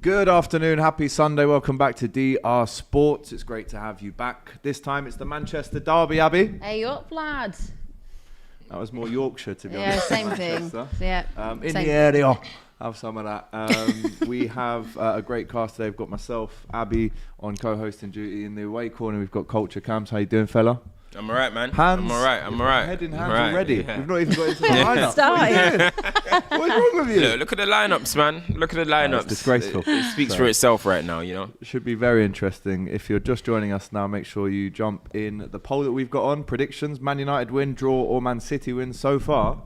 Good afternoon, happy Sunday. Welcome back to DR Sports. It's great to have you back. This time it's the Manchester derby, Abby. Hey up, lads. That was more Yorkshire, to be honest. Yeah, same thing. Yeah. In the area. Have some of that. We have a great cast today. We've got myself, Abby, on co-hosting duty. In the away corner, we've got Culture Cams. How you doing, fella? I'm alright, man. I'm alright. Head in hands already. Yeah. We've not even got into the lineup. Started. What's wrong with you? Look at the lineups, man. Look at the lineups. It's disgraceful. It speaks for itself right now, you know. It should be very interesting. If you're just joining us now, make sure you jump in the poll that we've got on. Predictions, Man United win, draw, or Man City win so far.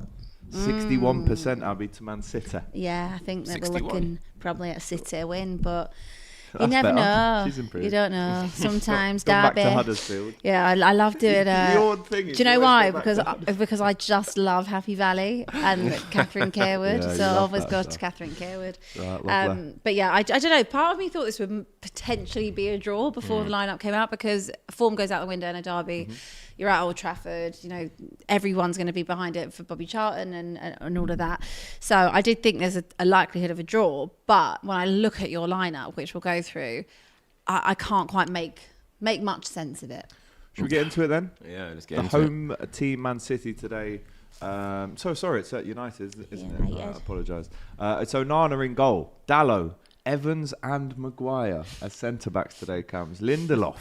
61% Abby to Man City. Yeah, I think that 61. we're looking probably at a City win, but you That's never better. know. She's improved. You don't know. Sometimes Gone derby. back to Huddersfield. Yeah, I love doing The odd thing is do you know you why? always go back to Because I just love Happy Valley and Catherine Carewood. Yeah, you So I love always that go stuff. to Catherine Carewood. Right, lovely. But yeah, I don't know. Part of me thought this would potentially be a draw before the lineup came out because form goes out the window in a derby. You're at Old Trafford, you know, everyone's going to be behind it for Bobby Charlton and all of that. So I did think there's a likelihood of a draw. But when I look at your lineup, which we'll go through, I can't quite make much sense of it. Should we get into it then? Yeah, let's get The into it. home team, Man City today. So sorry, it's at United, isn't it? United. I apologise. It's Onana in goal. Dallo, Evans and Maguire as centre-backs today, Cams. Lindelof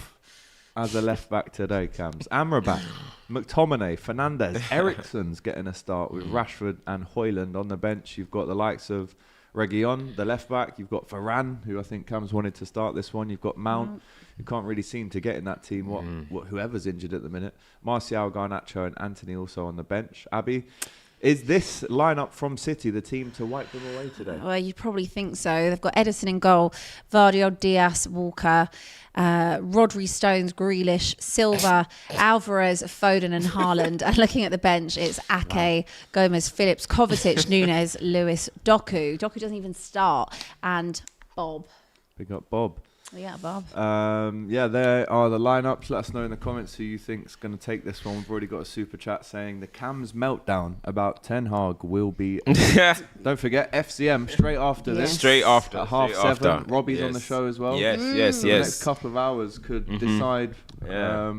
as a left-back today, Cams. Amrabat, McTominay, Fernandes, Eriksen's getting a start with Rashford and Hojlund on the bench. You've got the likes of Reguilon, the left-back. You've got Varane, who I think Cams wanted to start this one. You've got Mount. You can't really seem to get in that team. Whoever's injured at the minute. Martial, Garnacho and Anthony also on the bench. Abby, is this lineup from City the team to wipe them away today? Well, you'd probably think so. They've got Edison in goal, Vardy, Diaz, Walker, Rodri, Stones, Grealish, Silva, Alvarez, Foden and Haaland. And looking at the bench, it's Ake, Gomez, Phillips, Kovacic, Nunes, Lewis, Doku. Doku doesn't even start. And Bob. We got Bob. Yeah, Bob. Yeah, there are the lineups. Let us know in the comments who you think's going to take this one. We've already got a super chat saying the Cams meltdown about Ten Hag will be. Don't forget FCM straight after this. Straight after. At 7:30. Robbie's on the show as well. Yes. The next couple of hours could decide. Yeah.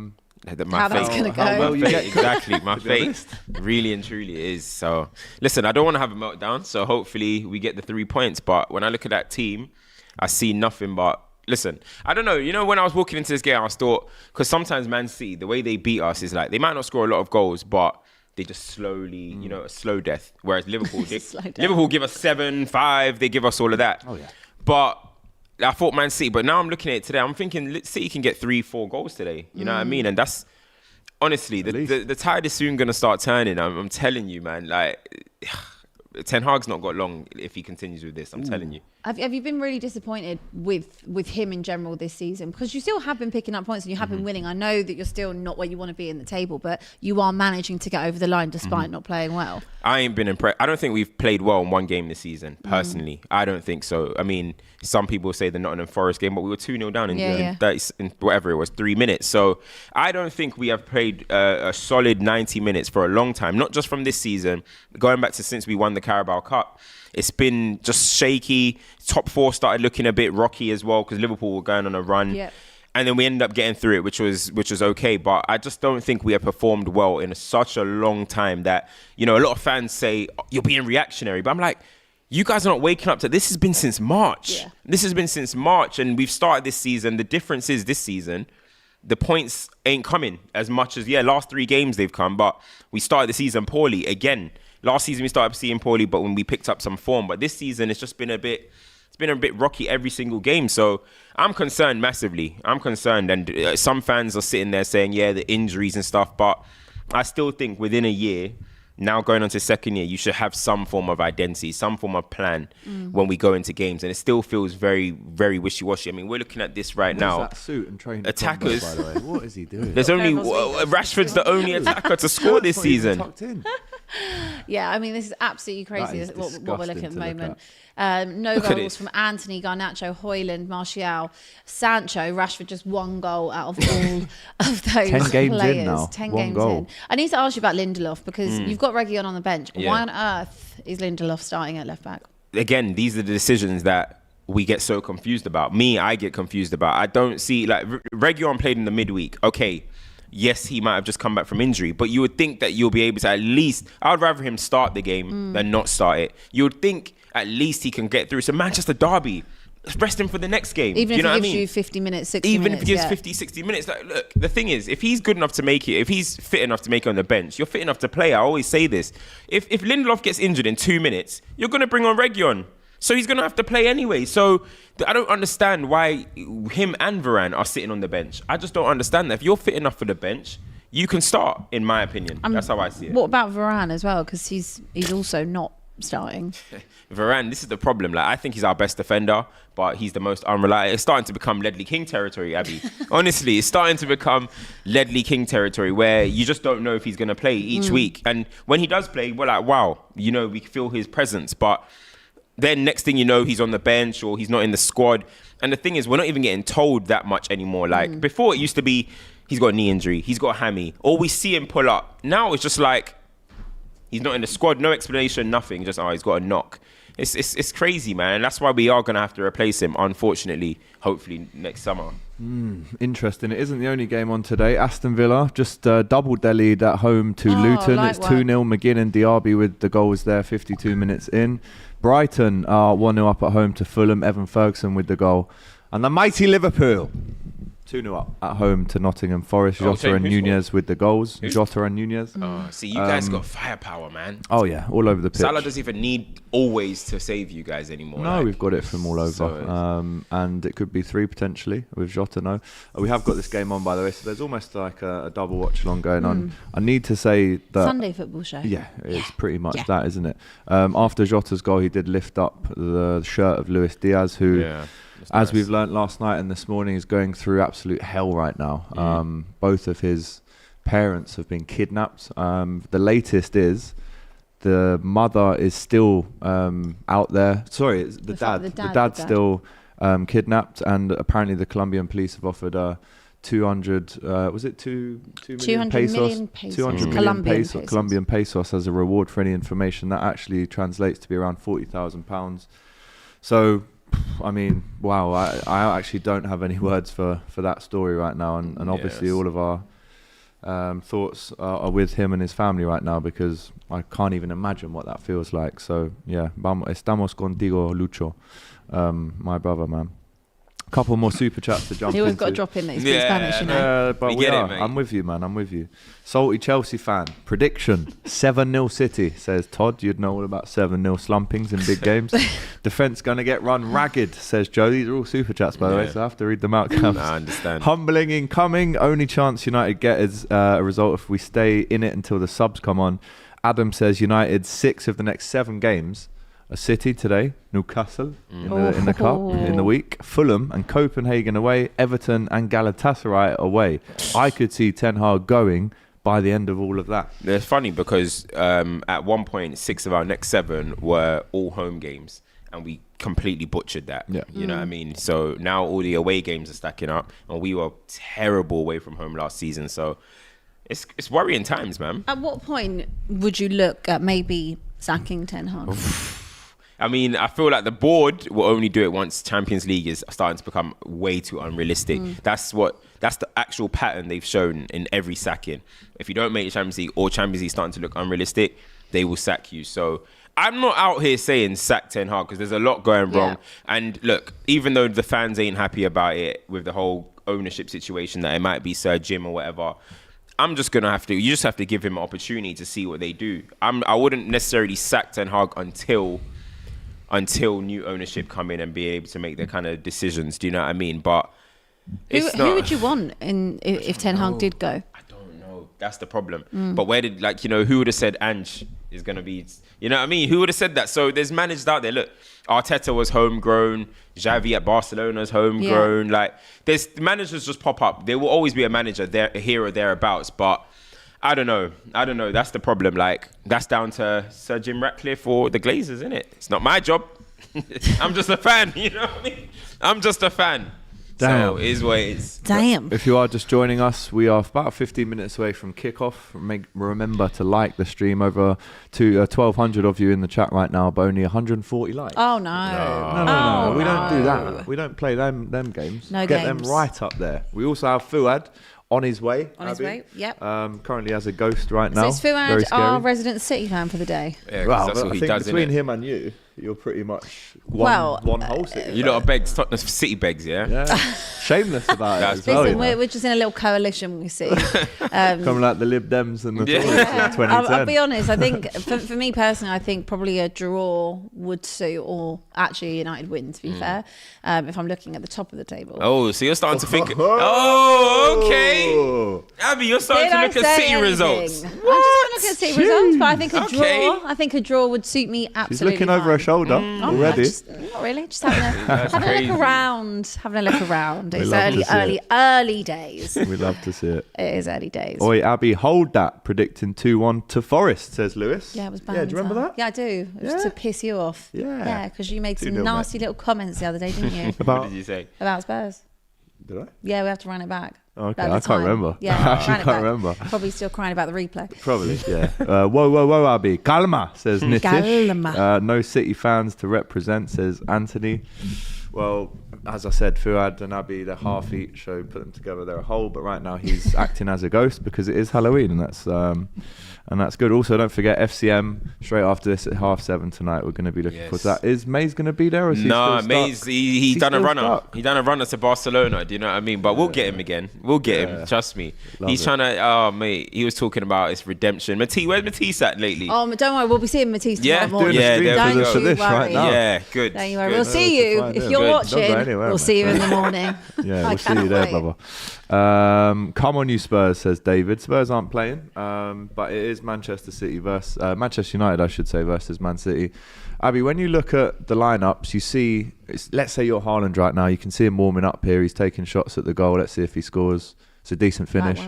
How that's going to go. How well you get exactly. My fate really and truly is. So, listen, I don't want to have a meltdown. So, hopefully, we get the 3 points. But when I look at that team, I see nothing but. Listen, I don't know. You know, when I was walking into this game, I was thought, because sometimes Man City, the way they beat us is like, they might not score a lot of goals, but they just slowly, you know, a slow death. Whereas Liverpool, Liverpool give us 7-5, they give us all of that. Oh, yeah. But I thought Man City, but now I'm looking at it today, I'm thinking City can get 3-4 goals today. You know what I mean? And that's, honestly, the tide is soon going to start turning. I'm telling you, man, like, Ten Hag's not got long if he continues with this, I'm telling you. Have you been really disappointed with him in general this season? Because you still have been picking up points and you have been winning. I know that you're still not where you want to be in the table, but you are managing to get over the line despite not playing well. I ain't been impressed. I don't think we've played well in one game this season, personally. I don't think so. I mean, some people say the Nottingham Forest game, but we were 2-0 down in 30, in whatever it was, 3 minutes. So I don't think we have played a solid 90 minutes for a long time, not just from this season, going back to since we won the Carabao Cup. It's been just shaky. Top four started looking a bit rocky as well because Liverpool were going on a run. Yep. And then we ended up getting through it, which was okay. But I just don't think we have performed well in such a long time that, you know, a lot of fans say, oh, you're being reactionary. But I'm like, you guys are not waking up to this. Has been since March. Yeah. This has been since March. And we've started this season. The difference is this season, the points ain't coming as much as, last 3 games they've come. But we started the season poorly again. Last season we started seeing poorly, but when we picked up some form. But this season it's just been a bit rocky every single game. So I'm concerned massively. I'm concerned, and some fans are sitting there saying, the injuries and stuff. But I still think within a year, now going on to second year, you should have some form of identity, some form of plan when we go into games. And it still feels very, very wishy-washy. I mean, we're looking at this right now. That suit and training attackers. Combo, by the way. What is he doing? There's only Rashford's the only attacker to score this season. Yeah, I mean, this is absolutely crazy what we're looking at the moment. No Look at goals it. from Anthony, Garnacho, Hojlund, Martial, Sancho, Rashford, just 1 goal out of all of those 10 games players. in now. 10 1 games goal. in. I need to ask you about Lindelof because you've got Reguilon on the bench. Yeah. Why on earth is Lindelof starting at left back? Again, these are the decisions that we get so confused about. I get confused about. I don't see, like, Reguilon played in the midweek. Okay, yes, he might have just come back from injury, but you would think that you'll be able to at least, I would rather him start the game than not start it. You would think at least he can get through. So Manchester Derby, rest him for the next game. Even you know if what he I gives mean? you 50 minutes, 60 Even minutes. if he gives 50, 60 minutes. Like, look, the thing is, if he's good enough to make it, if he's fit enough to make it on the bench, you're fit enough to play. I always say this. If Lindelof gets injured in 2 minutes, you're going to bring on Reguilon. So he's going to have to play anyway. So I don't understand why him and Varane are sitting on the bench. I just don't understand that. If you're fit enough for the bench, you can start, in my opinion. That's how I see it. What about Varane as well? Because he's also not starting. Varane, this is the problem. Like, I think he's our best defender, but he's the most unreliable. It's starting to become Ledley King territory, Abby. Honestly, it's starting to become Ledley King territory where you just don't know if he's going to play each week. And when he does play, we're like, wow, we feel his presence. But then next thing you know, he's on the bench or he's not in the squad. And the thing is, we're not even getting told that much anymore. Like, before it used to be, he's got a knee injury, he's got a hammy, or we see him pull up. Now it's just like, he's not in the squad, no explanation, nothing. Just, he's got a knock. It's crazy, man. And that's why we are going to have to replace him, unfortunately, hopefully next summer. Interesting. It isn't the only game on today. Aston Villa just double delayed at home to Luton. It's 2-0. McGinn and Diaby with the goals there, 52 minutes in. Brighton are 1-0 up at home to Fulham. Evan Ferguson with the goal. And the mighty Liverpool 2-0 up at home to Nottingham Forest. Jota and Nunez with the goals. Jota and Nunez. See, you guys got firepower, man. Oh, yeah. All over the pitch. Salah doesn't even need always to save you guys anymore. No, we've got it from all over. And it could be 3 potentially with Jota, no. We have got this game on, by the way, so there's almost like a double watch along going on. I need to say that... Sunday football show. Yeah, it's pretty much that, isn't it? After Jota's goal, he did lift up the shirt of Luis Diaz, who... As we've learnt last night and this morning, is going through absolute hell right now. Both of his parents have been kidnapped. The latest is the mother is still out there. Sorry, it's the dad. The dad's still kidnapped, and apparently the Colombian police have offered 200. Was it 2 million pesos? 200 million pesos. Colombian pesos as a reward for any information that actually translates to be around £40,000. So. I mean, wow, I actually don't have any words for that story right now. And obviously all of our thoughts are with him and his family right now, because I can't even imagine what that feels like. So, yeah, estamos contigo, Lucho, my brother, man. Couple more super chats to jump into. He always got to drop in that he speaks Spanish, you know. But we are. I'm with you, man. I'm with you. Salty Chelsea fan. Prediction, 7-0 City, says Todd. You'd know all about 7-0 slumpings in big games. Defence going to get run ragged, says Joe. These are all super chats, by the way, so I have to read them out. I understand. Humbling incoming. Only chance United get is a result if we stay in it until the subs come on. Adam says United 6 of the next 7 games. A City today, Newcastle in the cup in the week, Fulham and Copenhagen away, Everton and Galatasaray away. I could see Ten Hag going by the end of all of that. It's funny because at one point 6 of our next 7 were all home games, and we completely butchered that. Yeah. You know what I mean? So now all the away games are stacking up, and we were terrible away from home last season. So it's worrying times, man. At what point would you look at maybe sacking Ten Hag? I mean, I feel like the board will only do it once Champions League is starting to become way too unrealistic. That's the actual pattern they've shown in every sacking. If you don't make the Champions League or Champions League starting to look unrealistic, they will sack you. So I'm not out here saying sack Ten Hag, because there's a lot going wrong. And look, even though the fans ain't happy about it with the whole ownership situation, that it might be Sir Jim or whatever, I'm just going to have to, you just have to give him an opportunity to see what they do. I wouldn't necessarily sack Ten Hag until new ownership come in and be able to make their kind of decisions. Do you know what I mean? But who would you want if Ten Hag did go? I don't know. That's the problem. But where did, who would have said Ange is going to be, you know what I mean? Who would have said that? So there's managers out there. Look, Arteta was homegrown. Xavi at Barcelona is homegrown. There's managers just pop up. There will always be a manager there, here or thereabouts. But I don't know. That's the problem. That's down to Sir Jim Ratcliffe or the Glazers, isn't it? It's not my job. I'm just a fan, you know what I mean? I'm just a fan. Damn. So it is what it is. Damn. If you are just joining us, we are about 15 minutes away from kickoff. Remember to like the stream. Over to 1,200 of you in the chat right now, but only 140 likes. Oh, no. No. We don't do that. We don't play them games. No Get games. them right up there. We also have Fuad on his way. On his way, yep. Currently as a ghost right now. So is Fuad Very scary. our resident City fan for the day? Yeah, 'cause Well, that's what I he think does, between innit? him and you, you're pretty much Well, one whole City. You lot are begs, Tottenham City begs, yeah? Yeah. Shameless about it That's as well. Listen, you know. we're just in a little coalition, we see. Coming like the Lib Dems and the Tories in 2010. I'll be honest, I think, for me personally, I think probably a draw would suit, or actually United win, to be fair, if I'm looking at the top of the table. Oh, so you're starting to think. Oh, okay. Abby, you're starting to look at City results. I'm just looking at City results, but I think Okay. I think a draw would suit me She's absolutely looking over her fine. shoulder already. Not really, just having a crazy. look around. Having a look around. It's love to see early days. We love to see it. It is early days. Oi, Abby, hold that. Predicting 2-1 to Forest, says Lewis. Yeah, it was bad. Yeah, do you remember that? Yeah, I do. It was Yeah. to piss you off. Yeah. Yeah, because you made some 2-0, nasty little comments the other day, didn't you? What About, did you say? About Spurs. did I? Yeah, we have to run it back. Okay, At the I can't time. remember. Yeah, I actually ran it can't back. remember. Probably still crying about the replay. Probably, yeah. Whoa, Abby. Calma, says Nitish. Calma. No City fans to represent, says Anthony. Well, as I said, Fuad and Abby, they're half each, so put them together, they're a whole. But right now he's acting as a ghost because it is Halloween, and that's good. Also, don't forget FCM straight after this at 7:30 tonight. We're going to be looking Yes. for that. Is Mays going to be there? Or is he No, still Mays, stuck? he Is done a still runner. stuck? He done a runner to Barcelona. Do you know what I mean? But we'll get him again. We'll get him. Trust me. Love He's it. trying to. Oh mate, he was talking about his redemption. Where's Matisse at lately? Oh, don't worry, we'll be seeing Matisse Yeah, tomorrow morning. doing a Yeah, stream there Don't we for go. this you right worry. now. Yeah, good. Don't you worry. good. We'll see you. fine, If yeah. you're Good. watching, Don't go anywhere, we'll mate. see you in the morning. Yeah, I we'll see you cannot there, wait. brother. Come on, you Spurs, says David. Spurs aren't playing, but it is Manchester City versus Manchester United, I should say, versus Man City. Abby, when you look at the lineups, you see, let's say you're Haaland right now, you can see him warming up here. He's taking shots at the goal. Let's see if he scores. It's a decent finish.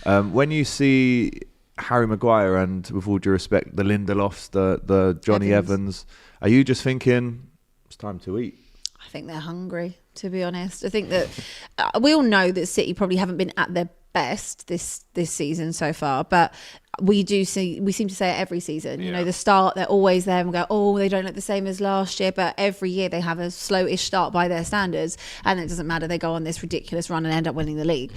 When you see Harry Maguire and, with all due respect, the Lindelofs, the Johnny Evans, are you just thinking it's time to eat? I think they're hungry, to be honest. I think that we all know that City probably haven't been at their best this season so far, but we seem to say it every season. You know, the start, they're always there and we go, oh, they don't look the same as last year, but every year they have a slowish start by their standards, and it doesn't matter, they go on this ridiculous run and end up winning the league.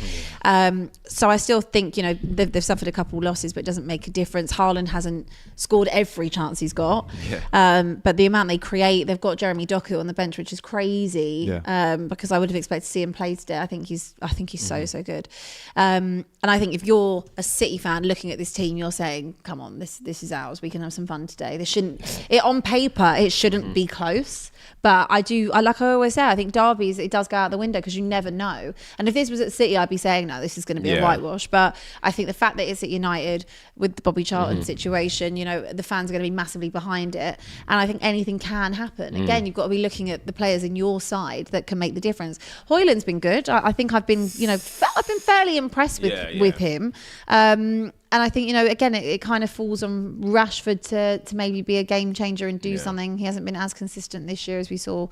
So I still think, you know, they've suffered a couple losses, but it doesn't make a difference. Haaland hasn't scored every chance he's got, but the amount they create, they've got Jeremy Doku on the bench, which is crazy, because I would have expected to see him play today. I think he's so good. And I think if you're a City fan looking at this team, you're saying, come on, this is ours. We can have some fun today. This shouldn't, on paper, it shouldn't be close. But I like I always say, I think derbies, it does go out the window because you never know. And if this was at City, I'd be saying, no, this is going to be a whitewash. But I think the fact that it's at United with the Bobby Charlton situation, you know, the fans are going to be massively behind it. And I think anything can happen. Again, you've got to be looking at the players in your side that can make the difference. Hojlund's been good. I think I've been fairly impressed with him. And I think, you know, again, it kind of falls on Rashford to maybe be a game changer and do something. He hasn't been as consistent this year as we saw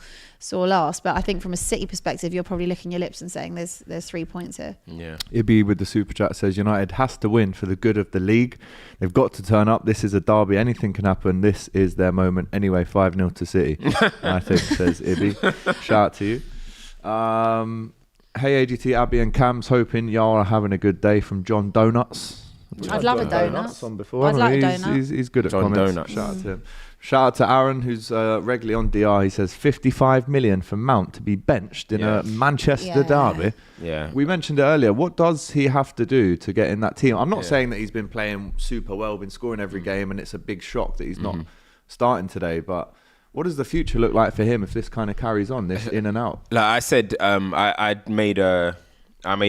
last. But I think from a City perspective, you're probably licking your lips and saying there's 3 points here. Yeah. Ibby with the super chat says United has to win for the good of the league. They've got to turn up. This is a derby. Anything can happen. This is their moment. Anyway, 5-0 to City, I think, says Ibby. Shout out to you. Hey, AGT, Abby and Cam's hoping y'all are having a good day from John Donuts. I'd love a donut. On before, I'd like a donut. He's good at John comments. Donut. Shout out to him. Shout out to Aaron, who's regularly on DR. He says 55 million for Mount to be benched in a Manchester derby. Yeah. We mentioned it earlier. What does he have to do to get in that team? I'm not saying that he's been playing super well, been scoring every game, and it's a big shock that he's not starting today. But what does the future look like for him if this kind of carries on, this in and out? Like I said, I made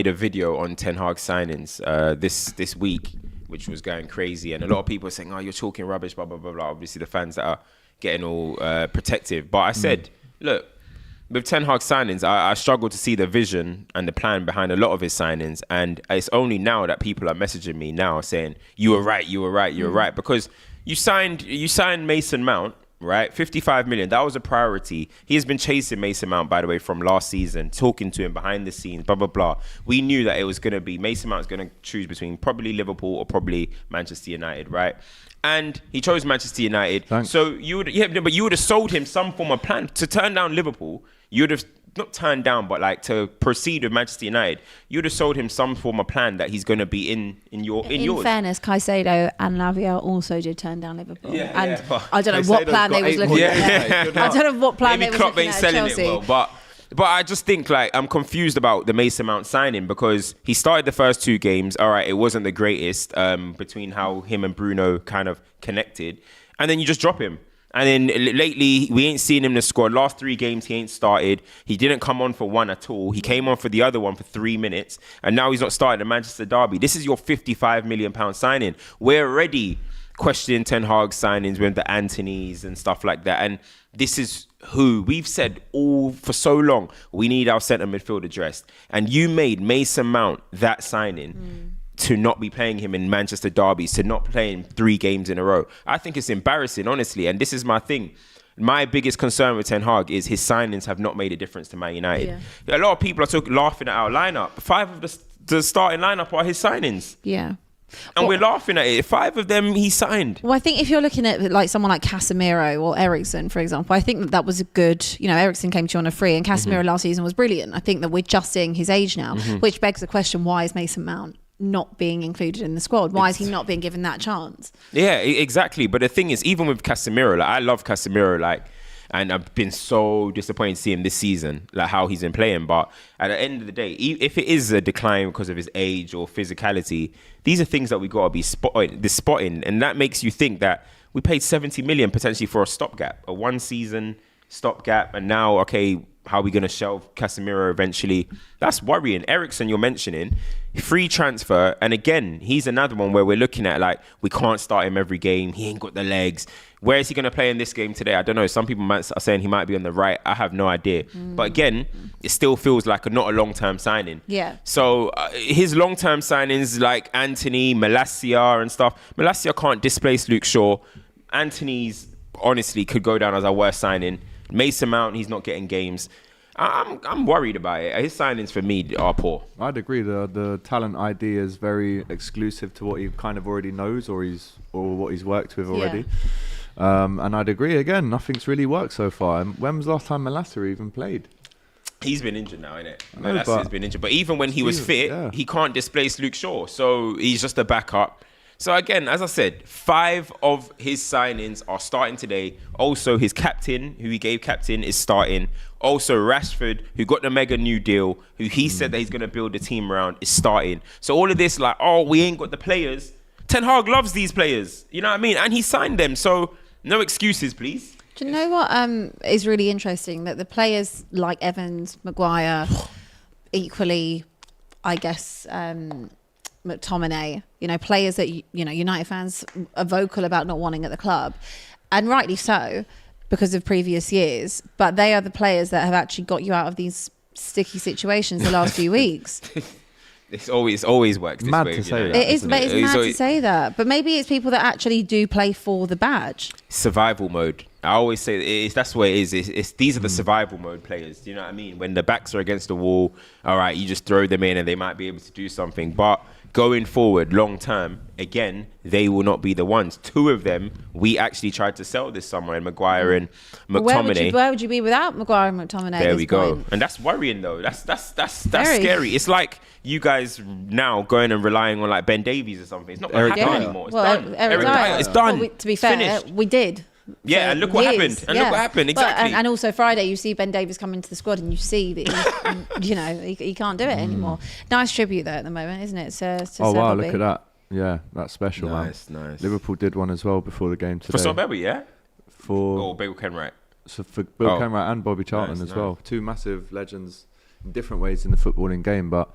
a video on Ten Hag signings this week, which was going crazy, and a lot of people are saying, "Oh, you're talking rubbish," blah blah blah blah. Obviously, the fans that are getting all protective, but I said, look, with Ten Hag signings, I struggle to see the vision and the plan behind a lot of his signings, and it's only now that people are messaging me now saying, "You were right, you were right, you were right," because you signed Mason Mount right? 55 million. That was a priority. He has been chasing Mason Mount, by the way, from last season, talking to him behind the scenes, blah, blah, blah. We knew that it was going to be Mason Mount's going to choose between probably Liverpool or probably Manchester United, right? And he chose Manchester United. Thanks. So but you would have sold him some form of plan to turn down Liverpool. You would have not turned down, but like to proceed with Manchester United. You would have sold him some form of plan that he's going to be in yours. In fairness, Caicedo and Lavia also did turn down Liverpool. Yeah, and yeah. I don't know what plan they was looking at. I don't know what plan Maybe they was Klopp looking ain't at selling Chelsea. it well, but I just think like I'm confused about the Mason Mount signing because he started the first 2 games. All right, it wasn't the greatest between how him and Bruno kind of connected, and then you just drop him. And then lately, we ain't seen him in the squad. Last 3 games, he ain't started. He didn't come on for one at all. He came on for the other one for 3 minutes. And now he's not starting the Manchester derby. This is your £55 million signing. We're already questioning Ten Hag's signings with the Antonys and stuff like that. And this is who we've said all for so long, we need our centre midfield addressed. And you made Mason Mount that signing. To not be playing him in Manchester derbies, to not play him 3 games in a row. I think it's embarrassing, honestly. And this is my thing. My biggest concern with Ten Hag is his signings have not made a difference to Man United. Yeah. A lot of people are laughing at our lineup. 5 of the starting lineup are his signings. Yeah. And we're laughing at it. 5 of them he signed. Well, I think if you're looking at like someone like Casemiro or Eriksen, for example, I think that was a good, Eriksen came to you on a free and Casemiro last season was brilliant. I think that we're just seeing his age now, which begs the question, why is Mason Mount not being included in the squad? Why is he not being given that chance? Yeah, exactly. But the thing is, even with Casemiro, like I love Casemiro, and I've been so disappointed to see him this season, like how he's been playing. But at the end of the day, if it is a decline because of his age or physicality, these are things that we got to be spotting. And that makes you think that we paid 70 million potentially for a stopgap, a 1-season stopgap. And now, okay, how are we going to shelve Casemiro eventually? That's worrying. Eriksen, you're mentioning, free transfer. And again, he's another one where we're looking at like, we can't start him every game. He ain't got the legs. Where is he going to play in this game today? I don't know. Some people are saying he might be on the right. I have no idea. But again, it still feels like not a long-term signing. Yeah. So his long-term signings like Anthony, Malacia and stuff. Malacia can't displace Luke Shaw. Anthony's honestly could go down as our worst signing. Mason Mount, he's not getting games. I'm worried about it. His signings for me are poor. I'd agree. The talent ID is very exclusive to what he kind of already knows or what he's worked with already. And I'd agree again. Nothing's really worked so far. And when was the last time Malacia even played? He's been injured now, innit? Malacia's been injured. But even when he was fit, he can't displace Luke Shaw. So he's just a backup. So again, as I said, 5 of his signings are starting today. Also, his captain, who he gave captain, is starting. Also, Rashford, who got the mega new deal, who he said that he's going to build the team around, is starting. So all of this, like, we ain't got the players. Ten Hag loves these players. You know what I mean? And he signed them. So no excuses, please. Do you know what is really interesting? That the players like Evans, Maguire, equally, I guess, McTominay, players that, United fans are vocal about not wanting at the club. And rightly so, because of previous years. But they are the players that have actually got you out of these sticky situations the last few weeks. It's always worked this mad way. To say that, it is, but it's mad to say that. But maybe it's people that actually do play for the badge. Survival mode. I always say that's what it is. These are the survival mode players. Do you know what I mean? When the backs are against the wall, all right, you just throw them in and they might be able to do something. But going forward, long term, again, they will not be the ones. 2 of them, we actually tried to sell this summer in Maguire and McTominay. Where would you be without Maguire and McTominay? There we go. And that's worrying though. That's scary. It's like you guys now going and relying on like Ben Davies or something. It's not going to happen anymore. It's done. Eric Dyer. It's done. Well, to be fair, finished. we did. Yeah, and look what happened. Look what happened. Exactly. And also Friday, you see Ben Davies come into the squad, and you see that he can't do it anymore. Nice tribute though at the moment, isn't it? To oh wow, Abbi. look at that. Yeah, that's special, nice. Liverpool did one as well before the game today. For Abbi, yeah. For Bill Kenwright. So for Bill Kenwright and Bobby Charlton as well. 2 massive legends in different ways in the footballing game. But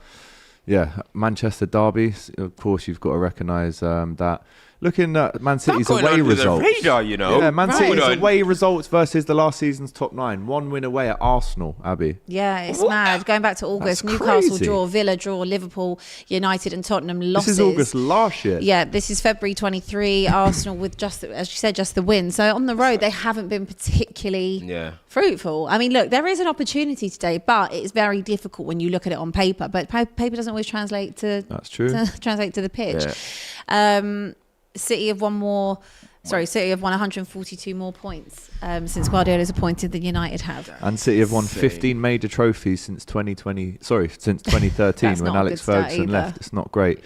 yeah, Manchester derby, of course, you've got to recognise that. Looking at Man City's That going away under the results. radar, you know. Yeah, Man City's Hold on. away results versus the last season's top 9. 1 win away at Arsenal, Abby. Yeah, it's mad. Going back to August, That's Newcastle crazy. draw, Villa draw, Liverpool, United and Tottenham losses. This is August last year. Yeah, this is February 23. Arsenal with just, as you said, just the win. So on the road, they haven't been particularly fruitful. I mean, look, there is an opportunity today, but it's very difficult when you look at it on paper. But paper doesn't always translate to. That's true. Translate to the pitch. Yeah. City have won 142 more points since Guardiola's appointed than United have. And City have won 15 major trophies since 2013 That's when not a Alex good start Ferguson either. left. It's not great.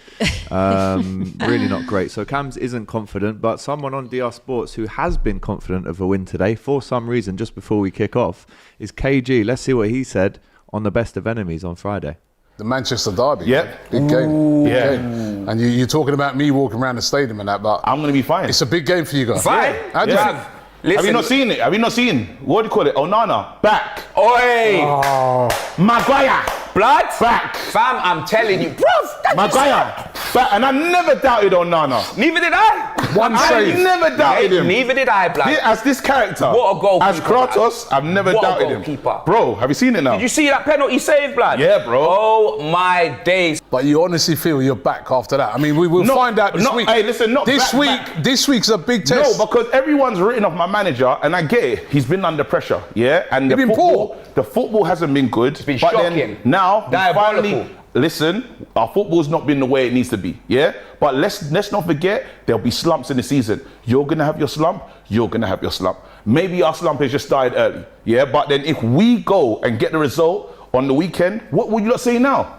Really not great. So Cams isn't confident, but someone on DR Sports who has been confident of a win today for some reason just before we kick off is KG. Let's see what he said on the Best of Enemies on Friday. The Manchester derby. Yep. Big game. Big Yeah. game. And you're talking about me walking around the stadium and that, but I'm going to be fine. it's a big game for you guys. Fine. How do you think? Have you not seen it? Have you not seen? What do you call it? Onana. Back. Oi! Maguire. Blood? Back. Fam, I'm telling you. Bruv, Maguire. Back. And I never doubted Onana. neither did I. One I save. never doubted him. Neither did I, blood. As this character. What a goalkeeper, As Kratos, I've never What a doubted him. goalkeeper. Bro, have you seen it now? Did you see that penalty save, blood? Yeah, bro. Oh, my days. But you honestly feel you're back after that. I mean, we will find out this week. Hey, listen, not this back, week. back. This week's a big test. No, because everyone's written off my manager, and I get it. He's been under pressure, yeah. And He's been poor. The football hasn't been good. It's been but shocking. Then now, we Diabolical. finally, listen, our football's not been the way it needs to be, yeah. But let's not forget there'll be slumps in the season. You're gonna have your slump. You're gonna have your slump. Maybe our slump has just died early, yeah. But then if we go and get the result on the weekend, what will you not say now?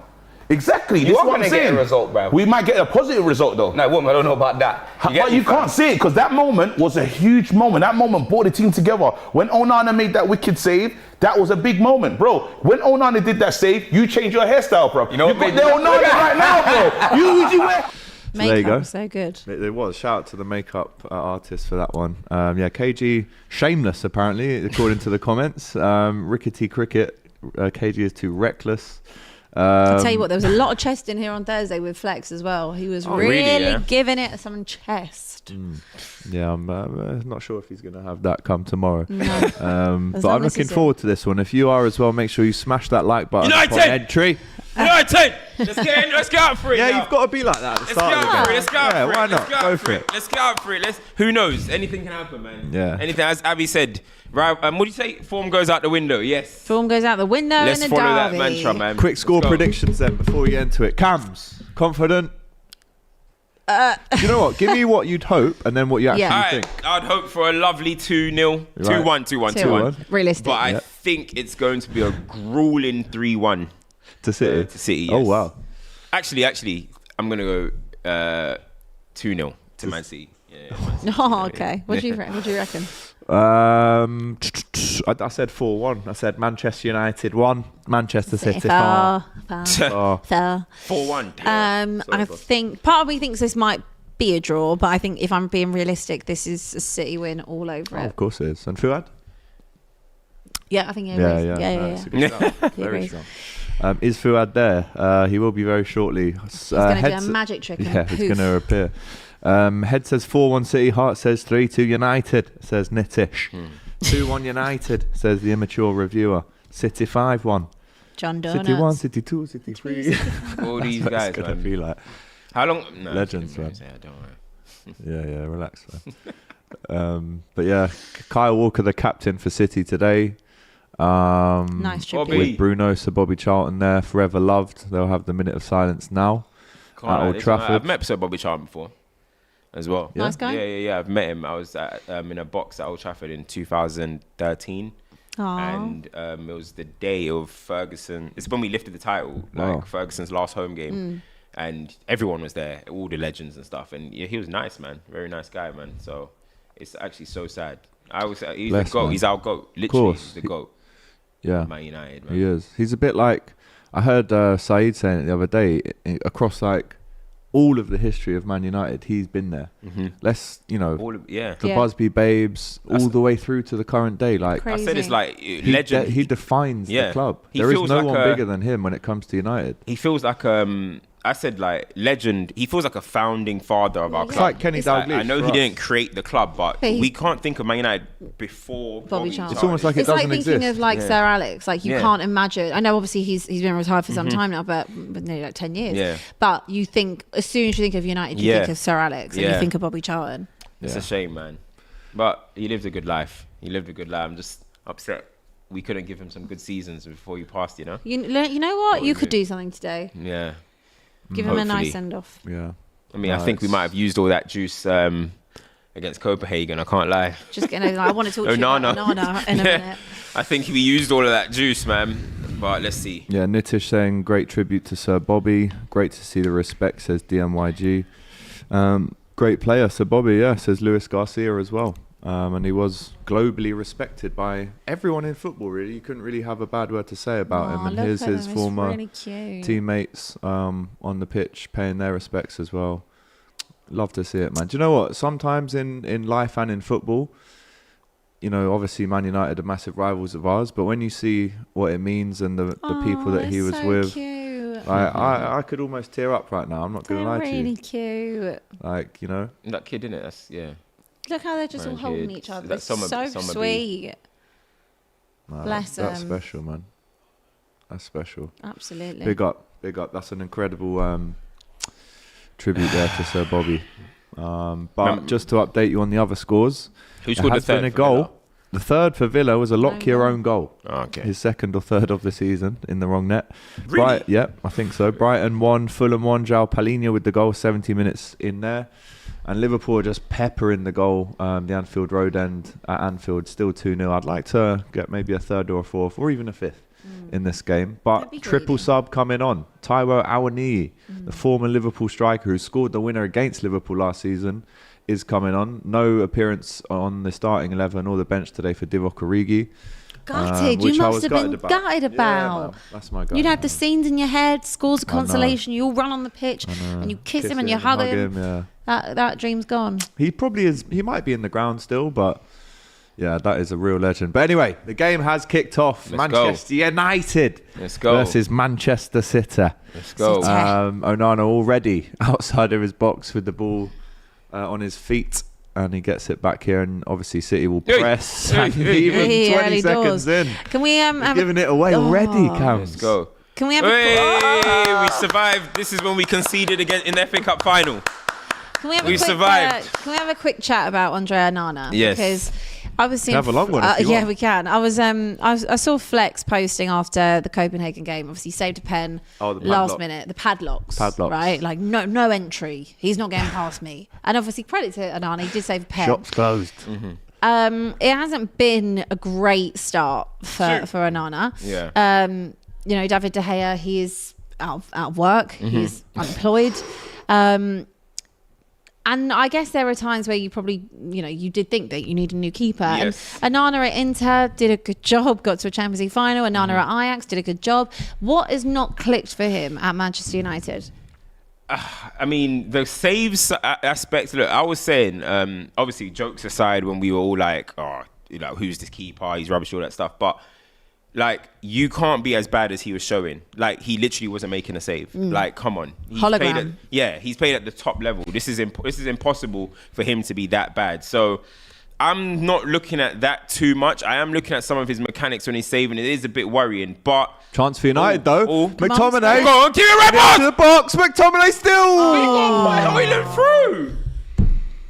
Exactly. This is are what I'm gonna get saying. a result, bruv. We might get a positive result though. No, woman, I don't know about that. But you can't see it because that moment was a huge moment. That moment brought the team together. When Onana made that wicked save, that was a big moment, bro. When Onana did that save, you changed your hairstyle, bro. You know what got made the me- Onana right now, bro. You wear. there you go. So good. It was. Shout out to the makeup artist for that one. KG, shameless apparently, according to the comments. Rickety cricket, KG is too reckless. I'll tell you what, there was a lot of chest in here on Thursday with Flex as well. He was really giving it some chest. Yeah, I'm not sure if he's going to have that come tomorrow. No. But I'm long as looking he's forward to this one. If you are as well, make sure you smash that like button United! upon entry. United! Let's get out for it. Yeah, now. you've got to be like that at the Let's start get of the out for game. it. Let's get out Yeah, for it. why Let's not? get out Go for for it. it. Let's get out for it. Who knows? Anything can happen, man. Yeah. Anything. As Abby said, right? What do you say? Form goes out the window. Yes. Form goes out the window Let's in the follow derby. that mantra, man. Quick score Let's go. predictions then before we get into it. Cams, confident? You know what? Give me what you'd hope and then what you actually Yeah. All right, think. I'd hope for a lovely 2-0. Right. 2-1, 2-1, 2-1. 2-1. Realistic. But I Yep. think it's going to be a grueling 3-1 To City? to City. Oh, yes. wow. Actually, I'm going to go 2-0 to Man City. Yeah, Man City. Oh, okay. What do you reckon? I said 4-1. I said Manchester United 1, Manchester City Fair. 4. Fair. 4-1. Damn. I think part of me thinks this might be a draw, but I think if I'm being realistic, this is a City win all over Oh, it. of course it is. And Fuad? Yeah, I think he Yeah, agrees. yeah. Yeah. That's a good shout. He Very agrees. strong. Is Fuad there? He will be very shortly. He's going to do a magic trick. Yeah, and he's poof. going to appear. Head says 4-1 City. Heart says 3-2 United. Says Nitish. 2-1 United. Says the immature reviewer. City 5-1. John Donuts. City 1, City 2, City 3. All these That's guys, going to man. be like. How long? No, Legends, man. Yeah, don't worry. Yeah, relax, man. But yeah, Kyle Walker, the captain for City today. Nice tribute. Bobby. With Bruno, Sir Bobby Charlton there, forever loved. They'll have the minute of silence now at Old Trafford. I've met Sir Bobby Charlton before as well. Nice guy. Yeah. I've met him. I was in a box at Old Trafford in 2013. Aw. And it was the day of Ferguson. It's when we lifted the title, Wow. like Ferguson's last home game. And everyone was there, all the legends and stuff. And yeah, he was nice, man. Very nice guy, man. So it's actually so sad. I always say he's Bless, the GOAT. man. He's our GOAT. Literally, course. he's the GOAT. Yeah, Man United, man. he is. He's a bit like, I heard Saeed saying it the other day, across like all of the history of Man United, he's been there. Let's, All of, yeah. the Yeah. Busby Babes, all the way through to the current day. Like, Crazy. I said it's like he, legend. he defines Yeah. the club. He There is feels no like one a- bigger than him when it comes to United. He feels like I said like legend. He feels like a founding father of our It's club. like Kenny Dalglish. I know for he us. didn't create the club, but But he- we can't think of Man United before Bobby Charlton. It's almost like it It's like doesn't thinking exist. of like Sir Alex. Like you Yeah. can't imagine. I know obviously he's been retired for some time now, but nearly like 10 years. Yeah. But you think as soon as you think of United, you Yeah. think of Sir Alex and you Yeah. think of Bobby Charlton. It's a shame, man. But he lived a good life. I'm just upset we couldn't give him some good seasons before he passed. You know? You know what? You could do something today. Yeah. Give him a nice Hopefully. send off. Yeah. I mean, I think we might have used all that juice against Copenhagen. I can't lie. Just getting over. I want to talk to you Onana. about Onana in a minute. I think we used all of that juice, man. But let's see. Yeah, Nitish saying great tribute to Sir Bobby. Great to see the respect, says DMYG. Great player, Sir Bobby, yeah, says Luis Garcia as well. And he was globally respected by everyone in football, really. You couldn't really have a bad word to say about him. And look here's at his him, it's former really cute. teammates on the pitch paying their respects as well. Love to see it, man. Do you know what? Sometimes in life and in football, you know, obviously Man United are massive rivals of ours, but when you see what it means and the people that he was so with, cute. I could almost tear up right now. I'm not going to They're lie really to you. cute. Like, you know, That kid, innit? That's Look how they're just all Grandkids. holding each other. That's It's so Summer sweet. nah, Bless that's 'em. special, man. That's special. Absolutely. Big up. That's an incredible tribute there to Sir Bobby. But just to update you on the other scores, Who there scored the has been third a for goal. Villa? The third for Villa was a Lockyer own goal. Oh, okay. His second or third of the season in the wrong net. Really? Yeah, I think so. Brighton 1, Fulham 1, João Palhinha with the goal, 70 minutes in there. And Liverpool are just peppering the goal, the Anfield Road end at Anfield, still 2-0. I'd like to get maybe a third or a fourth or even a fifth in this game. That'd be But triple greedy. sub coming on. Taiwo Awoniyi, the former Liverpool striker who scored the winner against Liverpool last season, is coming on. No appearance on the starting 11 or the bench today for Divock Origi. Gutted. Which You I must was have been gutted gutted Yeah, about. man, that's my guy. You'd have the scenes in your head, scores of I know. consolation. You all run on the pitch and you kiss him and you hug him. Yeah. That dream's gone. He probably is. He might be in the ground still, but yeah, that is a real legend. But anyway, the game has kicked off. Let's go. Manchester United Let's go. versus Manchester City. Let's go. Onana already outside of his box with the ball on his feet. And he gets it back here, and obviously City will Hey, press. hey, and hey, even hey. 20 Early seconds doors. in, Can we they're giving it away already, Cams. Let's go. Can we have Hey, we survived. This is when we conceded again in the FA Cup final. Can we have We a quick, survived. Can we have a quick chat about Andre Onana? Yes. Because I was seeing. Have a long one if you yeah, want. we can. I saw Flex posting after the Copenhagen game. Obviously, saved a pen Oh, the last padlock. minute. The padlocks. Padlocks. Right? Like no entry. He's not getting past me. And obviously, credit to Onana. He did save a pen. Shops closed. It hasn't been a great start for Onana. Yeah. You know, David De Gea, he is out of work. Mm-hmm. He's unemployed. And I guess there are times where you probably, you know, you did think that you need a new keeper. Yes. And Onana at Inter did a good job, got to a Champions League final. Onana at Ajax did a good job. What has not clicked for him at Manchester United? I mean, the saves aspect. Look, I was saying, obviously, jokes aside, when we were all like, "Oh, you know, who's this keeper? He's rubbish," all that stuff. But like, you can't be as bad as he was showing. Like, he literally wasn't making a save. Like, come on, he's Hologram. he's played at the top level. This is impossible for him to be that bad. So I'm not looking at that too much. I am looking at some of his mechanics when he's saving. It is a bit worrying, but. Chance for United, though. McTominay. Go on, give it a red To mark! the box. McTominay still. Hojlund through.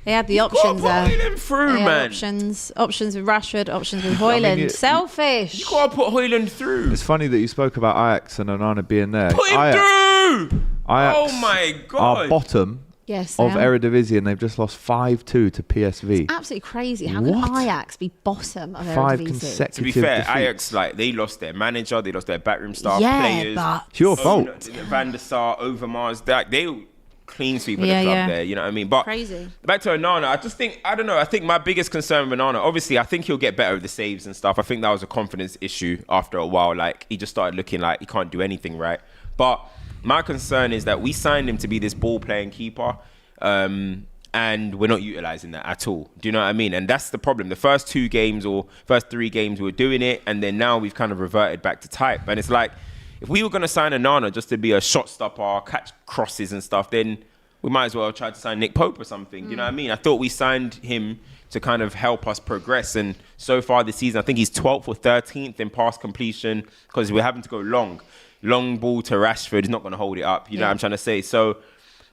They had the options there. Hojlund through, They had man. options with Rashford, options with Hojlund. Selfish. You gotta put Hojlund through. It's funny that you spoke about Ajax and Onana being there. Put him Ajax, through. Ajax Oh my are god. bottom Yes. they of are. Eredivisie, and they've just lost 5-2 to PSV. Absolutely crazy. How What? can Ajax be bottom of 5 Eredivisie? consecutive To be fair, defeats. Ajax, like, they lost their manager, they lost their backroom staff, Yeah, players. but It's your fault. Van der Sar, Overmars, they clean sweep of Yeah, the club yeah. there, you know what I mean? But Crazy. back to Onana, I think my biggest concern with Onana, obviously, I think he'll get better with the saves and stuff. I think that was a confidence issue after a while. Like, he just started looking like he can't do anything right. But my concern is that we signed him to be this ball-playing keeper, and we're not utilising that at all. Do you know what I mean? And that's the problem. The first 2 games or first 3 games, we were doing it, and then now we've kind of reverted back to type. And it's like, if we were going to sign Onana just to be a shot stopper, catch crosses and stuff, then we might as well try to sign Nick Pope or something. You know what I mean? I thought we signed him to kind of help us progress. And so far this season, I think he's 12th or 13th in pass completion because we're having to go long. Long ball to Rashford is not going to hold it up. You know what I'm trying to say? So,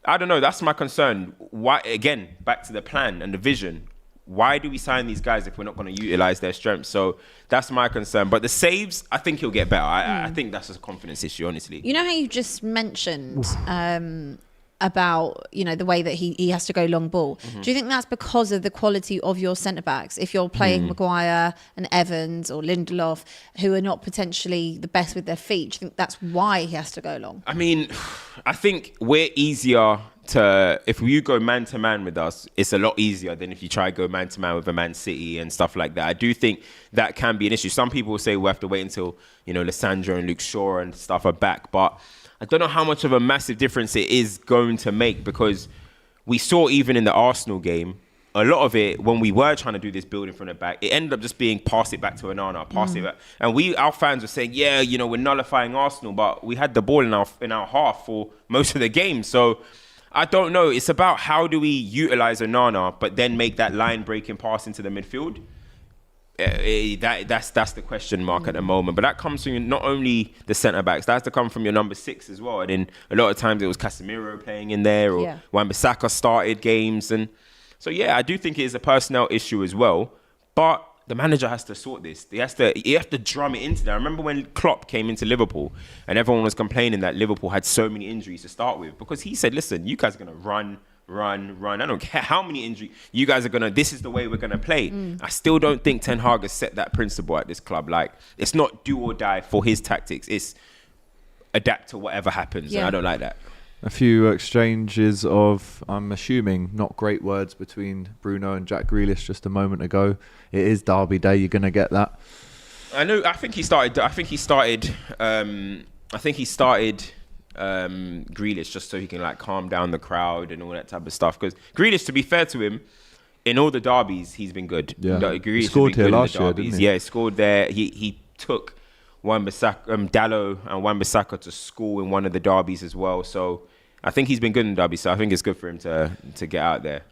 I don't know. That's my concern. Why? Again, back to the plan and the vision. Why do we sign these guys if we're not going to utilize their strengths? So that's my concern. But the saves, I think he'll get better. I think that's a confidence issue, honestly. You know how you just mentioned about, you know, the way that he has to go long ball. Do you think that's because of the quality of your centre-backs? If you're playing Maguire and Evans or Lindelof, who are not potentially the best with their feet, do you think that's why he has to go long? I mean, I think we're easier to, if you go man-to-man with us, it's a lot easier than if you try to go man-to-man with a Man City and stuff like that. I do think that can be an issue. Some people will say we'll have to wait until, you know, Lissandro and Luke Shaw and stuff are back, but I don't know how much of a massive difference it is going to make, because we saw even in the Arsenal game, a lot of it, when we were trying to do this building from the back, it ended up just being pass it back to Onana, pass it back. And our fans were saying, yeah, you know, we're nullifying Arsenal, but we had the ball in our half for most of the game. So I don't know. It's about how do we utilize Onana, but then make that line-breaking pass into the midfield. That's the question mark at the moment. But that comes from not only the centre-backs, that has to come from your number 6 as well. And then a lot of times it was Casemiro playing in there, or Wan-Bissaka started games. And so, yeah, I do think it is a personnel issue as well. But the manager has to sort this. He has to drum it into there. I remember when Klopp came into Liverpool and everyone was complaining that Liverpool had so many injuries to start with, because he said, listen, you guys are going to run. I don't care how many injuries you guys are going to, this is the way we're going to play. I still don't think Ten Hag has set that principle at this club. Like, it's not do or die for his tactics. It's adapt to whatever happens. And I don't like that. A few exchanges of, I'm assuming, not great words between Bruno and Jack Grealish just a moment ago. It is Derby Day. You're going to get that. I know. I think he started Grealish just so he can like calm down the crowd and all that type of stuff. Because Grealish, to be fair to him, in all the derbies he's been good. Yeah, Grealish he scored here last year, derbies. didn't he? Yeah, he scored there. He took Dallo and Wan-Bissaka to school in one of the derbies as well. So I think he's been good in the derby. So I think it's good for him to get out there.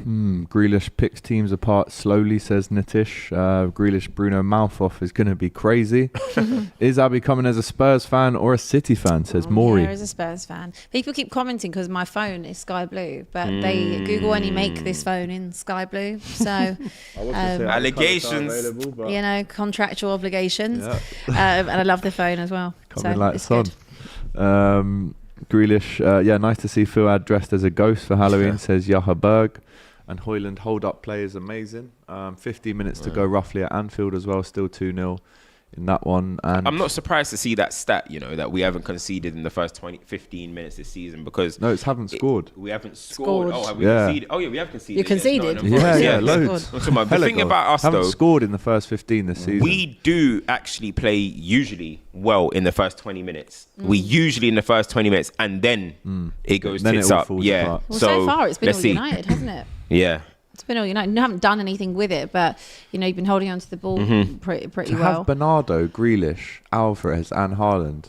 Grealish picks teams apart slowly, says Nitish. Grealish Bruno mouth off is going to be crazy. Is Abby coming as a Spurs fan or a City fan, says Maury. Yeah, as a Spurs fan. People keep commenting because my phone is sky blue, but Google only make this phone in sky blue. So allegations, you know, contractual obligations. And I love the phone as well. Coming so like it's sun. Good. Grealish, nice to see Fuad dressed as a ghost for Halloween, says Yaha Berg. And Hojlund hold-up play is amazing. 15 minutes to go roughly at Anfield as well. Still 2-0 in that one. And I'm not surprised to see that stat, you know, that we haven't conceded in the first 15 minutes this season, because... No, it's haven't scored. We haven't scored. Oh, have we Yeah. conceded? Oh, yeah, we have conceded. You conceded? Yeah, loads. The thing about us, haven't though... scored in the first 15 this season. We do actually play usually well in the first 20 minutes. We usually in the first 20 minutes, and then it goes Then tits it all up. falls Yeah. apart. Well, so far it's been let's all see. United, hasn't it? Yeah. It's been all United. You haven't done anything with it, but you know, you've been holding onto the ball pretty to well. have Bernardo, Grealish, Alvarez and Haaland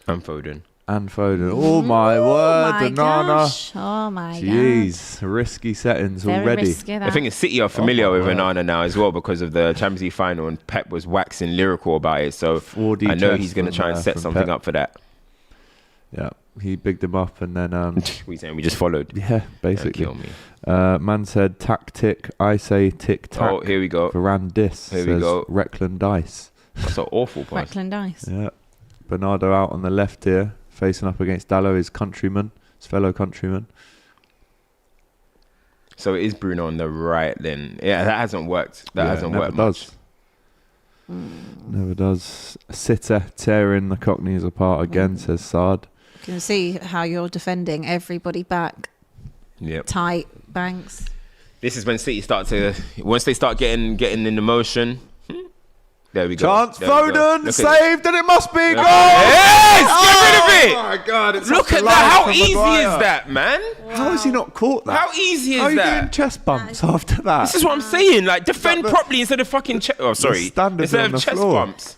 I'm Foden. and Foden. Oh my word, my Onana. gosh. Oh my god. Jeez, risky settings Very already. risky, that. I think City are familiar my with word. Onana now as well because of the Champions League final, and Pep was waxing lyrical about it. So 4D I know chess he's going to from, try and set from something Pep. up for that. Yeah, he bigged him up and then We saying we just followed. yeah, Don't basically. kill me. Man said tactic, I say tick tack. Oh, here we go. Varane Dis Here we says go. Reckland Dice. That's an awful pass. Reckland Dice. Yeah. Bernardo out on the left here, facing up against Dallo, his countryman, his fellow countryman. So it is Bruno on the right then. Yeah, that hasn't worked. That hasn't never worked does. much. Never does. Sitter tearing the Cockneys apart again, says Sard. You can see how you're defending everybody back Yep. tight, Banks. This is when City start to, once they start getting in the motion. There we go. Chance, There we go. Foden, Look at saved, and it must be a goal! Yes! Get rid of it! Oh my God, it's Look such a at life that. How for easy Maguire. is that, man? How has he not caught that? How easy How are is you doing that? chest bumps after that? This is what I'm saying. Like, defend That- properly instead of fucking... Oh, sorry. standards Instead on of the chest floor. bumps.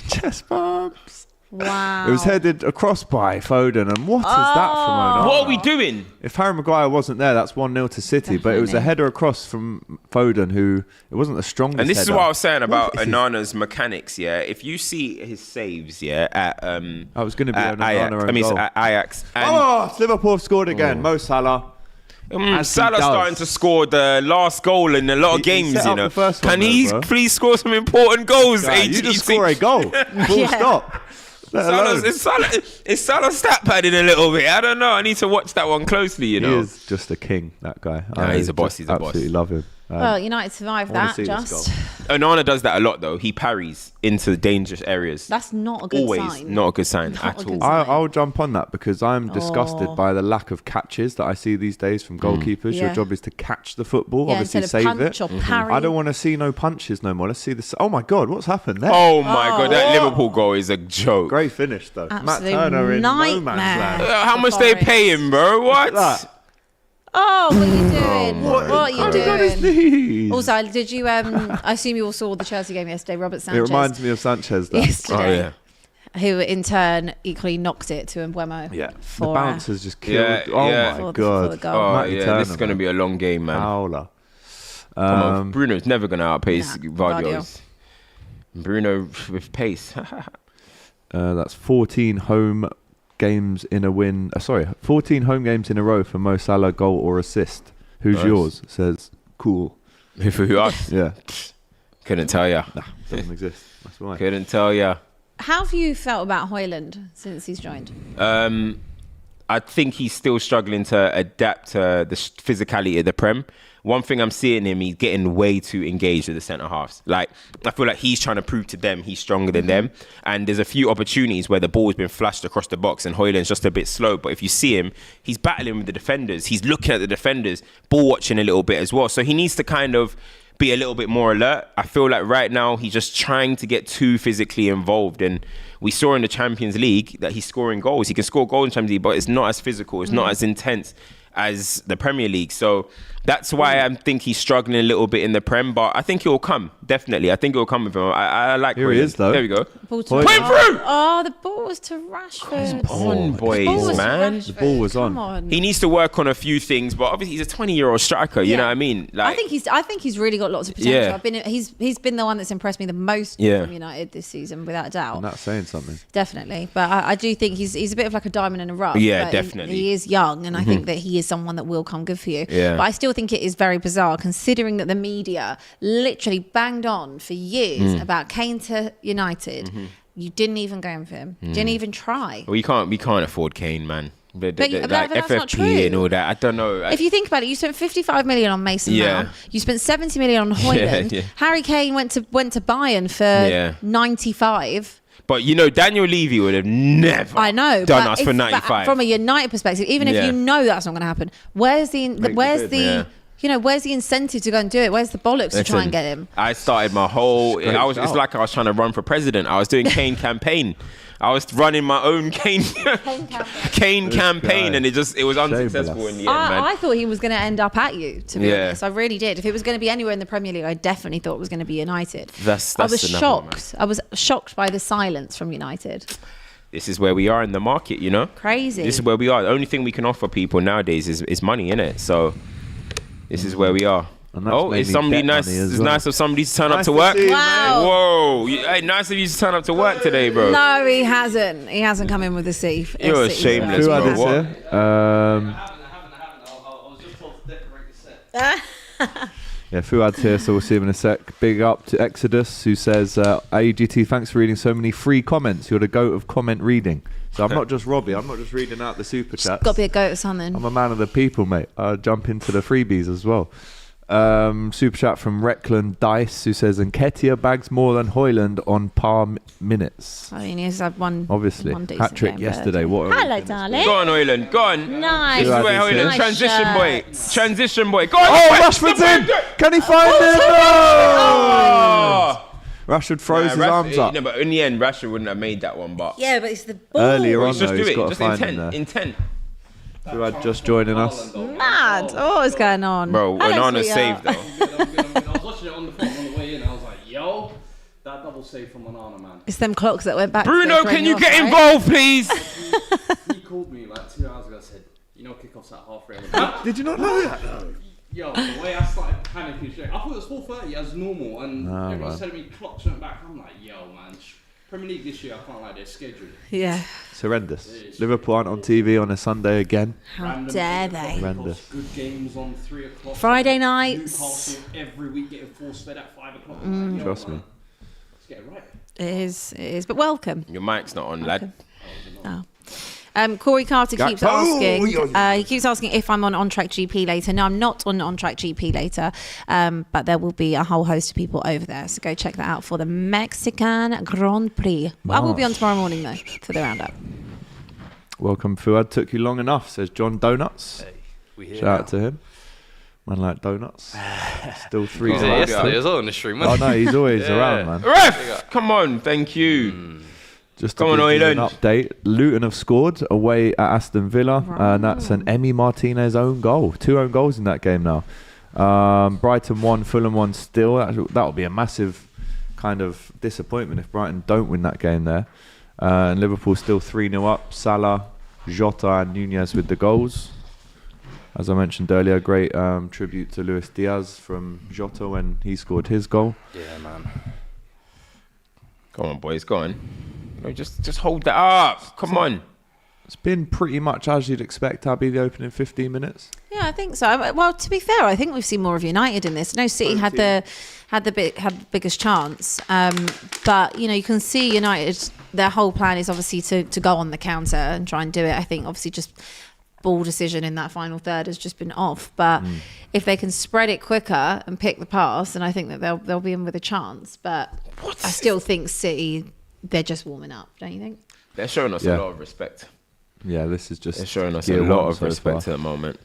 Chest bumps. Wow. It was headed across by Foden, and what is that from Onana? What are we doing? If Harry Maguire wasn't there, that's 1-0 to City, but it was a header across from Foden, who it wasn't the strongest. And this is header. what I was saying about What is Onana's mechanics. Yeah, if you see his saves, yeah, at I was going to be at Onana Ajax, own I mean, goal. at Ajax. And Liverpool have scored again. Mo Salah. As he Salah's does. starting to score the last goal in a lot of He games, set you up know. the first one Can though, he bro. please score some important goals? Guy, you AGT? just score a goal. Full Yeah. stop. Let alone. Is Salah stat padding a little bit? I don't know. I need to watch that one closely, you He know. is just a king, that guy. Nah, he's a boss, just he's a boss. Absolutely love him. Well, United survived I wanna that, see this just. Onana does that a lot, though. He parries into dangerous areas. That's not a good Always sign. not a good sign Not at a all. good I'll jump on that because I'm disgusted Oh. by the lack of catches that I see these days from goalkeepers. Your Yeah. job is to catch the football, Yeah, obviously instead of save punch it. or parry. I don't want to see no punches no more. Let's see this. Oh my God, what's happened there? Oh my God, that Liverpool goal is a joke. Great finish though. Matt Absolute Turner in no man's nightmare. land. How much they pay him, bro? What? That. Oh, what are you doing? What are you On his doing? knees. Also, did you? I assume you all saw the Chelsea game yesterday. Robert It Sanchez. reminds me of Sanchez though. yesterday. Oh, yeah. Who in turn equally knocked it to Mbeumo. Yeah, the For, bouncer's just killed. Yeah, oh yeah. my For God. the goal. Oh, Matty yeah, Turner, this is going to man. be a long game, man. Howler. Come on, Bruno's never going to outpace Nah, Vardy's. Bruno with pace. That's 14 home games in a win. 14 home games in a row for Mo Salah, goal or assist. Who's Nice. yours? Says cool. Who us? Yeah, Couldn't tell ya. doesn't exist. That's why. Couldn't tell ya. How have you felt about Hojlund since he's joined? I think he's still struggling to adapt to the physicality of the Prem. One thing I'm seeing him, he's getting way too engaged with the centre halves. Like, I feel like he's trying to prove to them he's stronger than them. And there's a few opportunities where the ball's been flashed across the box and Hojlund's just a bit slow. But if you see him, he's battling with the defenders. He's looking at the defenders, ball watching a little bit as well. So he needs to kind of be a little bit more alert. I feel like right now he's just trying to get too physically involved. And we saw in the Champions League that he's scoring goals. He can score goals in the Champions League, but it's not as physical. It's not as intense as the Premier League. So that's why I think he's struggling a little bit in the Prem, but I think it will come, definitely. I think it will come with him. I like Here he Hojlund. is, though. There we go. Ball to Hojlund. Put him through! Oh, the ball was to Rashford. On, The ball was boys, to man. Rashford. The ball was Come on. He needs to work on a few things, but obviously he's a 20-year-old striker, you Yeah. know what I mean? Like, I think he's really got lots of potential. Yeah. He's been the one that's impressed me the most Yeah. from United this season, without a doubt. And that's saying something. Definitely, but I do think he's a bit of like a diamond in a rough. Yeah, but definitely. He is young, and I think that he is someone that will come good for you. Yeah. But I still think it is very bizarre, considering that the media literally banged on for years about Kane to United. You didn't even go in for him. Didn't even try. well, we can't afford Kane, man. But Like that's not true. FFP and all that. I don't know. If you think about it, you spent 55 million on Mason Yeah. Mount. You spent 70 million on Hojlund. Yeah. Harry Kane went to Bayern for Yeah. 95. But you know, Daniel Levy would have never I know, done but us for but 95. from a United perspective, even if Yeah. you know that's not going to happen, where's the Yeah. where's the incentive to go and do it? Where's the bollocks to try and get him? I started my whole. Scraped It's out. like I was trying to run for president. I was doing Kane campaign. I was running my own Kane campaign, guy. and it was unsuccessful in the end, man. I thought he was going to end up at you, to be Yeah. honest. I really did. If it was going to be anywhere in the Premier League, I definitely thought it was going to be United. That's I was another one, man. shocked. I was shocked by the silence from United. This is where we are in the market, you know. Crazy. This is where we are. The only thing we can offer people nowadays is money, innit? So this is where we are. And that's Oh, mainly is somebody bet nice? money as It's well. nice of somebody to turn up Nice to to work. see you, Wow. mate. Whoa! Hey, nice of you to turn up to work today, bro. No, he hasn't. He hasn't come in with a C. You're a City shameless, Who shirt. bro. had this What? here? I was just told to decorate the set. Yeah, Fuad's here, so we'll see him in a sec. Big up to Exodus, who says, AGT, thanks for reading so many free comments. You're the goat of comment reading. So I'm not just Robbie. I'm not just reading out the super chats. Got to be a goat or something. I'm a man of the people, mate. I jump into the freebies as well. Super chat from Reckland Dice, who says, Nketiah bags more than Hojlund on par minutes. I mean, he's had one. Obviously. one decent Hat-trick game, yesterday. but- What a Hello, weekend. darling. Go on, Hojlund. Go on. Nice. This is where Nice Hojlund. Transition boy. shirts. Transition boy. Go on. Oh, Go on. Rashford's in! Can he find it? Oh! Rashford froze his Rash- arms up. No, but in the end, Rashford wouldn't have made that one. But Yeah, but it's the ball. Earlier on, just though, do he's it. got to Just find him intent. there. Intent. Fuad just joining us. Mad. Oh, what's going on? Bro, Hello, Onana sweetheart. saved though. I was watching it on the phone on the way in. I was like, yo, That double save from Onana, man. It's them clocks that went back. Bruno, can you get involved, please? He called me like 2 hours ago and said, you know, kickoff's at halfway. Did you not know that? Yo, the way I started panicking straight, I thought it was 4:30 as normal, and everyone's telling me clocks went back. I'm like, yo, man, Premier League this year, I can't like their schedule. Yeah. It's horrendous. Liverpool aren't on TV on a Sunday again. How dare they? Horrendous. Good games on 3 o'clock. Friday nights. Newcastle every week getting force fed at 5 o'clock. Yo, Trust me. man, let's get it right. It is. But welcome. Your mic's not on, lad. Oh. Corey Carter keeps asking. He keeps asking if I'm on Track GP later. No, I'm not on Track GP later. But there will be a whole host of people over there. So go check that out for the Mexican Grand Prix. I will be on tomorrow morning though for the roundup. Welcome, Fuad. Took you long enough, says John Donuts. We Shout out to him. Man like donuts. Still 3 He was there yesterday as well in the stream. Oh no, he's always around, man. Ref, come on, thank you. Just to Come on, give you an Hojlund. update, Luton have scored away at Aston Villa, and that's an Emi Martinez own goal. 2 own goals in that game now. Brighton 1, Fulham 1 still. That'll be a massive kind of disappointment if Brighton don't win that game there. And Liverpool still 3-0 up. Salah, Jota and Nunez with the goals. As I mentioned earlier, great tribute to Luis Diaz from Jota when he scored his goal. Yeah, man. Come on, boys, go on. No, just hold that up. Come on. It's been pretty much as you'd expect, Abby, the opening 15 minutes. Yeah, I think so. Well, to be fair, I think we've seen more of United in this. No, City had the biggest chance, but you can see United. Their whole plan is obviously to go on the counter and try and do it. I think obviously just ball decision in that final third has just been off. But if they can spread it quicker and pick the pass, then I think that they'll be in with a chance. But I still think City, they're just warming up, don't you think? They're showing us a lot of respect. Yeah, this is just... They're showing us a gear lot one of so respect far. at the moment.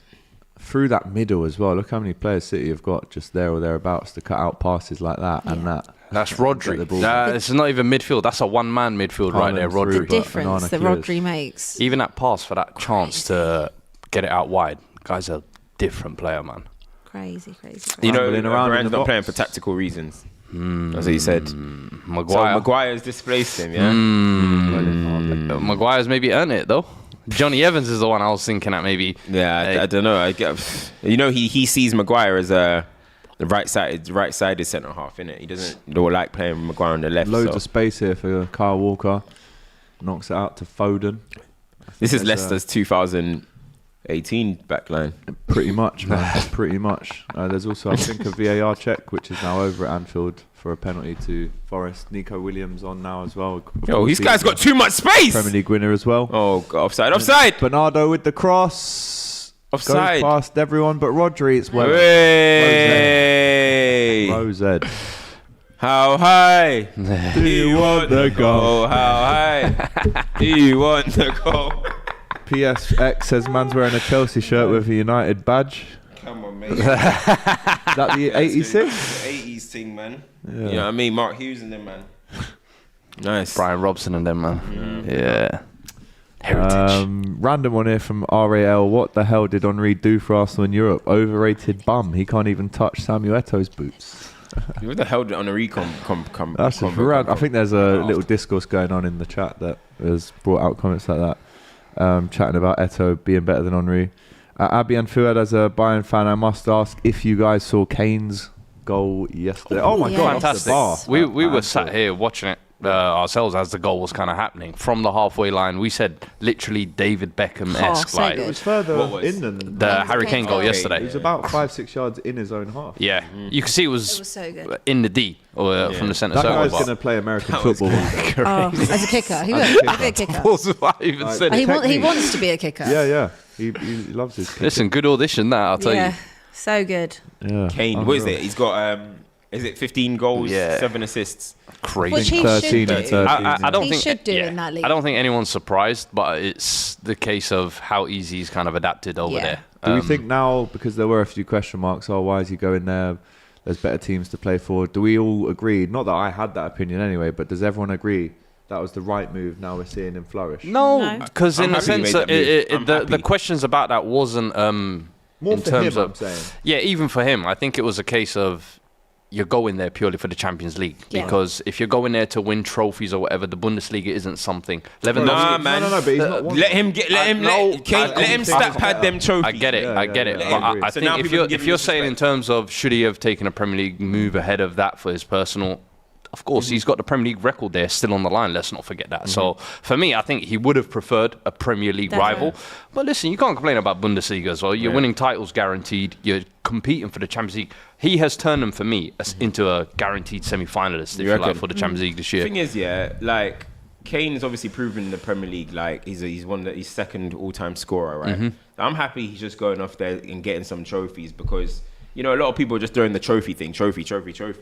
Through that middle as well. Look how many players City have got just there or thereabouts to cut out passes like that and that. That's Rodri. Get the ball. It's not even midfield. That's a one-man midfield right there, Haaland Rodri. through, The difference Onana that clears. Rodri makes. Even that pass for that chance to get it out wide. Guy's a different player, man. Crazy. You know, Rambling around in Ryan's the not playing box. for tactical reasons. That's what he said. So Maguire. Maguire's displaced him, yeah? Maguire's maybe earned it, though. Johnny Evans is the one I was thinking at maybe. Yeah, I don't know. I get, he sees Maguire as the right-sided centre-half, innit? He doesn't like playing Maguire on the left. Loads so. of space here for Kyle Walker. Knocks it out to Foden. This is there's, Leicester's 2018 backline. Pretty much, man. Pretty much. There's also, I think, a VAR check, which is now over at Anfield for a penalty to Forest. Nico Williams on now as well. Yo, these guys got too much space! Premier League winner as well. Oh, God, offside! Bernardo with the cross. Offside. Goes past everyone but Rodri. It's well. Hey! Rose. How high do you want the goal? How high do you want the goal? PSX says man's wearing a Chelsea shirt with a United badge. Come on, mate. Is that the 86? 80s thing, man. Yeah. You know what I mean? Mark Hughes and them, man. Nice. Brian Robson and them, man. Yeah. Heritage. Random one here from RAL. What the hell did Henry do for Arsenal in Europe? Overrated bum. He can't even touch Samuel Eto'o's boots. What the hell did Henry come? That's just rad. I think there's a little discourse going on in the chat that has brought out comments like that. Chatting about Eto'o being better than Henry. Abbi and Fuad, as a Bayern fan, I must ask if you guys saw Kane's goal yesterday. Oh my God, off the Fantastic. bar. We were sat here watching it ourselves as the goal was kind of happening. From the halfway line, we said literally David Beckham-esque. so like, good. It was further in than the Harry Kane goal goal. yesterday. It was about 5-6 yards in his own half. Yeah, you can see it was so good. in the D or from the centre That circle. guy's but- going to play American football. As a kicker. He would be a kicker. What I even said. He wants to be a kicker. Yeah. He loves his kick. Listen, good audition that, I'll tell you. So good. Yeah. Kane, what is it? He's got, is it 15 goals, Yeah. 7 assists? Crazy. Which he 13 should and do. 13. I don't He think should do in that league. I don't think anyone's surprised, but it's the case of how easy he's kind of adapted over Yeah. there. Do we think now, because there were a few question marks, why is he going there? There's better teams to play for. Do we all agree? Not that I had that opinion anyway, but does everyone agree that was the right move? Now we're seeing him flourish. No, because I'm in a happy he sense, made that move. I'm the happy. questions about that wasn't More in for terms him, of I'm saying. yeah, even for him, I think it was a case of you're going there purely for the Champions League. Yeah. Because if you're going there to win trophies or whatever, the Bundesliga isn't something. Lewandowski, Nah, man. No, but he's not one. Let him stat pad them trophies. I get it. Yeah, I get it. yeah, But I agree. I So think now if people you're give him if you're saying in respect. terms of should he have taken a Premier League move ahead of that for his personal, of course he's got the Premier League record there still on the line. Let's not forget that. So for me, I think he would have preferred a Premier League rival. But listen, you can't complain about Bundesliga as well. You're winning titles guaranteed. You're competing for the Champions League. He has turned them for me into a guaranteed semi-finalist if you like, for the Champions League this year. The thing is, yeah, like Kane's obviously proven in the Premier League, like he's one that he's second all-time scorer, right? I'm happy he's just going off there and getting some trophies because you know a lot of people are just doing the trophy thing, trophy.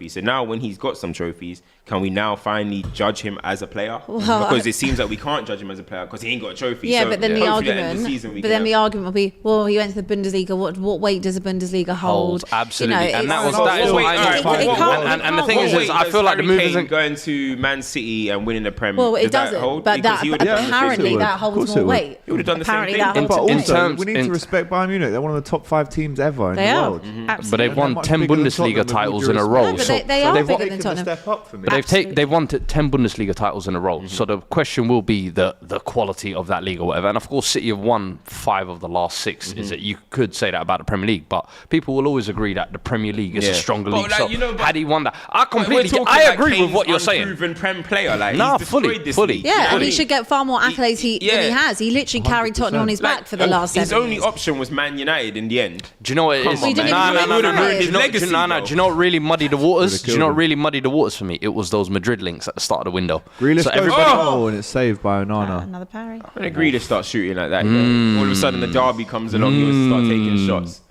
So now when he's got some trophies, can we now finally judge him as a player? Because it seems like we can't judge him as a player because he ain't got a trophy. Yeah, so but then the hopefully at the end of argument, the season we but can then the have- argument will be, well, he went to the Bundesliga. What weight does the Bundesliga hold? Absolutely, You know, and that it's- was that is Wait, what I alright, need to what- find. what- what- And the thing what is, weight I does feel like the Harry move Kane isn't. going to Man City and winning the Prem. Well, it does that doesn't. hold? But Because that he would have done the same apparently thing. that Of holds course more it would. weight. He would have done the same Apparently thing. that holds But more in weight. also, terms- we need to respect Bayern Munich. They're one of the top 5 teams ever in They the are. world. Absolutely. But they've won much 10 bigger than Bundesliga Tottenham, with all titles due in a respect. row. No, but So they are They've bigger taken than a Tottenham. step up for me. they've won 10 Bundesliga titles in a row. So the question will be the quality of that league or whatever. And of course, City have won 5 of the last 6. Is it? You could say that about the Premier League, but people will always agree that the Premier League is a stronger But league. like, So you know, but- had he won that, I We're completely, talking I like agree with Kane's what you're saying. unproven Prem player, like Nah, he's destroyed fully, this fully. league. Yeah, and Fully. he should get far more accolades than he has. He literally carried Tottenham on his back for the last 7 His only years. option was Man United in the end. Do you know what it Come is? on, man. Nah, nah, It would have nah, ruined nah. his Do you know- legacy, do bro. you know what really muddied the waters? Would've Do you know killed what him. really muddied the waters for me? It was those Madrid links at the start of the window. Grealish So goes everybody, for the goal and it's saved by Onana. Another parry. When a Grealish starts shooting like that, all of a sudden the derby comes along, he wants to start taking shots.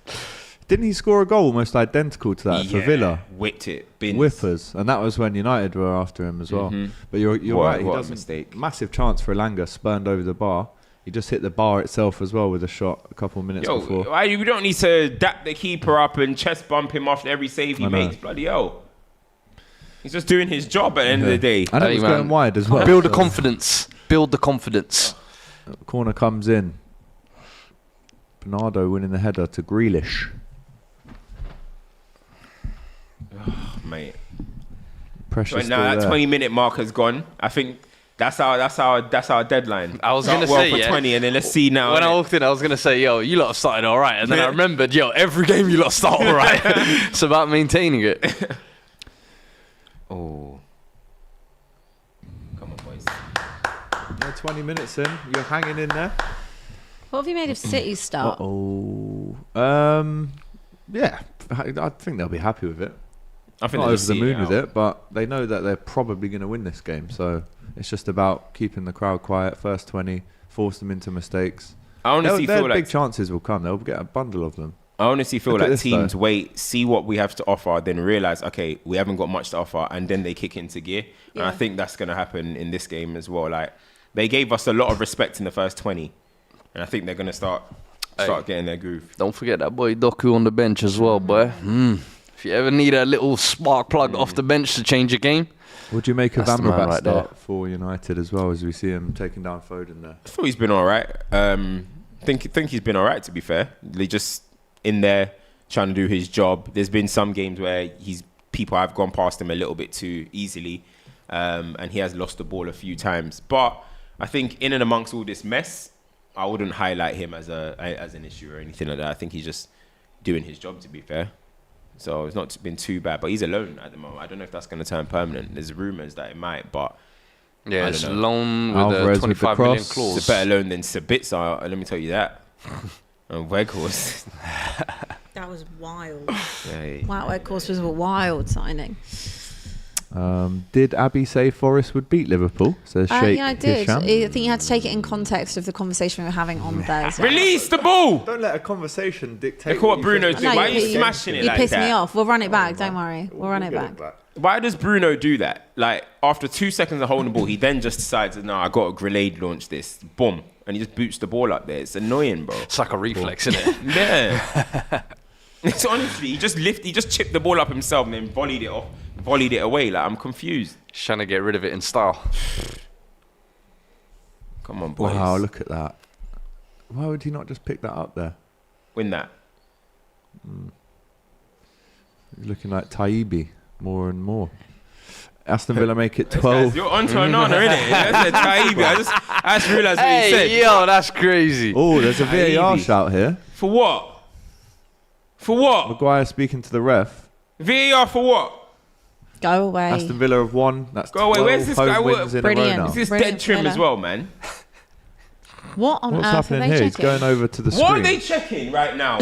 Didn't he score a goal almost identical to that for Villa? Whipped it. Bins. Whippers, and that was when United were after him as well. But you're What- right. He what a doesn't. mistake. Massive chance for Elanga, spurned over the bar. He just hit the bar itself as well with a shot a couple of minutes Yo, before. why you don't need to dap the keeper up and chest bump him after every save he I know. makes. Bloody hell. He's just doing his job at the end of the day. And it Hey, was man. going wide as well. build the So, confidence. Build the confidence. corner comes in. Bernardo winning the header to Grealish. Mate. Pressure Right still now that there. 20-minute mark has gone. I think that's our deadline. I was Start gonna well say, for yeah. 20 and then let's see now. When I innit? walked in, I was going to say, yo, you lot have started all right. And then I remembered, yo, every game you lot start all right. It's about maintaining it. Oh. Come on, boys. Yeah, 20 minutes in, you're hanging in there. What have you made of City's start? Oh, yeah, I think they'll be happy with it. I think Not they'll over just the see moon with out. it, but they know that they're probably going to win this game. So it's just about keeping the crowd quiet. First 20, force them into mistakes. I honestly Their feel big like chances will come. They'll get a bundle of them. I honestly feel Look at like this, teams though. wait, see what we have to offer, then realize, okay, we haven't got much to offer, and then they kick into gear. And I Yeah. think that's going to happen in this game as well. Like they gave us a lot of respect in the first 20, and I think they're going to start getting their groove. Don't forget that boy Doku on the bench as well, boy. If you ever need a little spark plug off the bench to change your game, What do you make of That's the man Amrabat right there. start for United as well, as we see him taking down Foden there? I thought he's been all right. Think he's been all right, to be fair. They just in there trying to do his job. There's been some games where people have gone past him a little bit too easily, and he has lost the ball a few times. But I think in and amongst all this mess, I wouldn't highlight him as an issue or anything like that. I think he's just doing his job, to be fair. So it's not been too bad. But he's alone at the moment. I don't know if that's going to turn permanent. There's rumours that it might, but yeah, I it's don't know. loan with Alvarez a with the 25 million cross. clause. it's a better loan than Sabitzer. Let me tell you that. And Weghorst. That was wild. Yeah, Wow, of course, was a wild signing. Did Abby say Forest would beat Liverpool? Says Sheikh Yeah, I did. Hisham. I think you had to take it in context of the conversation we were having on Thursday. Release the ball. Don't let a conversation dictate. Look what Bruno's I doing. know, Why are you smashing it You like pissed that? me off. We'll run it back. Don't worry. We'll run it back. Why does Bruno do that? Like, after 2 seconds of holding the ball, he then just decides, no, I got to grenade launch this. Boom. And he just boots the ball up there. It's annoying, bro. It's like a reflex, isn't it? Yeah. It's honestly, he just chipped the ball up himself and then volleyed it away. Like, I'm confused. Just trying to get rid of it in style. Come on, boys. Wow, look at that. Why would he not just pick that up there? Win that. He's looking like Taibbi. more and more. Aston Villa make it 12. You're on to Onana, innit? That's a Taibi. I just realised what you said. Hey, yo, that's crazy. Oh, there's a VAR Taibi. shout here. For what? For what? Maguire speaking to the ref. VAR for what? Go away. Aston Villa have won. That's Go away. 12 Where's this home guy? wins in a row Brilliant. now. Is this Brilliant dead trim as thriller. well, man? What on What's earth happening are here? they He's checking? going over to the What are screen. they checking right now?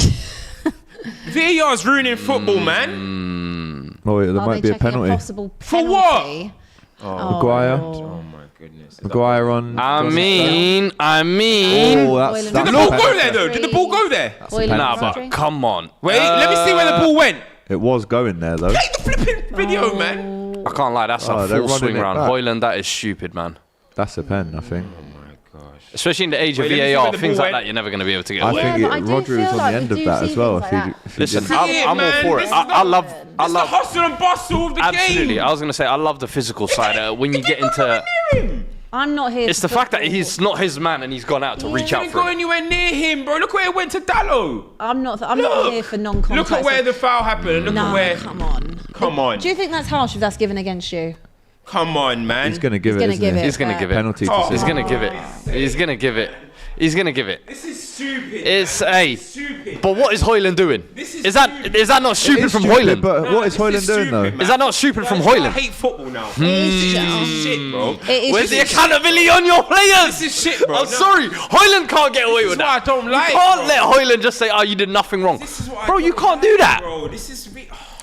VAR's ruining football, man. Oh, wait, there Are might they be a checking penalty. possible For what? penalty? Maguire. Lord. Oh my goodness. Maguire on. I mean. Oh, that's Did Did the a ball penalty. go there though? Did the ball go there? Hojlund, Nah, Rodri. but come on. Wait, let me see where the ball went. It was going there though. Take the flipping video, man. I can't lie, that's Oh, a they're full running swing it round. back. Hojlund, that is stupid, man. That's a pen, I think. Especially in the age of Wait, let me see VAR, where the things ball like went. that, you're never going to be able to get I away. think but I do Rodri feel was on like the end we of do that see as well. things If like he, that. if he Listen, didn't- I'm all man, for this it. is I love It's the hustle and bustle of the absolutely. game. I was going to say, I love the physical side. When you get into, I'm not here. it's the fact that he's not his man and he's gone out to reach out Didn't for go him. anywhere near him, bro. Look where it went to Dallo. I'm not here for non-contact. Look at where the foul happened. Look No, at where. come on. Come on. Do you think that's harsh if that's given against you? Come on, man. He's going to give He's it, gonna isn't give he? it. He's going to give it. Penalty Oh. He's decision. going to give it. He's going to give it. He's going to give it. This is stupid. It's man. a. This is stupid. But what is Hojlund doing? This is Is that not It stupid is from stupid, Hojlund? But what is this Hojlund doing though? stupid, man. Is that not stupid from I Hojlund? hate football now. It's This just- is shit, bro. It is Where's the just- accountability on your players? This is shit, bro. I'm No. sorry, Hojlund can't get away This with is why that. I don't like You can't bro. let Hojlund just say, "Oh, you did nothing wrong." This is what I Bro, you don't can't do like, that. Bro, this is.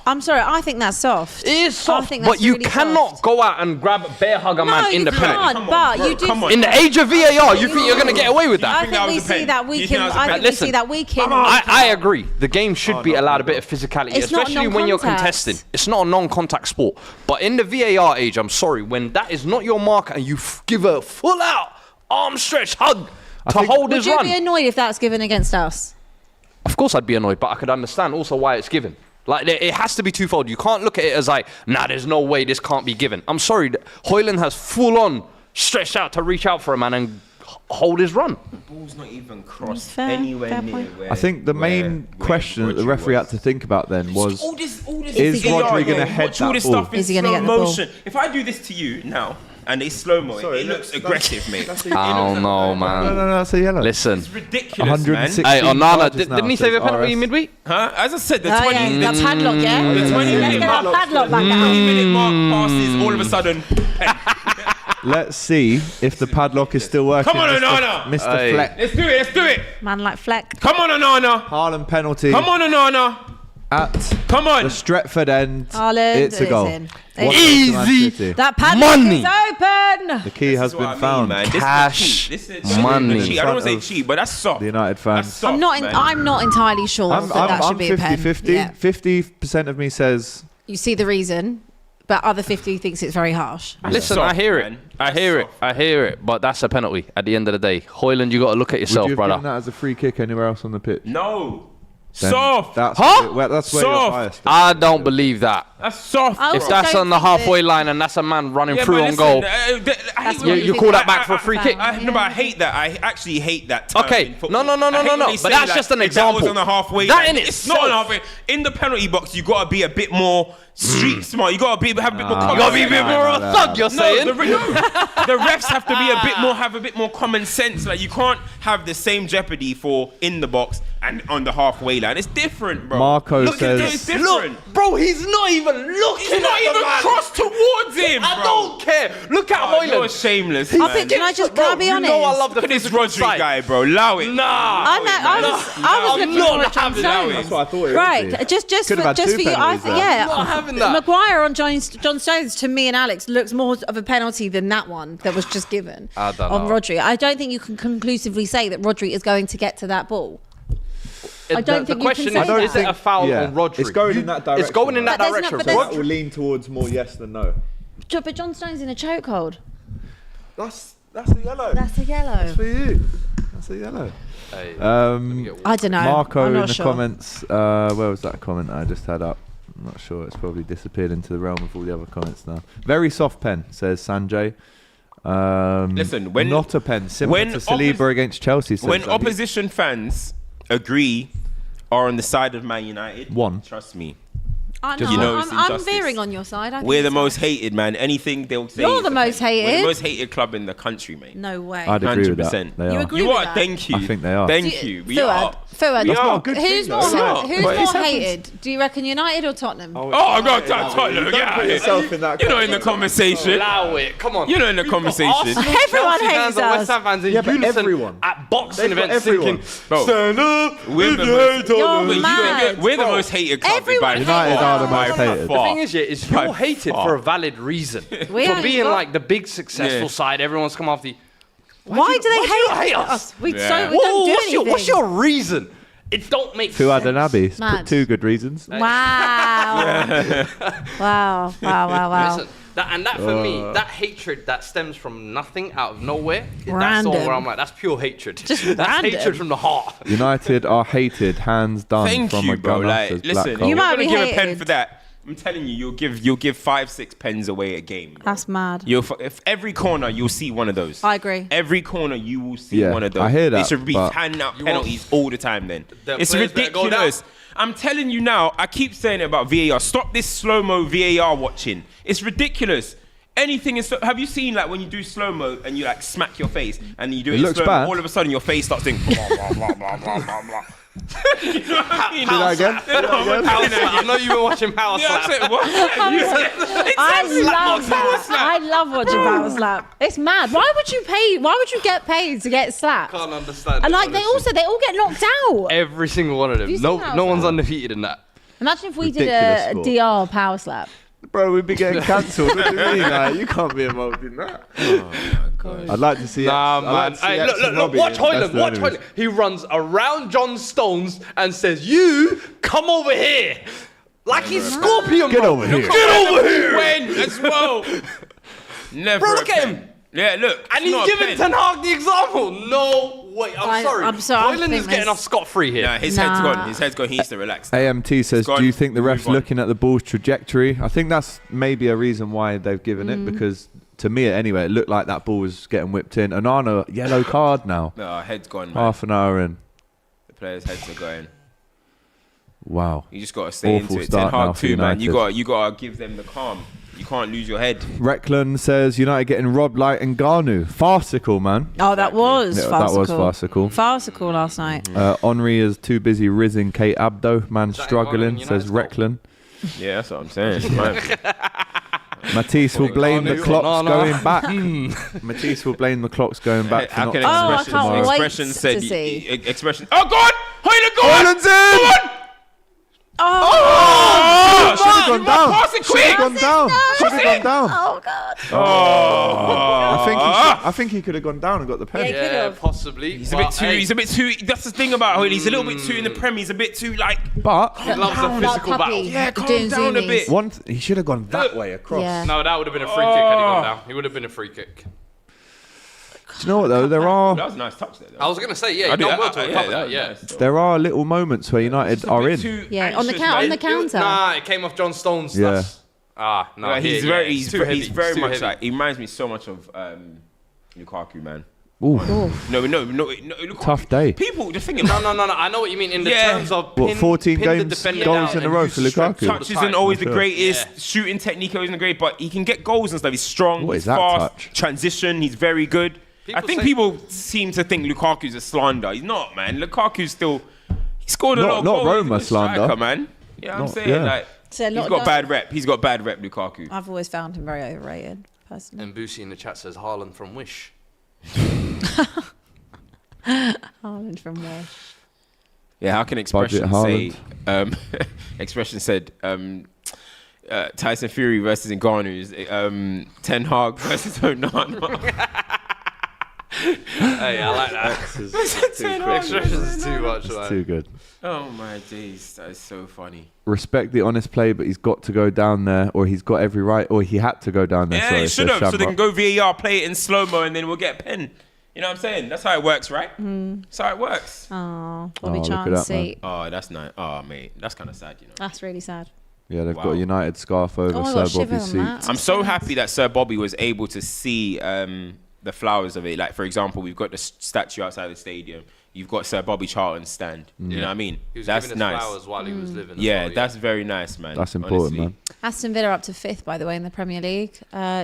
I'm sorry. I think that's soft. It is soft, I think but that's you really cannot soft. go out and grab a bear hug a man No, in you the penalty. can't. Come on, But bro, you do. come on. In the age of VAR, you think you're going to get away with You that? I think that think was we a see pen? that You we think can. that was a I pen? think we Listen, see that we can. I agree. The game should be allowed a bit of physicality, It's not especially when you're non-contact. contesting. It's not a non-contact sport. But in the VAR age, I'm sorry, when that is not your mark and you give a full-out arm stretch hug to hold Would his you run, be annoyed if that's given against us? of course I'd be annoyed, but I could understand also why it's given. Like, it has to be twofold. You can't look at it as like, nah, there's no way this can't be given. I'm sorry, Hojlund has full-on stretched out to reach out for a man and hold his run. The ball's not even crossed Fair- anywhere fair near point. where. I think the main question that the referee had to think about then was, all this is VAR, Rodri yeah, gonna head watch all that this ball? stuff in Is he gonna slow get the ball? motion. If I do this to you now and it's slow mo, it looks aggressive, mate. I don't know, man. no, that's a yellow. Listen. It's ridiculous, 160. man. Hey, Onana, charges now, didn't he save a says penalty RS. midweek? Huh? As I said, the Oh, 20 yeah, that padlock, yeah? The 20 Let's minute get that mark. padlock back The out. 20-minute mark passes all of a sudden. Let's see if the padlock is still working. Come on, Mr. Onana. Mr. Hey. Fleck. Let's do it. Let's do it. Man like Fleck. Come on, Onana. Haaland penalty Come on, Onana. at Come on. the Stretford end. Haaland, It's a goal. it's in. What's Easy. next to Man City? That padlock Money. is open. The key has This is what I been mean, found. man. This is Cash, cheap. This is money. cheap. I don't want to say In front of cheap, but that's soft. The United That's fans. soft, I'm not. man. I'm not entirely sure that that should be a pen. 50-50. Yeah. 50% of me says You see the reason, but other 50 thinks it's very harsh. Listen, soft, I hear it. man. I hear it. I hear it. But that's a penalty at the end of the day. Hojlund, you got to look at would yourself, you have brother. given that as a free kick anywhere else on the pitch? No. Then Soft. That's Huh? that's where you're Soft. biased. I don't believe that. That's soft. I If also that's don't on the think that- halfway line and that's a man running Yeah, through but on listen, goal, That's you, what you think call that it's back for a free kick? No, but I hate that. I actually hate that term Okay, in football. no. I hate when they But say, that's like, just an if that was example. on the halfway That line. in It's not on the halfway. In the penalty box, you got to be a bit more street smart. You got to have a bit more. You got to be a bit more of a thug, you're saying? The refs have to be have a bit more common sense. Like, you can't have the same jeopardy for in the box and on the halfway line. It's different, bro. Marco Look at says- this, it's different. Look, bro, he's not even looking He's not at the even man. crossed towards him, I bro. don't care. Look at Oh, you're Hojlund. shameless, I man. think. Can I be honest? You know I love the Look at this physical Rodri side. guy, bro. Allow it. Nah. I was looking not for a John having that. Stones. That's what I thought it would Right, be. just Could have had for two you, I penalties think, there. yeah. Not having that. Maguire on John Stones, to me and Alex, looks more of a penalty than that one that was just given I don't on know. Rodri. I don't think you can conclusively say that Rodri is going to get to that ball. I don't think the you question can say is it that. a foul Yeah. on Rodri? It's going in that direction. It's going in that But there's direction. not- bro. but That will lean towards more yes than no. But John Stones in a chokehold. That's a yellow. That's a yellow. for you. That's a yellow. Hey, I don't know. Marco I'm in not the sure. comments. Where was that comment I just had up? I'm not sure. It's probably disappeared into the realm of all the other comments now. Very soft pen, says Sanjay. Listen, when not a pen, similar to Saliba against Chelsea. Says when that. opposition fans agree are on the side of Man United, One. trust me, I You know know. it's I'm injustice. veering on your side. I think We're the it's most hated, man. Anything they'll say. You're is the a most pen. We're hated. the most hated club in the country, mate. No way. I'd agree with that. 100%. They You are. agree You with are. that? Thank you. I think they are. Thank you. We Fuad, are. Fuad, We are. who's more, though. who's But more it's hated? Do you reckon United or Tottenham? Oh, I'm not Tottenham. Yeah, put yourself in that you're not in the conversation. Allow it. Come on. You're not in the conversation. Everyone Chelsea hates fans and us. West Ham fans in Yeah, but unison everyone. at boxing They've got events everyone. thinking, Bro, stand up. We're if the you most- hate Tottenham. You're mad. We're the most hated club. Everyone by hates United far. are the By most hated. The far. thing is, is By you're hated far. for a valid reason. We For ain't being got- like the big successful Yeah. side, everyone's come after you. Why do they hate hate us? us? We Yeah. so we don't do anything. What's your reason? It don't make Fuad sense. and Abbi. Mad. Two good reasons. Wow. Wow. Listen, that for me, that hatred that stems from nothing out of nowhere, that's all Random. where I'm like, that's pure hatred. Just that's random. hatred from the heart. United are hated, hands done Thank from you, a bro. gunner. Like, says Black listen, Hole. you're might gonna be give a pen hated. for that. I'm telling you, you'll give 5-6 pens away a game. Bro. That's mad. If every corner you'll see one of those. I agree. Every corner you will see Yeah, one of those. I hear that, They should be but- handing out You penalties all the time. Then The it's players better go down. ridiculous. I'm telling you now. I keep saying it about VAR. Stop this slow mo VAR watching. It's ridiculous. Anything is. Have you seen like when you do slow mo and you like smack your face and you do it, in looks slow-mo, bad. all of a sudden your face starts doing blah blah blah blah blah blah blah. You know what I mean? Do that again? Power slap. I know you've been watching Power Yeah, Slap. I said, what? I love watching Power Slap. It's mad. Why would you pay? Why would you get paid to get slapped? Can't understand. And it, like they honestly. all get knocked out. Every single one of them. you seen No, Power no one's Slap? undefeated in that. Imagine if we did Ridiculous a sport. DR Power Slap. Bro, we'd be getting cancelled. What do you mean? Like, you can't be involved in that. Oh my god. I'd like to see. Nah, I'd like man. to see Hey, X look, and look, Robbie watch as Hojlund. best Watch enemies. Hojlund. He runs around John Stones and says, "You come over here." Like he's Scorpion, Get bro. over here. Get over here. When as well. Never. Bro, a look at pen. him. Yeah, look. And it's he's not a giving pen. Ten Hag the example. No way. I'm sorry. I'm sorry, I Hojlund think is getting this- off scot-free here. Nah, his head's Nah. gone. His head's gone. He needs to relax. AMT says, gone. do you think the ref's Move on. looking at the ball's trajectory? I think that's maybe a reason why they've given it, because to me anyway, it looked like that ball was getting whipped in. Onana, yellow card now. No, head's gone, man. Half an hour in. The players' heads are going. Wow. You just got to stay Awful into it. Ten start now Hag for too, man. United. You got to give them the calm. You can't lose your head. Reckland says, United getting robbed like Ngannou. Farcical, man. Oh, that was Yeah, farcical. that was farcical. Farcical last night. Henri is too busy rizzing Kate Abdo. Man that struggling, Ngannou says United's goal? Reckland. Yeah, that's what I'm saying. Man. Matisse will blame the Ngannou, clocks Onana. going back. Matisse will blame the clocks going back. How for can not I expressions? can't wait Expressions to said. see. Expression. Oh, go on! Hojlund, go on! Haaland's in! Go on! Oh, Should have gone down. Pass it Should have quick! gone down. Should have gone down. oh God. I think he could have gone down and got the pen. Yeah, he could Yeah, have. possibly. He's a bit too. He's a bit too. That's the thing about Hojlund. He's a little bit too in the Prem. He's a bit too like. But He loves the physical battle. Yeah, calm Doing down a zoomies. bit. he should have gone that way across. Yeah. No, that would have been a free kick had he gone down. He would have been a free kick. Do you know what though? There are That was a nice touch there. I was going to say, yeah, I you do done that. well to recover that that, was yeah. nice. there are little moments where United are in. Yeah, on the counter. Nah, it came off John Stones. Yeah. That's- no, Like, he's here, very. yeah, He's it's too very. heavy. He's very It's too much heavy. like. He reminds me so much of Lukaku, man. Ooh, No. Lukaku, tough day. People, the thing is, No, I know what you mean in the Yeah. terms of What, 14 pin the games, defender goals down in a and row use for strength Lukaku? all the touch time. isn't always the Sure. greatest. Yeah. Shooting technique isn't great, but he can get goals and stuff. He's strong. What he's is that fast. touch? Transition. He's very good. I People think say- people seem to think Lukaku's a slander. He's not, man. Lukaku's still. He scored a Not- lot of not goals. He's a Roma good striker, slander. man. Yeah, I'm Not- saying yeah. like. So He's not got done. bad rep. He's got bad rep, Lukaku. I've always found him very overrated, personally. And Boosie in the chat says Haaland from Wish. Haaland from where? Yeah, how can expression Budget say? Expression said Tyson Fury versus Ngannou is Ten Hag versus Onana. Hey, I like that. Expressions is too much, man. Too good. Oh my days, that is so funny. Respect the honest play, but he's got to go down there, or he's got every right, or he had to go down there. Yeah, sorry, he should says have. So they Shamrock. can go VAR, play it in slow mo, and then we'll get a pen. You know what I'm saying? That's how it works, right? That's how it works. Oh, Bobby look at Charlton's that, man. seat. Oh, that's nice. Oh, mate, that's kind of sad, you know. That's really sad. Yeah, they've got Wow. a United scarf over Oh, I got Sir Bobby's shivers on seat. that. I'm so happy that Sir Bobby was able to see the flowers of it. Like, for example, we've got the statue outside the stadium. You've got Sir Bobby Charlton's stand. You know what I mean? He was That's giving us nice. flowers while he was living. Yeah, that's very nice, man. That's important, honestly. man. Aston Villa up to 5th, by the way, in the Premier League.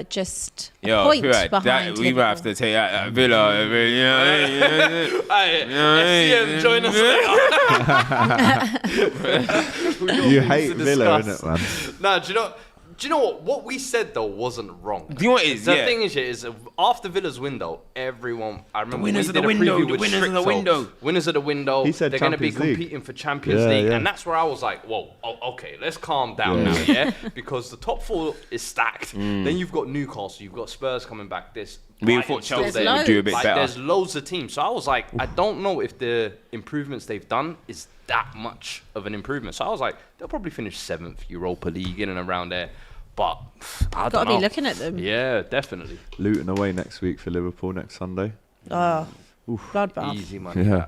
Just a Yo, point Fuad, behind we might have to take that Villa. Join us later. You hate Villa, innit, man? Nah, do you know what? What we said though wasn't wrong. Do you know what it is? The Yeah. thing is after Villa's window, everyone. I remember winners we of the did a window, preview the with winners of the Stricto. window. Winners of the window. He said they're going to be Champions League. competing for Champions Yeah, League, yeah. and that's where I was like, whoa, okay, let's calm down now, yeah, because the top 4 is stacked. Then you've got Newcastle, you've got Spurs coming back. We Brighton thought still Chelsea there. would do a bit Like, better. there's loads of teams, so I was like, I don't know if the improvements they've done is that much of an improvement. So I was like, they'll probably finish 7th, Europa League, in and around there. But I don't know. Got to be looking at them. Yeah, definitely. Luton away next week for Liverpool next Sunday. Oh, bloodbath. Easy money. Yeah.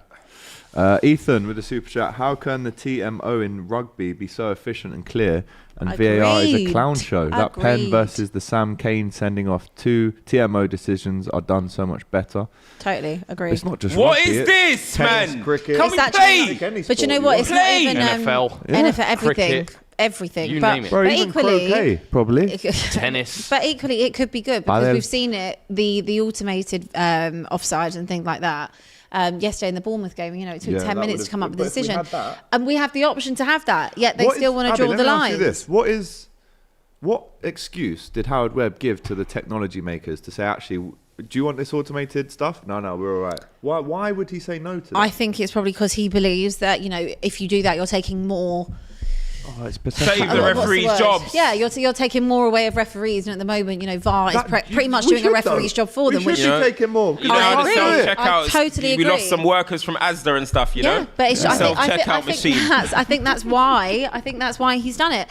Ethan with the super chat. How can the TMO in rugby be so efficient and clear, and VAR is a clown show? That pen Agreed. versus the Sam Cane sending off 2 TMO decisions are done so much better. Totally agree. It's not just What rugby, is it's this, tennis, man? cricket. Can It's we actually- play? But you know what? It's not Play. even NFL. NFL, everything. Cricket. Everything. You but, name it. Bro, but even equally, croquet, probably. Tennis. But equally, it could be good because Padel. we've seen it, the automated offside and things like that. Yesterday in the Bournemouth game, you know, it took Yeah, 10 that minutes would've- to come up with but a if we decision. had that- And we have the option to have that, yet they What still is- want to Abby, draw let the me ask you lines. this. What excuse did Howard Webb give to the technology makers to say, actually, do you want this automated stuff? No, we're all right. Why would he say no to that? I think it's probably because he believes that, you know, if you do that, you're taking more. Oh, it's pathetic. Save the what's referee's word? jobs. Yeah, you're taking more away of referees, and at the moment, you know, VAR is pretty much we doing a should, referee's though. job for them. We Which should be taking more. You know how the agree. self-checkouts, I totally we lost agree. some workers from Asda and stuff, you know? but it's, The I self-checkout machine. think that's why he's done it.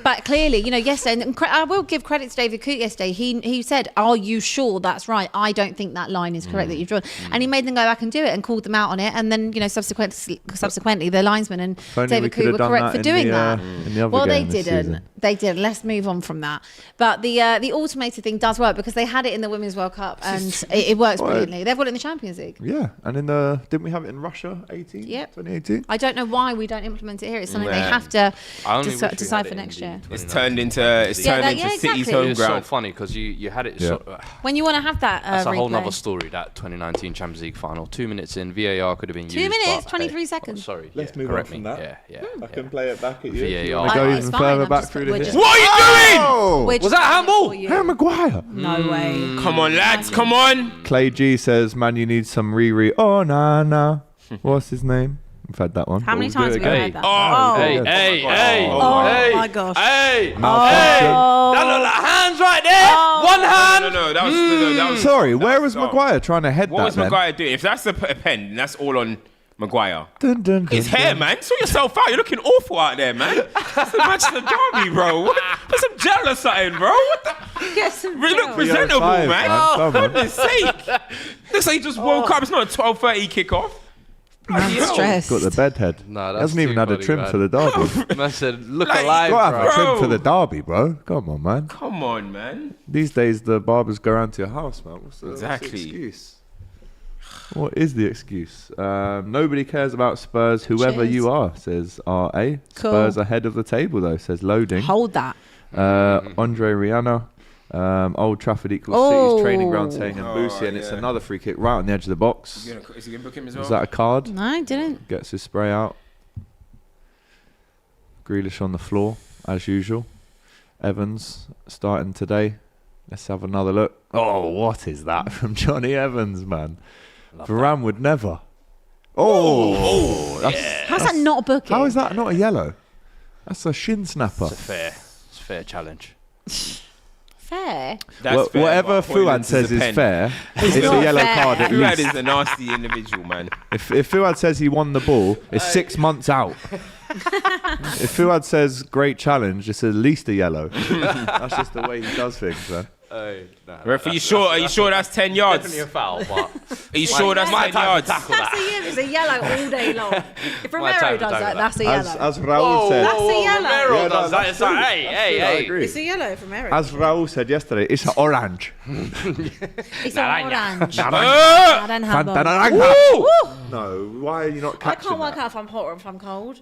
But clearly, you know, yesterday, and I will give credit to David Coote yesterday. He said, "Are you sure that's right? I don't think that line is correct that you've drawn." And he made them go back and do it and called them out on it. And then, you know, subsequently, the linesman and If only we David could Coote have were done correct that for in doing the, that. in the other Well, they game this didn't. season. They did. Let's move on from that. But the automated thing does work because they had it in the Women's World Cup and it works Well, brilliantly. They've got it in the Champions League. Yeah, and didn't we have it in Russia 2018? I don't know why we don't implement it here. It's something they Man. have to I only wish we decide had for it next in year. the It's 2019 turned into City's exactly. home It's so ground. funny because you had it. Yeah. When you want to have that That's a whole replay. nother story. That 2019 Champions League final. 2 minutes in, VAR could have been 2 used. minutes, but, 23 hey, seconds. sorry. Let's yeah, move on correct from me. that. Yeah. I can play it back at you. VAR. You want to go it's even fine, further I'm back just- through the we're history? just- What are you doing? Oh! We're Was just that doing it handball? for you. Harry Maguire. No way. Come on, lads, come on. Clay G says, "Man, you need some Riri." Oh, nah. What's his name? We've had that one. How many but we'll times do have it we again. heard that? Hey, Oh. hey, hey, Oh hey, my gosh. Hey, Malfunction. that look like hands right there. One hand. No, that was. Sorry, where was Oh. Maguire trying to head What that was then? Maguire doing? If that's a pen, then that's all on Maguire. Dun, dun, His dun, hair, dun. man. Sort yourself out. You're looking awful out there, man. That's the match of the derby, bro. Put some gel or something, bro. What the? Get some We look gel. presentable, 305, man. man. Oh, Come for on. goodness sake. Looks like he just woke up. It's not a 12:30 kickoff. Bloody hell. stressed. Got the bed head. Nah, He that's hasn't even too had a funny, trim man. for the derby. Man said, look Like, alive, Got to have a bro. trim for the derby, bro. Come on, man. Come on, man. These days, the barbers go around to your house, man. What's the Exactly. excuse? What is the excuse? Nobody cares about Spurs, whoever Cheers. you are, says RA. Cool. Spurs ahead of the table, though, says Loading. Hold that. Andre Rihanna. Old Trafford equals City's training ground, saying and Boosie, and it's yeah. another free kick right on the edge of the box. Is he going to book him as well? Is that a card? No, I didn't. Gets his spray out. Grealish on the floor, as usual. Evans starting today. Let's have another look. Oh, what is that from Johnny Evans, man? Varane would never. Oh, How's that not a booking? how is that not a yellow? That's a shin snapper. It's a fair challenge. fair? That's Well, fair, whatever but Hojlund Fuad says a is pen. fair. It's a not yellow fair. card at Fuad least. is a nasty individual, man. If Fuad says he won the ball, it's 6 months out. If Fuad says great challenge, it's at least a yellow. That's just the way he does things, man. Ref, are you sure? Are you sure that's 10 yards? Definitely a foul, but Are you sure that's 10 yards? That's a yellow all day long. If time Romero to does tackle that, that's a yellow. As Raul said, That's a yellow. Romero Yeah, no, does that. that's It's like, true. hey, I hey. agree. It's a yellow if Romero. As Raul said yesterday, it's an orange. It's an orange. Ah! Naranja. No, why are you not I catching can't work that? out if I'm hot or if I'm cold.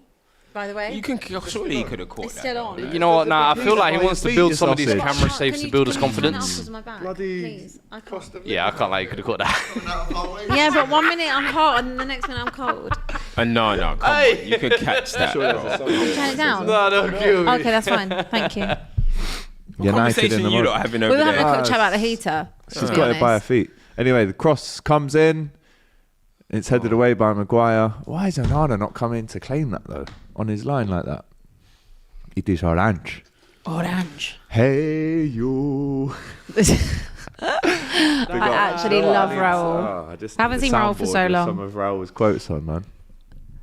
By the way, You can surely you could have caught it's that. still on. You know what? Nah, I feel like he wants to build some of these Sausage. camera saves to build his confidence. Bloody Please, I can't. Yeah, I can't lie. You could have caught that. Yeah, but 1 minute I'm hot and the next minute I'm cold. No, come on. You could catch that. Turn it down. No, kill Okay, that's fine. Thank you. United Conversation in the you morning. lot are having We over were having a there. quick chat about the heater. She's got it by her feet. Anyway, the cross comes in. It's headed away by Maguire. Why is Onana not coming to claim that though? On his line like that. It is orange. Orange. Hey you. I actually love Raul. I just Haven't need seen the Raul for soundboard so with long. Some of Raul's quotes on, man.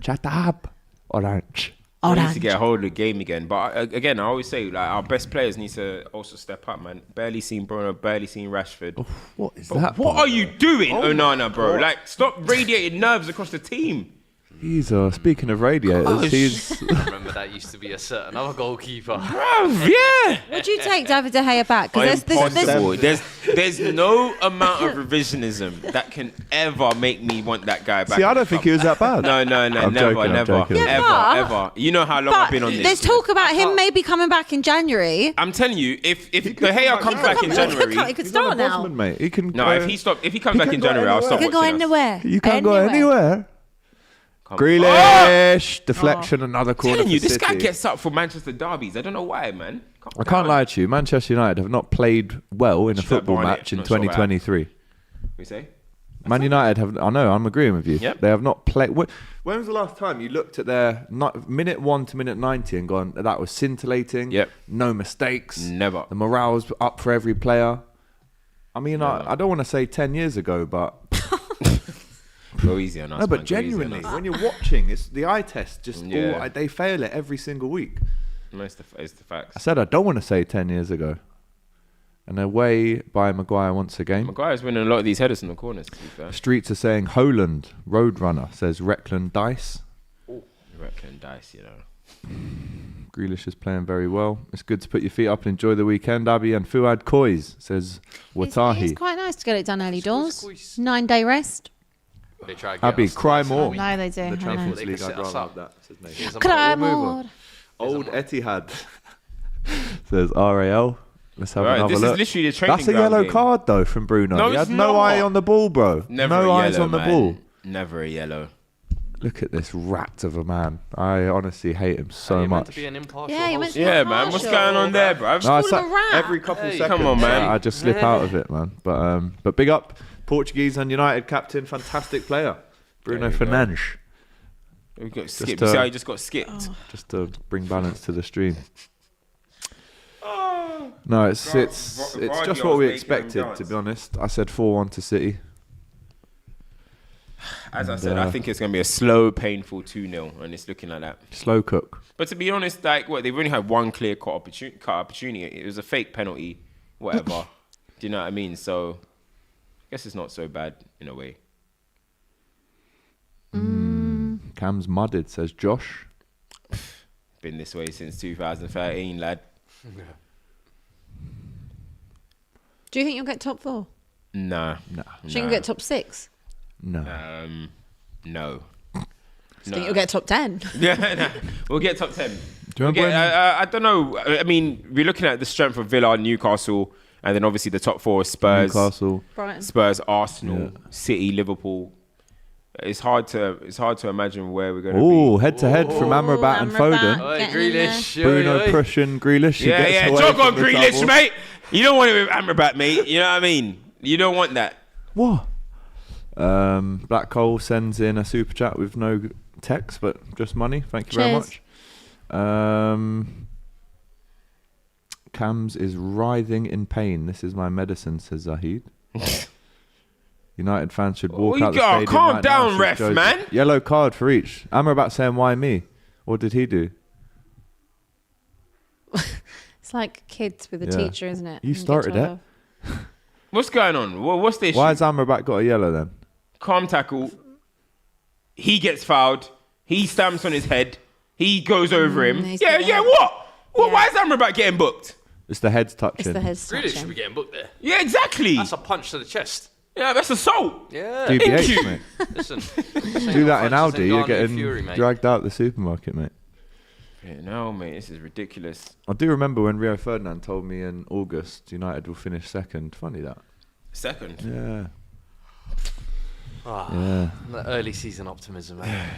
Shut up. Orange. We need to Orange. get a hold of the game again. But again, I always say like our best players need to also step up, man. Barely seen Bruno, barely seen Rashford. What is that? What are you doing, Oh Onana, bro? Like, stop radiating nerves across the team. He's speaking of radiators, he's Remember that used to be a certain other goalkeeper. Yeah. Would you take David De Gea back? Because Impossible. There's no amount of revisionism that can ever make me want that guy back. See, I don't think he was that bad. No, I'm never, joking, never, I'm joking. Yeah, but- ever. You know how long I've But been on this. there's talk about him maybe coming back in January. I'm telling you, if De could Gea come comes back. back in He could January, He could He's not start a now. Bosman, mate. He can. no, go, if he comes back can in go January, I'll anywhere. stop He could go watching us. anywhere. You can't go anywhere. Come on. Grealish, deflection, another corner. Telling you, for this guy City. gets up for Manchester derbies. I don't know why, man. I can't lie to you. Manchester United have not played well in a Should have football Barnett, match in not sure about 2023. We say. Man United have. I know. I'm agreeing with you. Yep. They have not played. When was the last time you looked at their minute 1 to minute 90 and gone, that was scintillating? Yep. No mistakes. Never. The morale's up for every player. I mean, I don't want to say 10 years ago, but Go easy on us. no, but man. Go easy on genuinely, us. when you're watching, it's the eye test. Just Yeah. they fail it every single week. No, it's the facts. I said I don't want to say 10 years ago. And away by Maguire once again. Maguire's winning a lot of these headers in the corners, to be fair. Streets are saying Hojlund, Roadrunner, says Reckland Dice. Reckon dice, you know. Grealish is playing very well. It's good to put your feet up and enjoy the weekend. Abbi and Fuad Kois, says It's Watahi. quite nice to get it done early doors. 9-day rest. They try to get Abbi, us cry to more. No, they do. The I know. Champions They League, can I'd set us rather up. have that. Says Nathan. Here's a Cry We'll move more. on. Old Etihad says RAL. Let's have Right, another this look. is literally the training That's a ground yellow game. card though from Bruno. No, he had it's no not. eye on the ball, bro. Never no a eyes yellow, on the man. ball. Never a yellow. Look at this rat of a man. I honestly hate him so You're meant much. to be an impartial Yeah, you're meant host. to be Yeah, man. What's going on there, bruv? No, I Call him a rat. every couple Hey, seconds. come on, man. I just slip out of it, man. But big up Portuguese and United captain, fantastic player, Bruno There you go. Fernandes. We got skipped. to- You see how he just got skipped? Just to bring balance to the stream. No, it's just what we Guardiola's making them expected, to dance. be honest. I said 4-1 to City. As I said, I think it's going to be a slow, painful 2-0, and it's looking like that. Slow cook. But to be honest, like, they've only had one clear-cut opportunity. It was a fake penalty, whatever. Do you know what I mean? So, I guess it's not so bad in a way. Cam's mudded, says Josh. Been this way since 2013, lad. Do you think you'll get top 4? Nah. Nah. Do you think you'll get top 6? No. No. Do you think you'll get top 10? Yeah, nah. We'll get top 10. Do you We'll remember get, I don't know. I mean, we're looking at the strength of Villa, Newcastle, and then obviously the top 4 is Spurs, Newcastle. Brighton. Spurs, Arsenal, City, Liverpool. It's hard to imagine where we're going to Oh, be. head to head from Amrabat and Amrabat. Foden. Oi, Getting in Grealish. Bruno, oi, oi. Prussian, Grealish. He Yeah, gets yeah. away Jog on from the Grealish, trouble. mate. You don't want it with Amrabat, mate. You know what I mean? You don't want that. What? Black Hole sends in a super chat with no text, but just money. Thank you very Cheers. much. Cams is writhing in pain. This is my medicine, says Zahid. United fans should walk you out the got- stadium calm right down, now, says ref, Joseph. man. Yellow card for each. Amrabat saying, why me? What did he do? It's like kids with a Yeah. teacher, isn't it? You And get started told it. off. What's going on? What's the issue? Why has Amrabat got a yellow then? Calm tackle. He gets fouled. He stamps on his head. He goes over him. he's Yeah, got yeah, a- what? Well, Yeah. why is Amrabat getting booked? It's the heads It's touching. the head Really should touching. be getting booked there. Yeah, exactly. That's a punch to the chest. Yeah, that's assault. Yeah. DBH, you. mate. Listen. Do that in punches Aldi, you're Ghana getting Fury, mate. dragged out the supermarket, mate. Yeah, no, mate, this is ridiculous. I do remember when Rio Ferdinand told me in August United will finish second. Funny that. Second. Yeah. The early season optimism, man.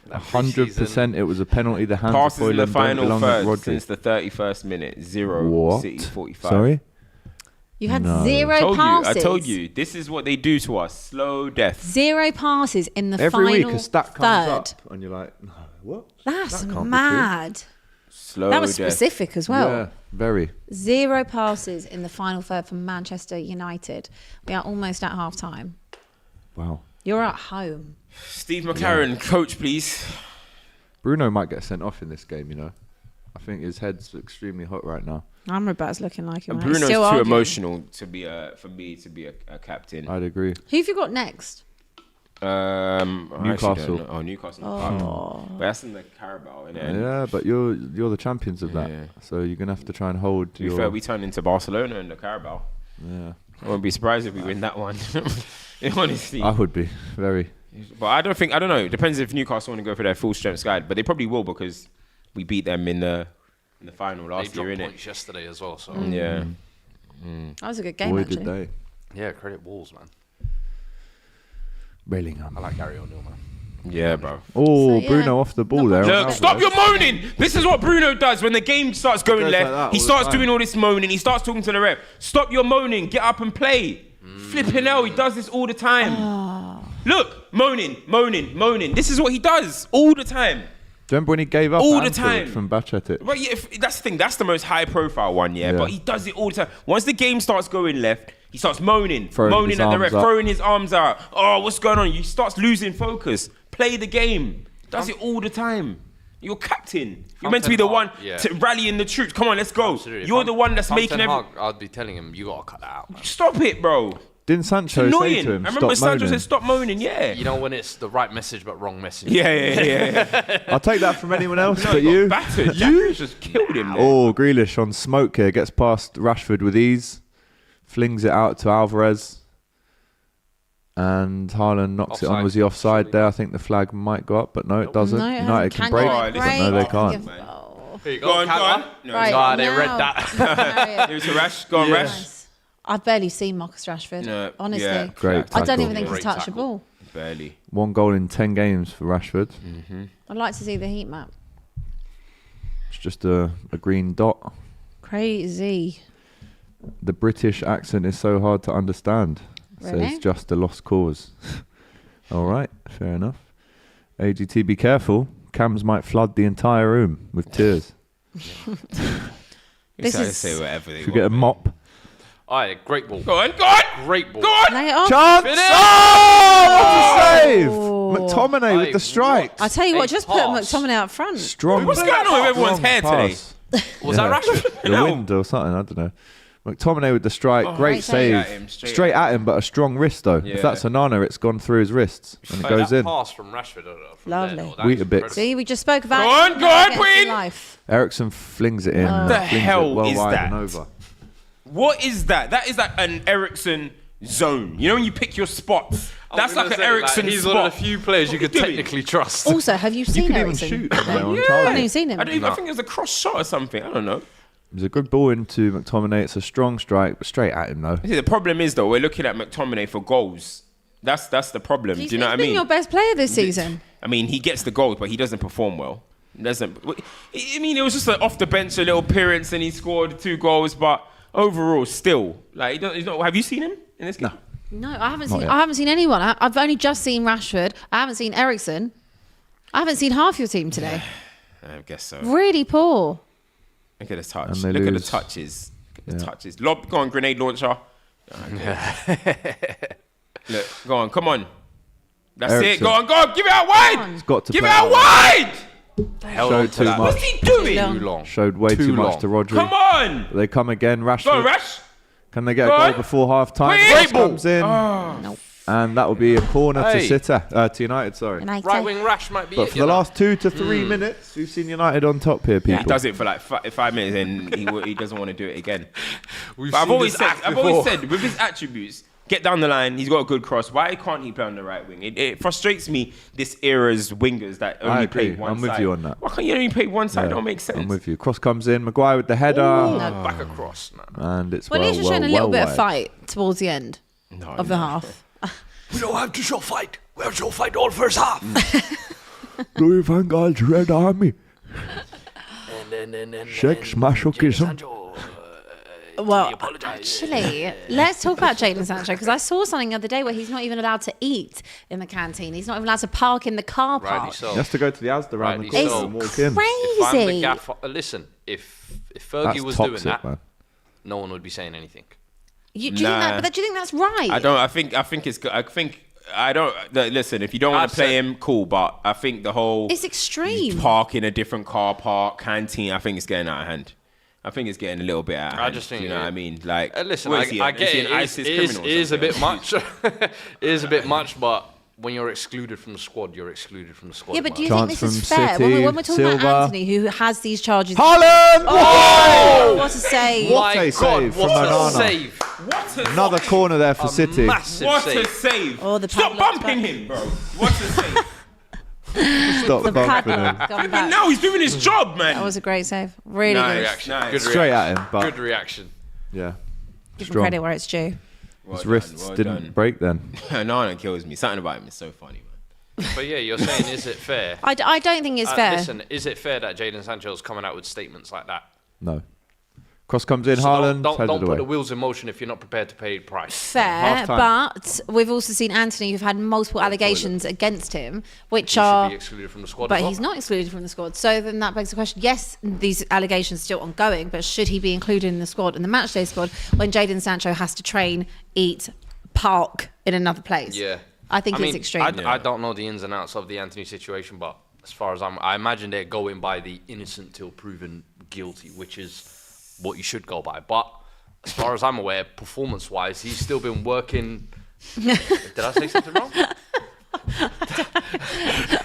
100% it was a penalty. The hands Passes of in the Hojlund don't final belong at third Rodri. since the 31st minute. 0. What? City 45. Sorry? You had No. 0 passes. I told you. This is what they do to us. Slow death. 0 passes in the Every final week a stat comes third. up and you're like, no, what? That's That can't be mad. Slow That was death. specific as well. Yeah, very. 0 passes in the final third from Manchester United. We are almost at half time. Wow. You're at home. Steve McLaren, coach, please. Bruno might get sent off in this game, you know. I think his head's extremely hot right now. Amrabat's looking like him. And right? He's Bruno's still too arguing. emotional to be for me to be a captain. I'd agree. Who have you got next? I actually Newcastle. don't know. Oh, Newcastle. But that's in the Carabao, innit? Yeah, but you're the champions of that. Yeah. So you're going to have to try and hold To be your... fair, we turned into Barcelona in the Carabao. Yeah. I won't be surprised if we win that one. Honestly. I would be. Very. But I don't know. It depends if Newcastle want to go for their full strength squad, but they probably will because we beat them in the final They last year, dropped innit? points yesterday as well. So Yeah. That was a good game, Boy, actually. did they. yeah, credit Wolves, man. Bellingham. I like Gary O'Neill, man. Yeah, bro. Oh, So, yeah. Bruno off the ball there. Look, on stop Alvarez. your moaning. This is what Bruno does when the game starts going goes like that left. all He the starts time. doing all this moaning. He starts talking to the ref. Stop your moaning. Get up and play. Flipping hell, he does this all the time. Look, moaning. This is what he does all the time. Do you remember when he gave up All at the Anfield time. from Bacchetic? But yeah, that's the thing. That's the most high profile one, yeah. Yeah. But he does it all the time. Once the game starts going left, he starts moaning Throwing his at the ref, arms up. throwing his arms out. Oh, what's going on? He starts losing focus. Play the game. Does it all the time. You're captain. You're meant to be the one to rally in the troops. Come on, let's go. Absolutely. You're the one that's making Ten every. Hag, I'd be telling him, you gotta cut that out, man. Stop it, bro. Didn't It's Sancho say annoying. to him, I remember stop Sancho moaning? said, "Stop moaning." Yeah. You know when it's the right message but wrong message. Yeah. I'll take that from anyone else No, but he got you. battered. You just killed him. There. Oh, Grealish on smoke here. Gets past Rashford with ease. Flings it out to Alvarez. And Haaland knocks it on. Offside. Was he offside there? I think the flag might go up, but no, it doesn't. No, it United hasn't. can break. Oh, But listen, no, they break? can't. Oh. Here you Go on. No, Right, Nah, they read now- that. Give it to Rash. Go on, Rash. Nice. I've barely seen Marcus Rashford, No, honestly. yeah. Great I don't tackle. even think he's Great touched the tackle. ball. Barely. 1 goal in 10 games for Rashford. I'd like to see the heat map. It's just a green dot. Crazy. The British accent is so hard to understand. Really? Says just a lost cause. All right, fair enough. AGT, be careful. Cams might flood the entire room with tears. This is- say whatever they Should we get a want. mop? Alright, great ball. Go on. Great ball. Go on. Lay it off. Chance! Finish! Oh, what a save! Oh. McTominay with Hey, the strike. I tell you what, A just pass. put McTominay out front. Strong. What's going on with everyone's strong hair today? pass. Was that Rashford? The No. wind or something, I don't know. McTominay with the strike, great Great save. save. Straight at him, but a strong wrist though. Yeah. If that's Onana, it's gone through his wrists and it Like, goes that in. pass from Rashford. From Lovely. There, that Weetabix. is incredible. See, we just spoke about Go on, it. go on, Against Queen. life. Ericsson flings it in. Oh. The flings it hell well is wide that? and over. What is that? That is like an Ericsson zone. You know when you pick your spots? That's like an Ericsson He's spot. one of the few players you What could are you doing? technically trust. Also, have you You seen can even Ericsson? shoot from there on I target. haven't even seen him. I think it was a cross shot or something. I don't know. It was a good ball into McTominay. It's a strong strike, but straight at him though. See, the problem is though, we're looking at McTominay for goals. That's the problem. He's Do you know what I been mean? your best player this season. I mean, he gets the goals, but he doesn't perform well. I mean, it was just off the bench, a little appearance, and he scored 2 goals. But overall, still, like, he's not. Have you seen him in this game? No, I haven't Not seen. yet. I haven't seen anyone. I've only just seen Rashford. I haven't seen Ericsson. I haven't seen half your team today. I guess so. Really poor. Look at the touch. And they Look at the lose. touches. Look at the Yeah. touches. Lob, go on, grenade launcher. Look, go on, come on. That's it. Ericsson. Go on, give it out wide. He's got to Give it play out wide. Held Showed on to too that. much. What's he doing? long. Too long. Showed way too much long. to Rodri. Come on. They come again. Go on, Rashford Rash. Can they get a goal before half time? Great ball. Comes in. Nope. And that will be a corner Hey. to United, sorry. United. Right wing Rash might be But it, for you the know. last 2 to 3 minutes, we've seen United on top here, people. He does it for like 5 minutes and he doesn't want to do it again. We've But I've seen always this act said before. with his attributes, get down the line. He's got a good cross. Why can't he play on the right wing? It frustrates me. This era's wingers that only agree. play one I'm side. with you on that. Why can't you only play one side? Yeah, It don't make sense. I'm with you. Cross comes in. Maguire with the header. Back across. No. And it's Well, well, he's just showing a well, little well bit of wide. fight towards the end of the half. We don't have to show fight. We have to show fight all first half. Louis van Gaal's Red Army. and Sex masochism. Well, actually, let's talk about Jadon Sancho because I saw something the other day where he's not even allowed to eat in the canteen. He's not even allowed to park in the car Rightly park. so. He has to go to the Asda around the Rightly corner so. and walk It's in. If I'm the crazy. gaffer, listen, if Fergie That's was toxic, doing that, man. no one would be saying anything. Do you think that's right? I don't. I think it's good. I think I don't. Listen, if you don't want to play him, cool. But I think the whole It's extreme. park in a different car park canteen. I think it's getting out of hand. I think it's getting a little bit out of hand. I just think you know what I mean. Like, listen, what is he, I is get he it. an It ISIS is, criminal or it is a something? bit much. It is a bit much, but when you're excluded from the squad, you're excluded from the squad. Yeah, but do you Chance think this is from fair? City, When we're talking Silva. about Anthony, who has these charges. Haaland! Oh, what a save. What My a God, save from what a Onana. save. What a Another corner there for A City. massive What save. a save! Oh, the Stop padlock's bumping back. him, bro. What a save! Stop The bumping padlock him. gone And back. now he's doing his job, man. That was a great save. Really Nice. good. Reaction. Nice. Good Straight reaction. at him, but Good reaction. yeah. Give him Strong. credit where it's due. Well His done, wrists well didn't done. break then. Onana kills me. Something about him is so funny, man. But yeah, you're saying, is it fair? I don't think it's fair. Listen, is it fair that Jadon Sancho's coming out with statements like that? No. Cross comes in. So Haaland don't headed put away. the wheels in motion if you're not prepared to pay the price. Fair, Half-time. but we've also seen Anthony who've had multiple allegations against him, which He should are. be excluded from the squad. But as well. he's not excluded from the squad. So then that begs the question, yes, these allegations are still ongoing, but should he be included in the squad, in the matchday squad, when Jadon Sancho has to train, eat, park in another place? Yeah. I think it's mean, extreme. I don't know the ins and outs of the Anthony situation, but as far as I imagine they're going by the innocent till proven guilty, which is what you should go by. But as far as I'm aware, performance-wise, he's still been working. Did I say something wrong?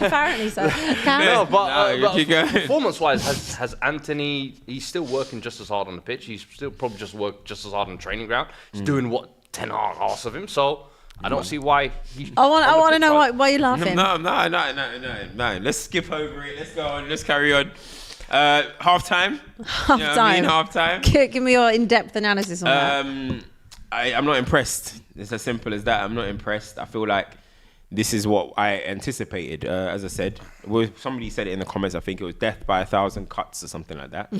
Apparently so. No, No, you keep going. performance-wise, has Anthony? He's still working just as hard on the pitch. He's still probably just worked just as hard on the training ground. He's doing what Ten Hag asks of him. So I don't see why. I want to know why you're laughing. No. Let's skip over it. Let's go on. Let's carry on. Half time. Half-time. Half time. Give me your in-depth analysis on that. I'm not impressed. It's as simple as that. I'm not impressed. I feel like this is what I anticipated. As I said, somebody said it in the comments. I think it was death by 1,000 cuts or something like that.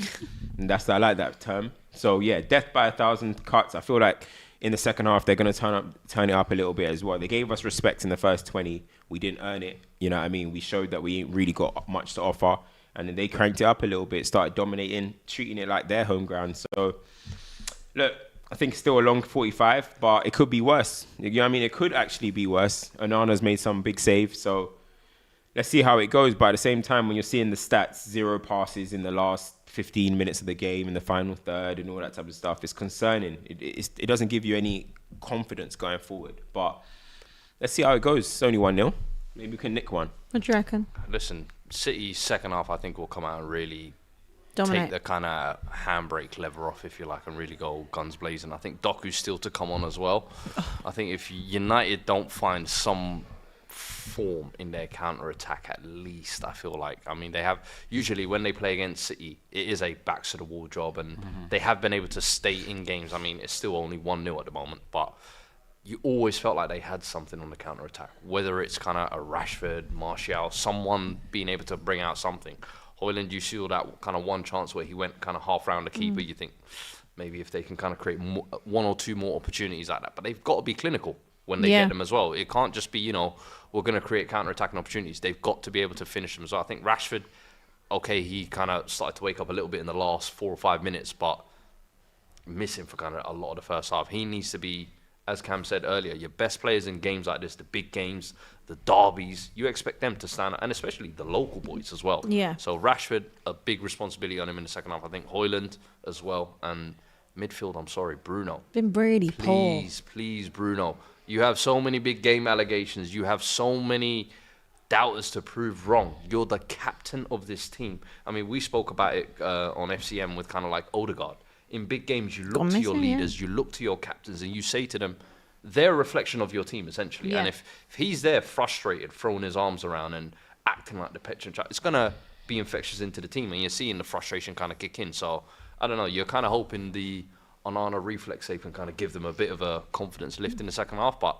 And I like that term. So yeah, death by 1,000 cuts. I feel like in the second half they're going to turn it up a little bit as well. They gave us respect in the first 20. We didn't earn it. You know what I mean? We showed that we ain't really got much to offer. And then they cranked it up a little bit, started dominating, treating it like their home ground. So, look, I think it's still a long 45, but it could be worse. You know what I mean? It could actually be worse. Onana's made some big saves, so let's see how it goes. But at the same time, when you're seeing the stats, 0 passes in the last 15 minutes of the game, in the final third and all that type of stuff, it's concerning. It doesn't give you any confidence going forward. But let's see how it goes. It's only 1-0. Maybe we can nick one. What do you reckon? Listen, City's second half, I think, will come out and really Dominate. take the kind of handbrake lever off, if you like, and really go guns blazing. I think Doku's still to come on as well. I think if United don't find some form in their counter-attack at least, I feel like, I mean, they have, usually when they play against City, it is a backs-to-the-wall job, and they have been able to stay in games. I mean, it's still only 1-0 at the moment, but you always felt like they had something on the counter-attack, whether it's kind of a Rashford, Martial, someone being able to bring out something. Hojlund, you saw that kind of one chance where he went kind of half round the keeper. You think maybe if they can kind of create one or two more opportunities like that, but they've got to be clinical when they get them as well. It can't just be, you know, we're going to create counter-attacking opportunities. They've got to be able to finish them as well. I think Rashford, okay, he kind of started to wake up a little bit in the last 4 or 5 minutes, but missing for kind of a lot of the first half. He needs to be, as Cam said earlier, your best players in games like this, the big games, the derbies, you expect them to stand out, and especially the local boys as well. Yeah. So Rashford, a big responsibility on him in the second half. I think Hojlund as well, and Midfield, I'm sorry, Bruno. Been really poor. Please, Bruno. You have so many big game allegations. You have so many doubters to prove wrong. You're the captain of this team. I mean, we spoke about it on FCM with kind of like Odegaard. In big games, you look to your leaders, you look to your captains, and you say to them, they're a reflection of your team, essentially. Yeah. And if he's there frustrated, throwing his arms around and acting like the petulant child, it's going to be infectious into the team, and you're seeing the frustration kind of kick in. So, I don't know, you're kind of hoping the Onana reflex save can kind of give them a bit of a confidence lift in the second half, but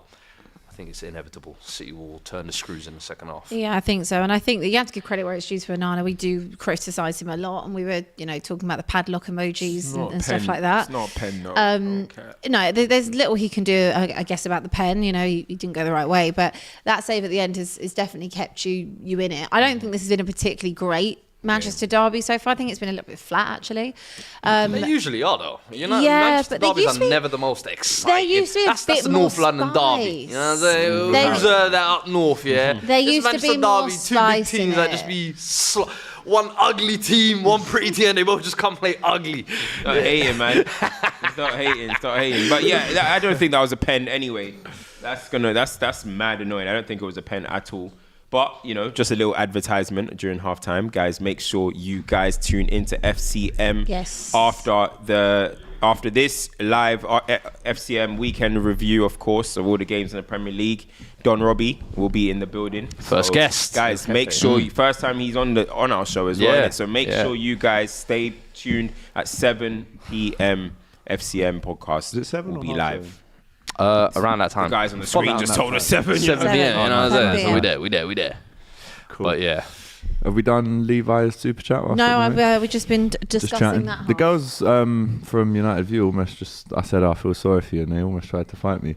I think it's inevitable. City will turn the screws in the second half. Yeah, I think so. And I think that you have to give credit where it's due to Onana. We do criticise him a lot, and we were, talking about the padlock emojis and stuff like that. It's not a pen, no. No, there's little he can do, I guess, about the pen. He didn't go the right way, but that save at the end has definitely kept you in it. I don't think this has been a particularly great derby so far. I think it's been a little bit flat, actually. They usually are, though. Manchester but derbies are never the most exciting. There used to be that's bit the more North London derby. You know what I'm saying? Who's that up north, yeah? There used to be more spice two big teams that just be one ugly team, one pretty team, and they both just come play ugly. Stop hating, man. Stop hating. But yeah, I don't think that was a pen anyway. That's mad annoying. I don't think it was a pen at all. But, just a little advertisement during halftime. Guys, make sure you guys tune into FCM after this live FCM weekend review, of course, of all the games in the Premier League. Don Robbie will be in the building. First guest. Guys, make sure first time he's on our show as well. Innit? So make sure you guys stay tuned at 7 p.m. FCM podcast. Is it 7 will or be half live. 7? Around that time. The guys on the screen just told us 7. 7 p.m. So we there. Cool. But yeah. Have we done Levi's super chat? No, we've just been discussing that. The girls from United View almost I said I feel sorry for you, and they almost tried to fight me.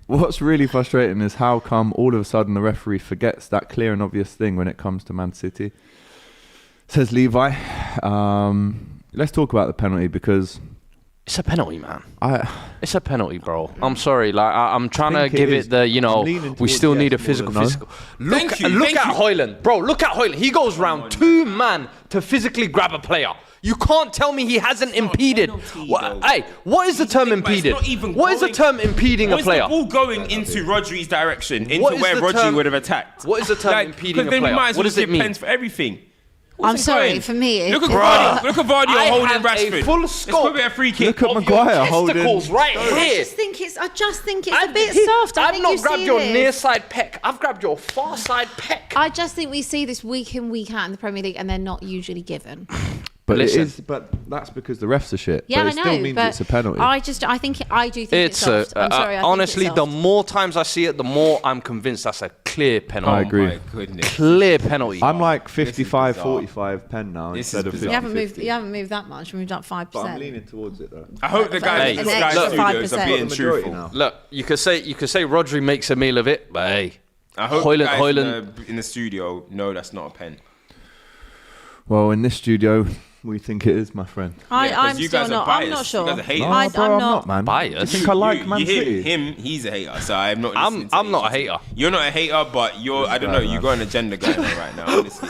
What's really frustrating is how come all of a sudden the referee forgets that clear and obvious thing when it comes to Man City. Says Levi. Let's talk about the penalty because it's a penalty, man. It's a penalty, bro. I'm sorry. I'm trying to give it we still need a physical. Look at Hojlund. Bro, look at Hojlund. He goes round 2 man to physically grab a player. You can't tell me he hasn't impeded. What is the term impeded? What is the term impeding a player? What is the ball going into Rodri's direction, into where Rodri would have attacked? What is the term impeding a player? What does it mean? For everything. I'm sorry, for me, look at Vardy holding Rashford. Full scope. Let's put a free kick. Look at Maguire holding. Right here. I just think it's a bit soft. I've not grabbed your near side pec. I've grabbed your far side pec. I just think we see this week in, week out in the Premier League, and they're not usually given. But but that's because the refs are shit. Yeah, but it still means it's a penalty. I do think it's soft. I'm sorry. Honestly, the more times I see it, the more I'm convinced that's a clear penalty. I agree. My goodness. Clear penalty. I'm like 55-45 pen now instead of 50. You haven't moved that much. You moved up 5%. But I'm leaning towards it though. I hope the guys in the Sky Studios are being truthful. Look, you could say Rodri makes a meal of it, but hey, I hope the guys in the studio know that's not a pen. Well, in this studio, we think it is, my friend. I'm still not. I'm not sure. You guys are haters. I'm not, man. Biased. You think I like Man City? Him, he's a hater. So I'm not. I'm not a hater. You're not a hater, but you're. I don't know. You got an agenda going on right now, honestly.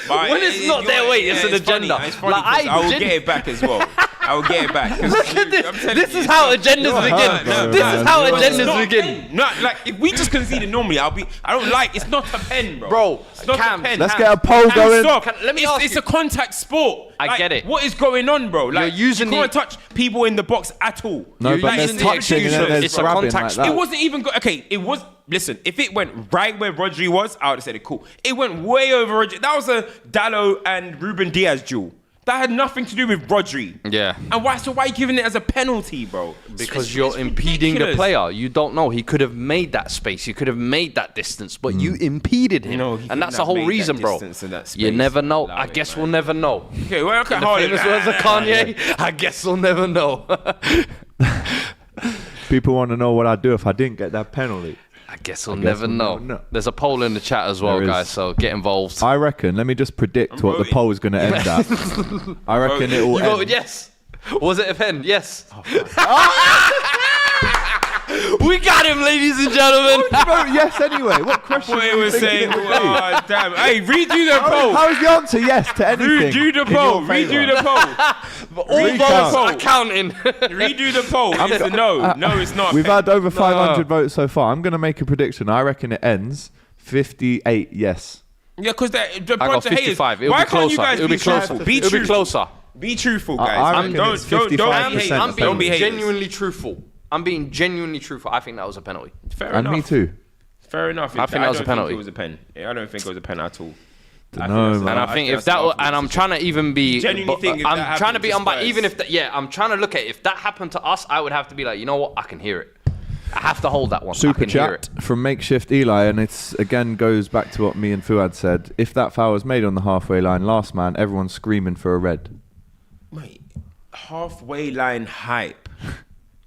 When it's not their way, it's an agenda. It's funny. I will get it back as well. I will get it back. Look at this. This is how agendas begin. This is how agendas begin. No, like if we just conceded normally, I don't like. It's not a pen, bro. Bro, it's not a pen. Let's get a poll going. Let me ask you. It's a contact sport. I get it. What is going on, bro? Like you can't touch people in the box at all. No, but there's touching and then there's grabbing like that. It wasn't even good. Okay, it was. Listen, if it went right where Rodri was, I would have said it cool. It went way over Rodri. That was a Dallo and Ruben Diaz duel. That had nothing to do with Rodri. Yeah. And why are you giving it as a penalty, bro? Because you're impeding the player. You don't know. He could have made that space. He could have made that distance, but you impeded him. And that's the whole reason, bro. You never know. I guess we'll never know. Okay, well, look at Haaland. Famous words of Kanye. I guess we'll never know. People want to know what I'd do if I didn't get that penalty. I guess we'll never know. There's a poll in the chat as well, guys, so get involved. I reckon, let me just predict what the poll is going to end at. I reckon it will end. You voted yes. Was it a pen? Yes. We got him, ladies and gentlemen. Vote yes anyway. What question What were he you was thinking saying, it would be? oh, damn. Hey, redo the poll. How is the answer yes to anything? Redo the in poll. your Redo favour? the poll. All Redo votes the are poll. counting. Redo the poll. It's a no. No, it's not. We've had over 500 votes so far. I'm going to make a prediction. I reckon it ends 58 yes. Yeah, because the I got bunch of haters. 55. It'll Why be can't you closer. guys It'll be closer. truthful? Be It'll be truthful. closer. Be truthful, I guys. reckon Don't it's be 55% haters. I'm Don't be being haters. genuinely truthful. I'm being genuinely truthful. I think that was a penalty. Fair And enough. me too. Fair enough. I think that was a penalty. It was a pen. I don't think it was a pen at all. Dunno, man. And I think if that, and I'm trying to even be, Genuinely think if that I'm trying to be, happened to even Spurs. if that, I'm trying to look at if that happened to us, I would have to be like, you know what, I can hear it. I have to hold that one. I Super can hear chat it. from Makeshift Eli, and it's again goes back to what me and Fuad said. If that foul was made on the halfway line, last man, everyone's screaming for a red. Mate, halfway line hype.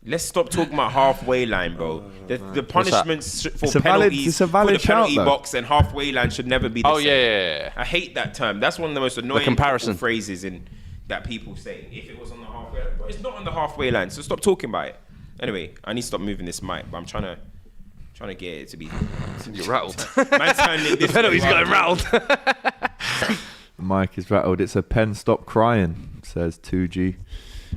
Let's stop talking about halfway line, bro. The punishments for It's a valid- penalties it's a valid for the penalty shout, though. box and halfway line should never be the Oh same. yeah. I hate that term. That's one of the most annoying comparison. phrases in that people say. If it was on the halfway line, but it's not on the halfway line, so stop talking about it. Anyway, I need to stop moving this mic, but I'm trying to get it to be. You're rattled. Man, turn it this Penalty's way going rather rattled. Mike is rattled. It's a pen. Stop crying, says 2G.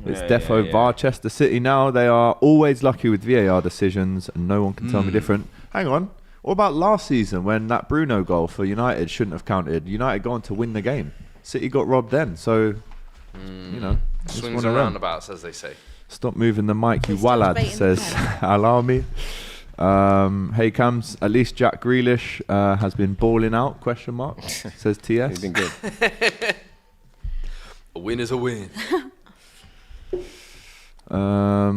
It's Yeah, defo yeah. Barchester City now. They are always lucky with VAR decisions, and no one can tell me Hmm. different. Hang on. What about last season when that Bruno goal for United shouldn't have counted? United gone to win the game. City got robbed then. So, you know. it's Swings one and of them. roundabouts, as they say. Stop moving the mic, you They still wallad, debating says the Alami. Hey Cams, at least Jack Grealish has been balling out, question mark, says TS. He's been good. A win is a win.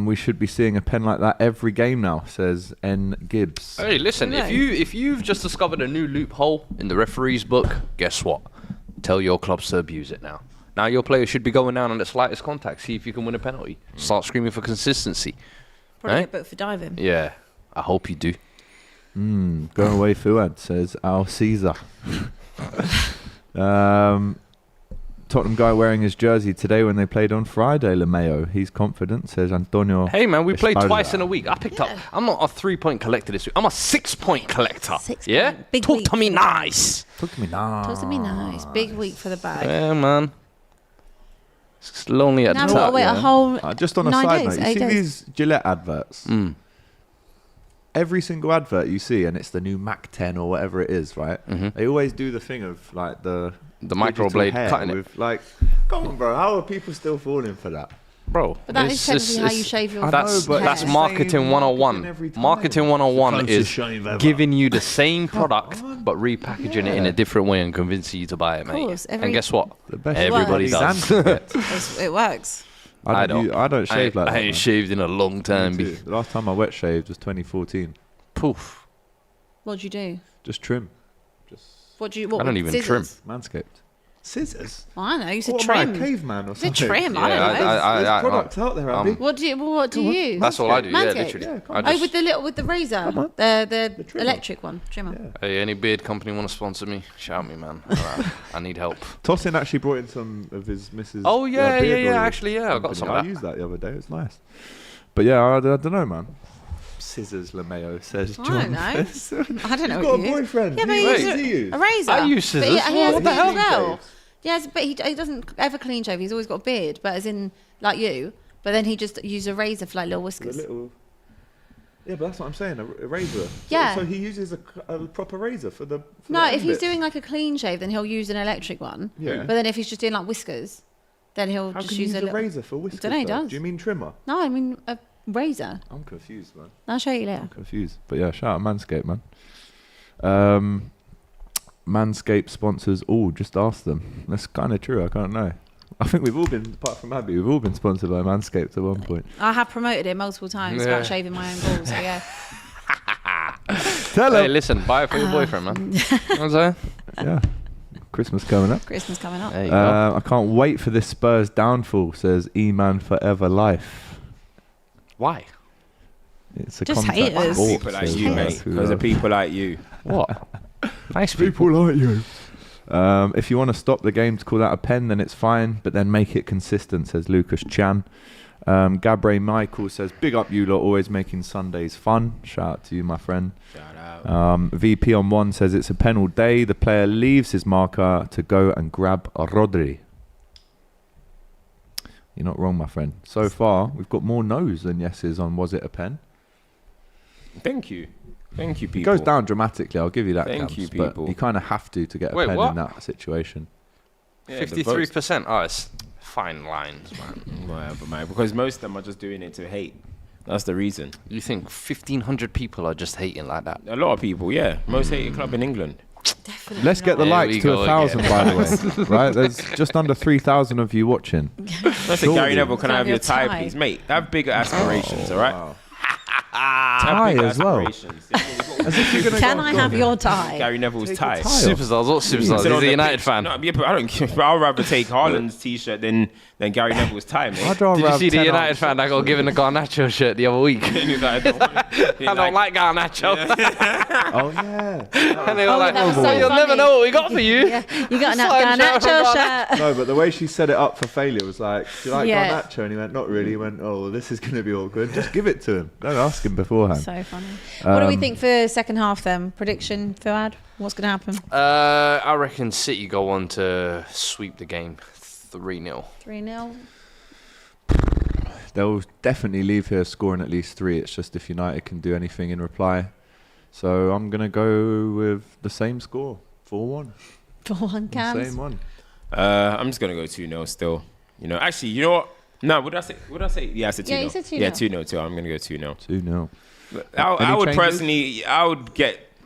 We should be seeing a pen like that every game now, says N Gibbs. Hey, listen, Right. if you've just discovered a new loophole in the referee's book, guess what? Tell your clubs to abuse it now. Now your players should be going down on the slightest contact, see if you can win a penalty. Start screaming for consistency. Probably Right? get booked for diving. Yeah, I hope you do. Go away, Fuad, says Al Caesar. Tottenham guy wearing his jersey today when they played on Friday, LeMayo. He's confident, says Antonio. Hey man, we played Esparza. twice in a week. I picked up. I'm not a 3-point collector this week. I'm a 6-point collector. 6 Yeah, point. Big talk week. to me nice. Talk to me now. Talk to me nice. Big week for the bag. Yeah, man. It's lonely at Now the we've got to top. wait a whole Just on a 9 side days, note, you 8 see days. these Gillette adverts? Mm. Every single advert you see, and it's the new Mac 10 or whatever it is, right? They always do the thing of like the microblade digital hair cutting it. with, like, come on, bro, how are people still falling for that? Bro, But that it's- is technically how it's- you shave your That's but that's it's the marketing same 101. marketing every time. Marketing 101 Closest is shave ever. giving you the same product but repackaging it in a different way and convincing you to buy it, mate. course, And guess what? The best Everybody works. does. It works. I don't shave like that. I ain't man. shaved in a long time. Me B. too. The last time I wet shaved was 2014. Poof. What'd you do? Just trim. What do you? What, I don't with even scissors? Manscaped. Scissors? Well, I know. You said What am I, a trim. caveman or It's a something? trim. I Yeah, don't know. There's products out there, Abby. What do you use? That's all I do. Yeah, Manscaped? literally. Yeah, come I on. Oh, just, with the razor, on. the trimmer. electric one, trimmer. hey, any beard company want to sponsor me? Shout me, man. I need help. Tossin actually brought in some of his missus. Oh yeah, beard yeah. oil Actually, yeah, I got company. some I of that. used that the other day. It was nice. But yeah, I don't know, man. Scissors, LeMayo, says I John. don't know. I don't know You've what got you a use. boyfriend. Yeah, but What he does he uses use? a razor. I use But scissors. he has What a the hell? beard as well. Shaves? Yes, but he doesn't ever clean shave. He's always got a beard, but as in like you. But then he just uses a razor for like little The whiskers. little. Yeah, but that's what I'm saying. A razor. Yeah. So he uses a proper razor for the. For No, the if end he's bits. doing like a clean shave, then he'll use an electric one. Yeah. But then if he's just doing like whiskers, then he'll How just can you use use a a little. razor for whiskers? Dunno, he though? does. Do you mean trimmer? No, I mean a razor. I'm confused, man. I'll show you later. I'm confused. But yeah, shout out Manscaped, man. Manscaped sponsors all. Just ask them. That's kind of true. I can't know. I think we've all been, apart from Abby, we've all been sponsored by Manscaped at one point. I have promoted it multiple times Yeah. about shaving my own balls. So yeah. Tell Hey, him. listen, buy it for your boyfriend, man. You know what I'm saying? Yeah. Christmas coming up. Christmas coming up. There you go. I can't wait for this Spurs downfall, says E-Man Forever Life. Why? It's a Just contact haters. sport, People like says you, Lars, mate. who Because of loves- people like you. What? Nice people. like you. If you want to stop the game to call that a pen, then it's fine, but then make it consistent, says Lucas Chan. Gabriel Michael says, big up you lot, always making Sundays fun. Shout out to you, my friend. Shout out. VP on 1 says, it's a pen all day. The player leaves his marker to go and grab a Rodri. You're not wrong, my friend. So far, we've got more no's than yeses on was it a pen. Thank you. Thank you, It people. goes down dramatically, I'll give you that. Thank Camps, you, but people. you kind of have to get a Wait, pen what? in that situation. Yeah, the votes. 53%. Oh, it's fine lines, man. Whatever, man. Because most of them are just doing it to hate. That's the reason. You think 1,500 people are just hating like that? A lot of people, yeah. Most hated club in England. Definitely. Let's get the There likes we to go 1,000, again. by the way. Right? There's just under 3,000 of you watching. That's a Gary Neville. Can I Have have your your tie, tie. please, mate? Have bigger aspirations, all right? Tie as well. Aspirations. As if you're gonna Can go- I have your tie? Gary Neville's tie. Superstars, what superstars? Sit on He's a the United pitch. fan. No, yeah, but I don't care. I'd rather take Haaland's t-shirt than Gary Neville's tie, mate. I'd rather Did you have see the 10 United arms. fan that got given the Garnacho shirt the other week? I I don't like Garnacho. Oh, yeah. And they were like, that was so well, you'll never funny. know what we got for you. Yeah, you got an Sign shirt from Garnacho Garnacho. shirt. No, but the way she set it up for failure was like, do you like Yeah. Garnacho? And he went, not really. He went, oh, well, this is going to be awkward. Just give it to him. Don't ask him beforehand. So funny. What do we think for second half then? Prediction, Fuad? What's going to happen? I reckon City go on to sweep the game 3-0. 3-0? They'll definitely leave here scoring at least 3. It's just if United can do anything in reply. So I'm going to go with the same score, 4-1. 4-1 Cams? Same one. I'm just gonna go 2-0 still. You know, actually, you know what? No, what did I say? What did I say? Yeah, I said 2-0. Yeah, you said 2-0. Yeah, 2-0 too. I'm gonna go 2-0. 2-0. I would changes? personally, I would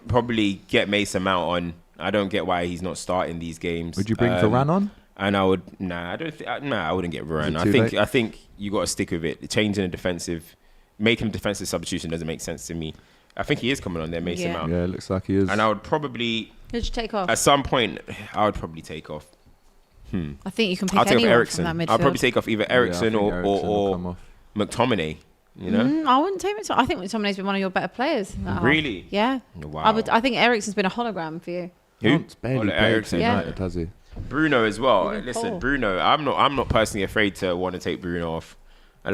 probably get Mason Mount on. I don't get why he's not starting these games. Would you bring Varane on? And I would, I wouldn't get Varane. Is it too late? I think you got to stick with it. Changing a defensive, making a defensive substitution doesn't make sense to me. I think he is coming on there, Mason Yeah. Mount. Yeah, it looks like he is. And I would probably, Who'd you take off? at some point, I would probably take off. I think you can pick I'll take off anyone Ericsson. from that midfield. I'll probably take off either Ericsson Yeah, I think Eriksen will come or off. McTominay. You know, I wouldn't take McTominay. I think McTominay's been one of your better players. at half. Really? Yeah. Wow. I think Ericsson's been a hologram for you. Who? Can't barely Ole play for Eriksen. Yeah. United, has he? Bruno as well. Even Listen, Paul. Bruno. I'm not personally afraid to want to take Bruno off. I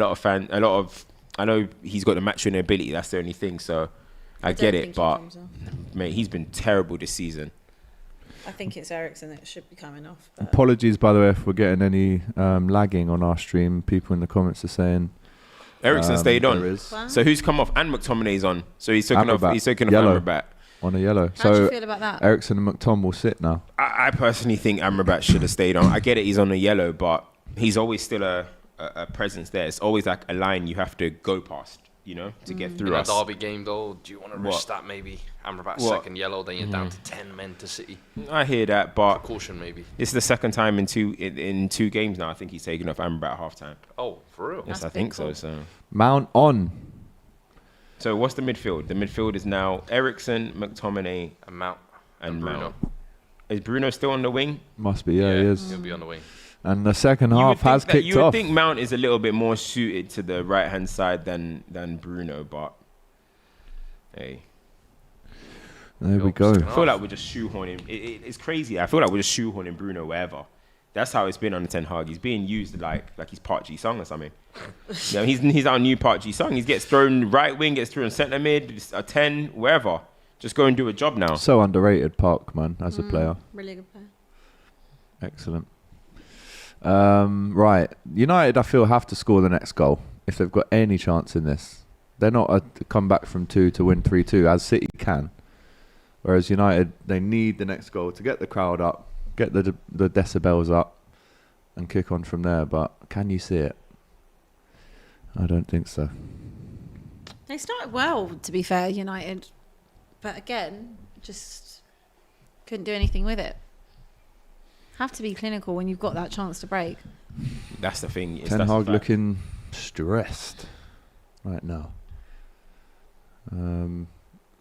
know he's got the match winning ability. That's the only thing. So I get it, but mate, he's been terrible this season. I think it's Ericsson that should be coming off. Apologies, by the way, if we're getting any lagging on our stream. People in the comments are saying Ericsson stayed there on. is Wow. So who's come off? And McTominay's on. So he's taken off. Amrabat. He's taken off Yellow. Amrabat. on a yellow. How do So you feel about that? Ericsson and McTom will sit now. I personally think Amrabat should have stayed on. I get it, he's on a yellow, but he's always still a presence there. It's always like a line you have to go past, you know, to get through In a us. derby game, though, do you want to risk What? that maybe? Amrabat's What? second yellow, then you're down to 10 men to City. I hear that, but Caution, maybe. this is the second time in two games now. I think he's taken off Amrabat at halftime. Oh, for real? Yes, That's I a big think so. call. Mount on. So what's the midfield? The midfield is now Ericsson, McTominay, And Mount. and Bruno. Mount. Is Bruno still on the wing? Must be, yeah, he is. He'll be on the wing. And the second You would half think has that- kicked You would off. think Mount is a little bit more suited to the right hand side than Bruno, but hey, There we go. I feel like we're just shoehorning. It's crazy. I feel like we're just shoehorning Bruno wherever. That's how it's been on the Ten Hag. He's being used like he's Part G Song or something. Yeah, he's our new Part G Song. He gets thrown right wing, gets thrown centre mid, a 10, wherever. Just go and do a job now. So underrated, Park, man, as a player. Really good player. Excellent. Right. United, I feel, have to score the next goal if they've got any chance in this. They're not a come back from 2 to win 3-2, as City can. Whereas United, they need the next goal to get the crowd up, get the decibels up, and kick on from there. But can you see it? I don't think so. They started well, to be fair, United. But again, just couldn't do anything with it. Have to be clinical when you've got that chance to break. That's the thing. Ten Hag looking stressed right now.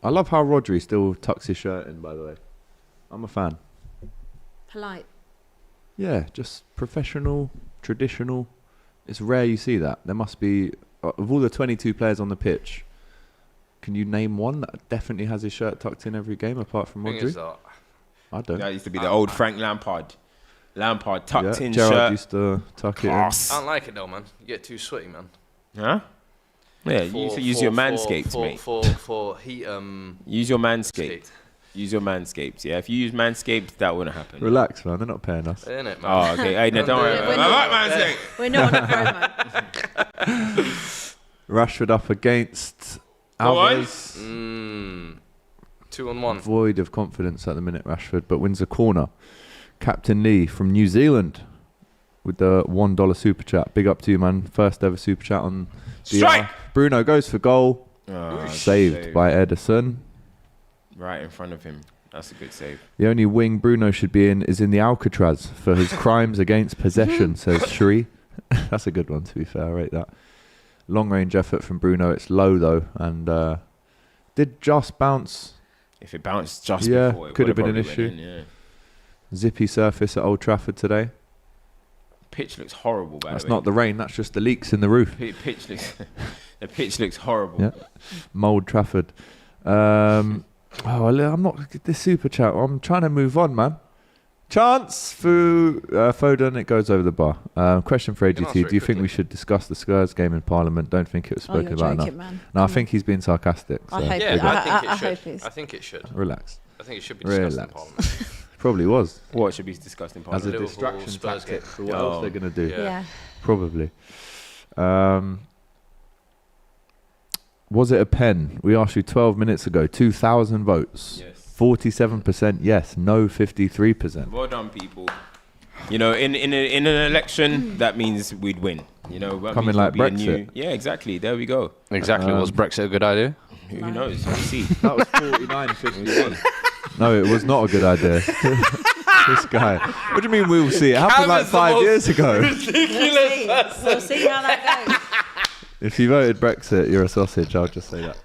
I love how Rodri still tucks his shirt in, by the way. I'm a fan. Polite. Yeah, just professional, traditional. It's rare you see that. There must be, of all the 22 players on the pitch, can you name one that definitely has his shirt tucked in every game apart from Thing is, Rodri? I don't. That used to be the old Frank Lampard. Lampard tucked in Gerrard shirt. used to tuck Class. I don't like it though, man. You get too sweaty, man. Huh? Yeah, you need to use your manscapes, mate. For heat. Use your manscaped. Use your manscaped. Yeah, if you use manscaped, that wouldn't happen. in. Relax, man. They're not paying us. Isn't it, man? Oh, okay. Hey, no, don't worry. We're I not- like manscaped. We're not on a promo. Rashford up against Go on. Alves. 2-on-1. Void of confidence at the minute, Rashford, but wins a corner. Captain Lee from New Zealand with the $1 super chat. Big up to you, man. First ever super chat on Strike! DR. Bruno goes for goal. Oh, Saved save. by Ederson. Right in front of him. That's a good save. The only wing Bruno should be in is in the Alcatraz for his crimes against possession, says Shree. That's a good one, to be fair. I rate that. Long range effort from Bruno. It's low, though. And did just bounce. If it bounced just Yeah, before, it could have would've been an probably went issue. in, yeah. Zippy surface at Old Trafford today. Pitch looks horrible, by That's the way. not the rain. That's just the leaks in the roof. Pitch looks... the pitch looks horrible. Yeah. Mould Trafford. I'm not this super chat. I'm trying to move on, man. Chance for Foden. It goes over the bar. Question for can AGT. answer Do it you think quickly. we should discuss the Spurs game in Parliament? Don't think it was Oh, spoken you're about joking, enough. man. No, I think he's being sarcastic. I so hope Yeah, big I- up. I think I it hope should. he's- I think it should. Relax. I think it should be discussed in Relax. Parliament. Probably was. What should be discussed in As a Parliament? Liverpool, distraction Spurs tactic game. for what else they're going to do. Yeah. Yeah. Probably. Was it a pen? We asked you 12 minutes ago. 2,000 votes. Yes. 47% yes. No, 53%. Well done, people. You know, in an election, that means we'd win. You know, that Coming means like we'll be a Brexit. yeah, exactly. There we go. Exactly. Was Brexit a good idea? Who knows? We'll see. That was 49-51. No, it was not a good idea. This guy. What do you mean we'll see? It happened like 5 years ago. We'll see how that goes. If you voted Brexit, you're a sausage. I'll just say that.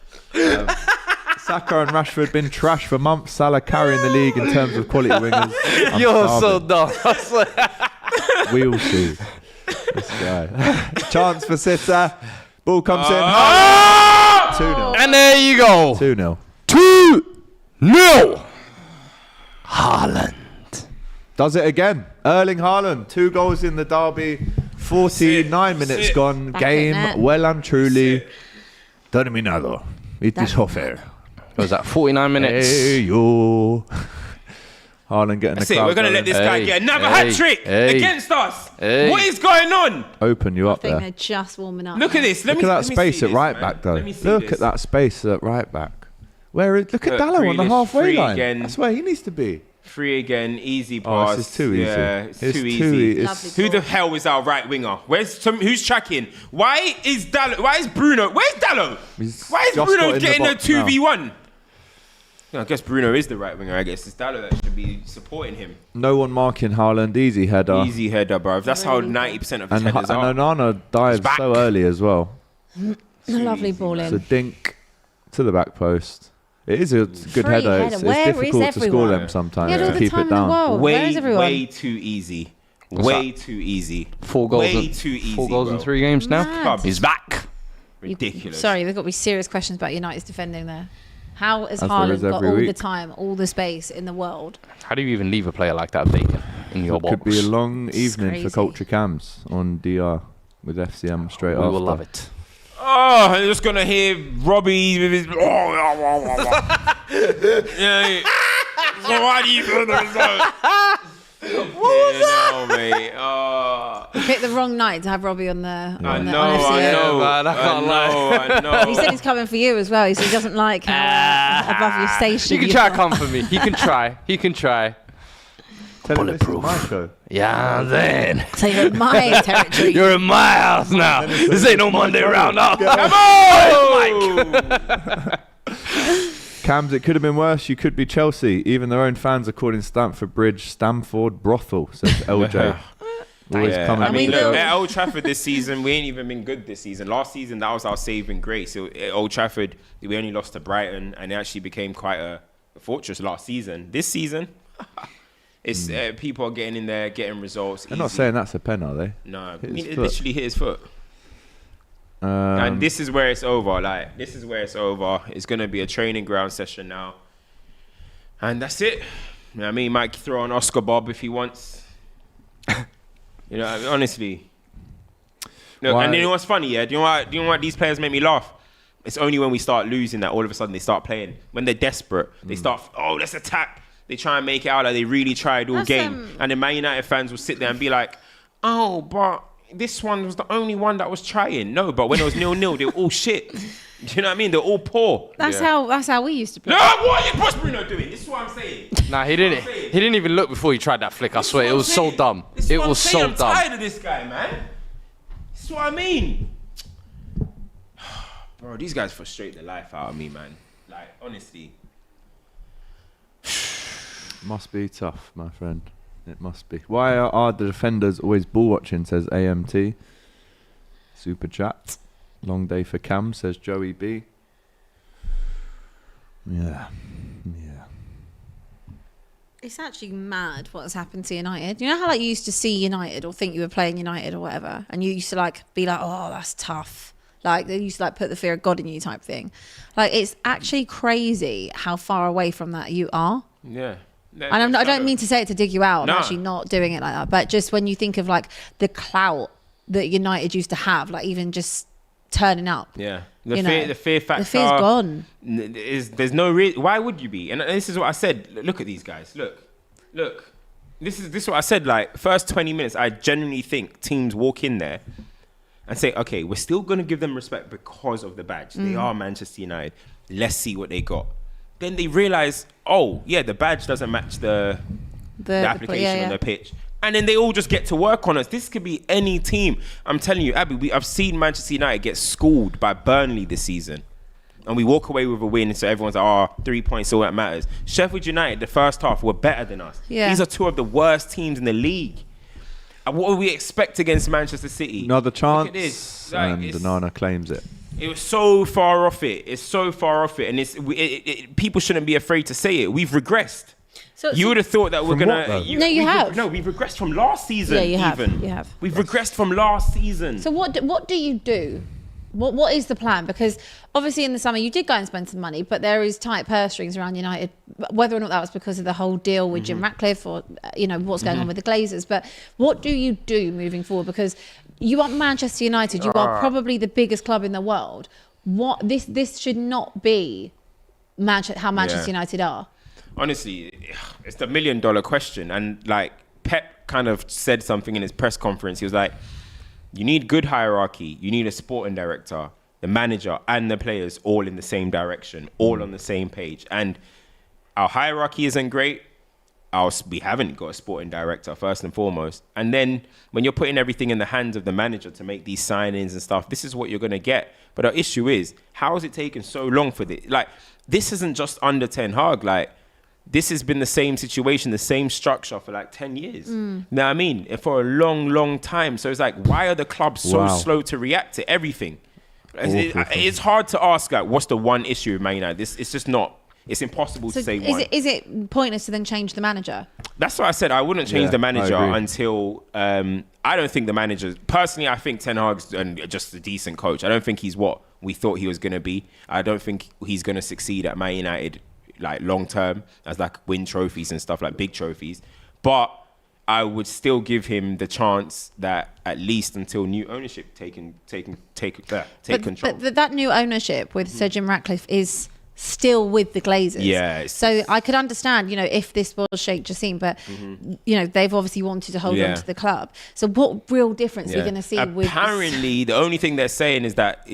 Saka and Rashford been trash for months. Salah carrying the league in terms of quality wingers. I'm You're so starving. dumb. We'll see. This guy. Chance for Sitter. Ball comes in. 2-0. And there you go. 2-0. 2-0. Haaland. Does it again. Erling Haaland. 2 goals in the derby. 49 minutes Sit. gone. Back at Game net. well and truly terminado. It is Hofer. Was that 49 minutes? Hey, yo. Haaland getting That's the it. crowd We're going to let going. this guy Hey, get another hey, hat trick hey, against us. hey. What is going on? Open you I up think there. they're just warming up. Look at this. Look at that space at right back, though. Look at that. that space at right back. Look at Look, Dallo on the Grealish, halfway free line. again. That's where he needs to be. Free again, easy Oh, pass. this is too easy. Yeah, it's too too easy. it's- Who the hell is our right winger? Who's tracking? Why is Dallo? Why is Bruno? Where's Dallo? He's Why is just Bruno got in the getting a box now. 2v1? I guess Bruno is the right winger. I guess it's Dallo that should be supporting him. No one marking Haaland. Easy header. Easy header, bro. That's how 90% of his And headers are. Onana dives back. so early as well. Lovely ball So in. dink to the back post. It is a good Free header. header. It's Where is difficult to score everyone? them sometimes He had all to the keep time it in the down. world. Where is everyone? Way too easy. Way too easy. 4 goals. Way in, too easy. 4 goals in bro. 3 games now. Mad. He's back. Ridiculous. Sorry, there's got to be serious questions about United's defending there. How has As there is Haaland got every all the week. time, all the space in the world? How do you even leave a player like that vacant in your It box? could be a long evening crazy. for Culture Cams on DR with FCM straight We after. will love it. Oh, I'm just gonna hear Robbie with his. Yeah. So why do you feel the result? What was that? No, mate. Oh, You picked the wrong night to have Robbie on the I on know, the on I FCA. know, man, I can't I know. He said he's coming for you as well. He said he doesn't like how above your station. You can you try are. to come for me. He can try. He can try. Tell him this is my show. Yeah, then. So you're in my territory. You're in my house now. This ain't no Monday roundup. Come on! Cams, it could have been worse. You could be Chelsea. Even their own fans are calling Stamford Bridge Stamford Brothel, says LJ. Always Yeah, coming. I mean, we look, will. at Old Trafford this season, we ain't even been good this season. Last season, that was our saving grace. At Old Trafford, we only lost to Brighton, and it actually became quite a fortress last season. This season, it's people are getting in there, getting results. They're not saying that's a pen, are they? No, I hit mean, his it foot. literally hit his foot. And this is where it's over. Like, this is where it's over. It's going to be a training ground session now. And that's it. You know what I mean, he might throw on Oscar Bob if he wants. You know, honestly. No, and you know what's funny, yeah? Do you know what these players make me laugh? It's only when we start losing that all of a sudden they start playing. When they're desperate, they start, let's attack. They try and make it out like they really tried all game. And the Man United fans will sit there and be like, oh, but this one was the only one that was trying. No, but when it was 0-0, they were all shit. Do you know what I mean? They're all poor. That's how we used to play. No, what's Bruno doing? This is what I'm saying. Nah, he didn't. He didn't even look before he tried that flick. I swear, it was so dumb. It was so dumb. I'm tired of this guy, man. This is what I mean. Bro, these guys frustrate the life out of me, man. Like, honestly. Must be tough, my friend. It must be. Why are the defenders always ball watching, says AMT. Super chat. Long day for Cam, says Joey B. Yeah. It's actually mad what's happened to United. You know how like you used to see United or think you were playing United or whatever, and you used to like be like, oh, that's tough. Like they used to like put the fear of God in you type thing. Like it's actually crazy how far away from that you are. Yeah. And I don't mean to say it to dig you out. I'm actually not doing it like that. But just when you think of like the clout that United used to have, like even just turning up. Yeah. The fear factor. The fear's gone. There's no reason. Why would you be? And this is what I said. Look at these guys. Look. This is what I said. Like first 20 minutes, I genuinely think teams walk in there and say, okay, we're still going to give them respect because of the badge. They are Manchester United. Let's see what they got. Then they realize, oh, yeah, the badge doesn't match the application on the pitch. And then they all just get to work on us. This could be any team. I'm telling you, Abbi, I've seen Manchester United get schooled by Burnley this season. And we walk away with a win, so everyone's like, 3 points, all that matters. Sheffield United, the first half, were better than us. Yeah. These are two of the worst teams in the league. And what do we expect against Manchester City? Another chance, Look at this. Like, and Onana claims it. It was so far off it. It's so far off it. And people shouldn't be afraid to say it. We've regressed. You would have thought that we're going to... No, you have. No, we've regressed from last season. Yeah, you have. Even. You have. We've regressed from last season. So what do you do? What is the plan? Because obviously in the summer you did go and spend some money, but there is tight purse strings around United. Whether or not that was because of the whole deal with Jim Ratcliffe or what's going on with the Glazers, but what do you do moving forward? Because you are Manchester United. You are probably the biggest club in the world. This should not be how Manchester United are. Honestly, it's the $1 million question. And like Pep kind of said something in his press conference. He was like, you need good hierarchy. You need a sporting director, the manager, and the players all in the same direction, all on the same page. And our hierarchy isn't great. We haven't got a sporting director, first and foremost. And then when you're putting everything in the hands of the manager to make these signings and stuff, this is what you're going to get. But our issue is, how has it taken so long for this? Like, this isn't just under Ten Hag. Like, this has been the same situation, the same structure for like 10 years. You know what I mean? For a long, long time. So it's like, why are the clubs so slow to react to everything? It's hard to ask, like, what's the one issue with Man United? It's just not. It's impossible to say one. Is it pointless to then change the manager? That's what I said. I wouldn't change the manager until... I don't think the manager... Personally, I think Ten Hag's just a decent coach. I don't think he's what we thought he was going to be. I don't think he's going to succeed at Man United like long term as like win trophies and stuff, like big trophies. But I would still give him the chance that at least until new ownership take control. But that new ownership with Sir Jim Ratcliffe is still with the Glazers. Yeah. So I could understand, if this was Sheikh Jassim, but they've obviously wanted to hold on to the club. So what real difference are you going to see? Apparently, the only thing they're saying is that